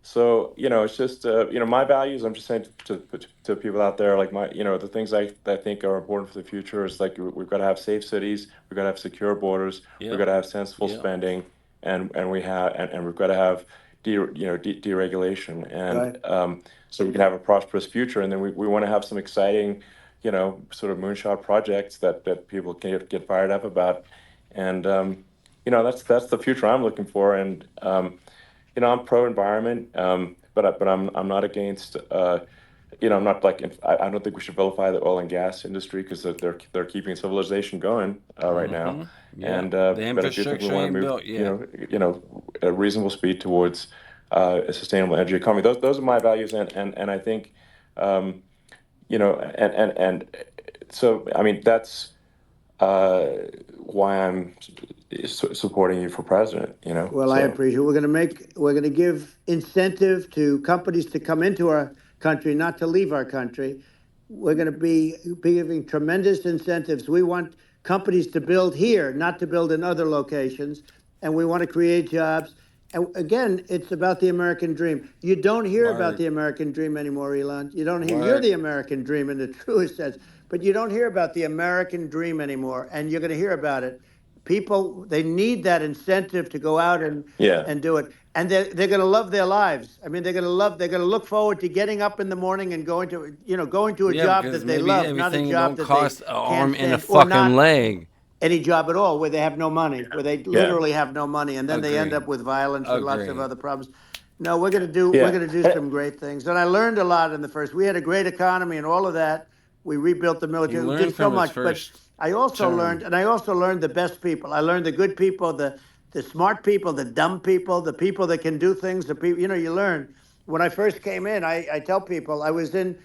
So it's just my values. I'm just saying to people out there, like the things I think are important for the future is, like, we've got to have safe cities, we've got to have secure borders, we've got to have sensible spending, and we've got to have deregulation, and so we can have a prosperous future. And then we want to have some exciting, sort of moonshot projects that people can get fired up about, and that's the future I'm looking for. And I'm pro environment, but I'm not against. I'm not like, I don't think we should vilify the oil and gas industry, because they're keeping civilization going right now. And but I do think we want to move at a reasonable speed towards a sustainable energy economy. Those are my values, and I think and so, I mean, that's why I'm supporting you for president. Well, I appreciate it. We're going to give incentive to companies to come into our country, not to leave our country. We're going to be giving tremendous incentives. We want companies to build here, not to build in other locations. And we want to create jobs. And again, it's about the American dream. You don't hear about the American dream anymore, Elon. You don't hear. You're the American dream in the truest sense, but you don't hear about the American dream anymore. And you're going to hear about it. People, they need that incentive to go out and do it. And they're going to love their lives. I mean, they're going to look forward to getting up in the morning and going to a job that they love, not a job that cost they an arm can't and a stand, or fucking leg. any job at all, where they have no money, where they literally have no money, and then they end up with violence and lots of other problems. No, we're gonna do Yeah. some great things, and I learned a lot in the first. We had a great economy and all of that. We rebuilt the He military. We learned did so from his much, but first I also term. learned the best people. I learned the good people, the smart people, the dumb people, the people that can do things. The people, you learn. When I first came in, I tell people I was in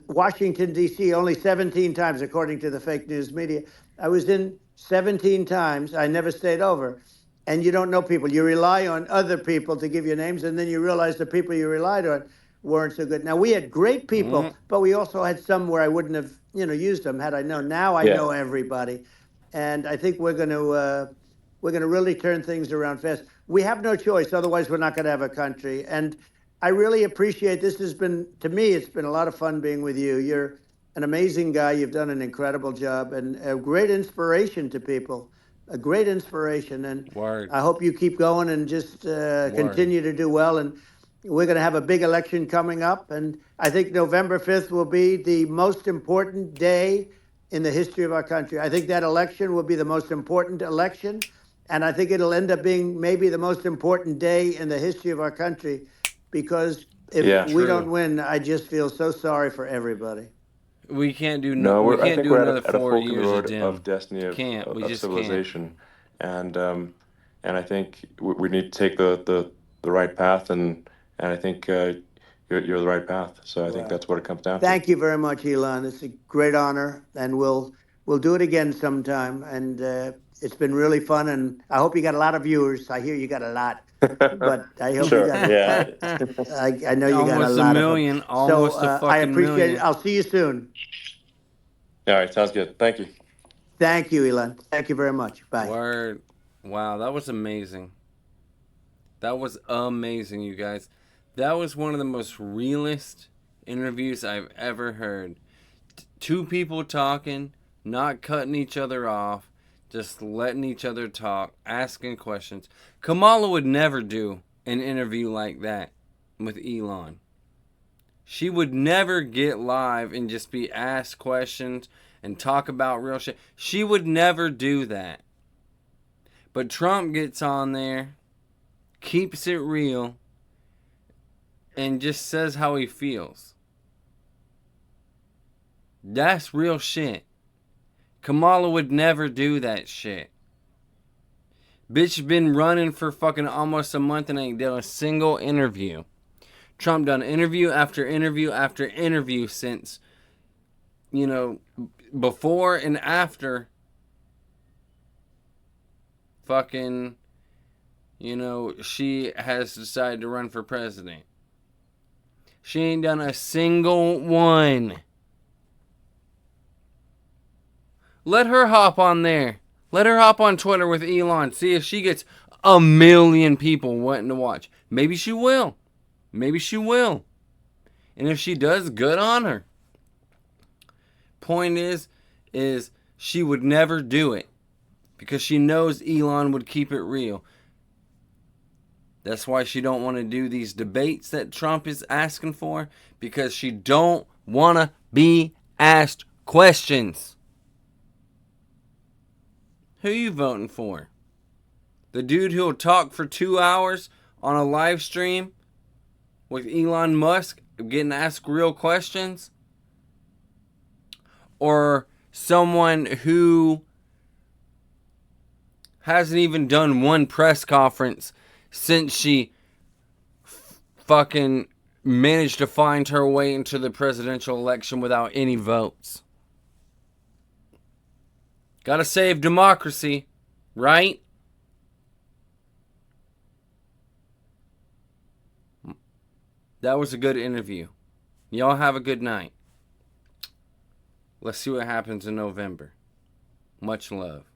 Washington D.C. only 17 times, according to the fake news media. I was in 17 times. I never stayed over. And you don't know people. You rely on other people to give you names, and then you realize the people you relied on weren't so good. Now we had great people, but we also had some where I wouldn't have, used them had I known. Now I Yeah. know everybody, and I think we're going to really turn things around fast. We have no choice, otherwise we're not going to have a country. And I really appreciate this. Has been, to me, it's been a lot of fun being with you. You're an amazing guy. You've done an incredible job and a great inspiration to people. A great inspiration, and Word. I hope you keep going and just continue to do well. And we're going to have a big election coming up, and I think November 5th will be the most important day in the history of our country. I think that election will be the most important election, and I think it'll end up being maybe the most important day in the history of our country, because if Yeah. we don't True. win, I just feel so sorry for everybody. We can't do No, we I can't think do we're another at a 4 fork in the years of road of dim. destiny Can't. We of just can't. civilization, and I think we need to take the right path, and I think you're the right path. So I think Well, that's what it comes down to. thank you very much, Elon. It's a great honor, and we'll do it again sometime. And it's been really fun, and I hope you got a lot of viewers. I hear you got a lot, but I hope you Sure. got Yeah. I know you got a Almost a lot of them. million. So Almost a I fucking appreciate it. million. I'll see you soon. All right. Sounds good. Thank you. Thank you, Elon. Thank you very much. Bye. Word. Wow, that was amazing. That was amazing, you guys. That was one of the most realist interviews I've ever heard. Two people talking, not cutting each other off, just letting each other talk, asking questions. Kamala would never do an interview like that with Elon. She would never get live and just be asked questions and talk about real shit. She would never do that. But Trump gets on there, keeps it real, and just says how he feels. That's real shit. Kamala would never do that shit. Bitch been running for fucking almost a month and ain't done a single interview. Trump done interview after interview after interview since, before and after fucking, she has decided to run for president. She ain't done a single one. Let her hop on there. Let her hop on Twitter with Elon. See if she gets a million people wanting to watch. Maybe she will. Maybe she will. And if she does, good on her. Point is she would never do it because she knows Elon would keep it real. That's why she don't want to do these debates that Trump is asking for, because she don't want to be asked questions. Who you voting for? The dude who'll talk for 2 hours on a live stream with Elon Musk getting asked real questions? Or someone who hasn't even done one press conference since she fucking managed to find her way into the presidential election without any votes? Gotta save democracy, right? That was a good interview. Y'all have a good night. Let's see what happens in November. Much love.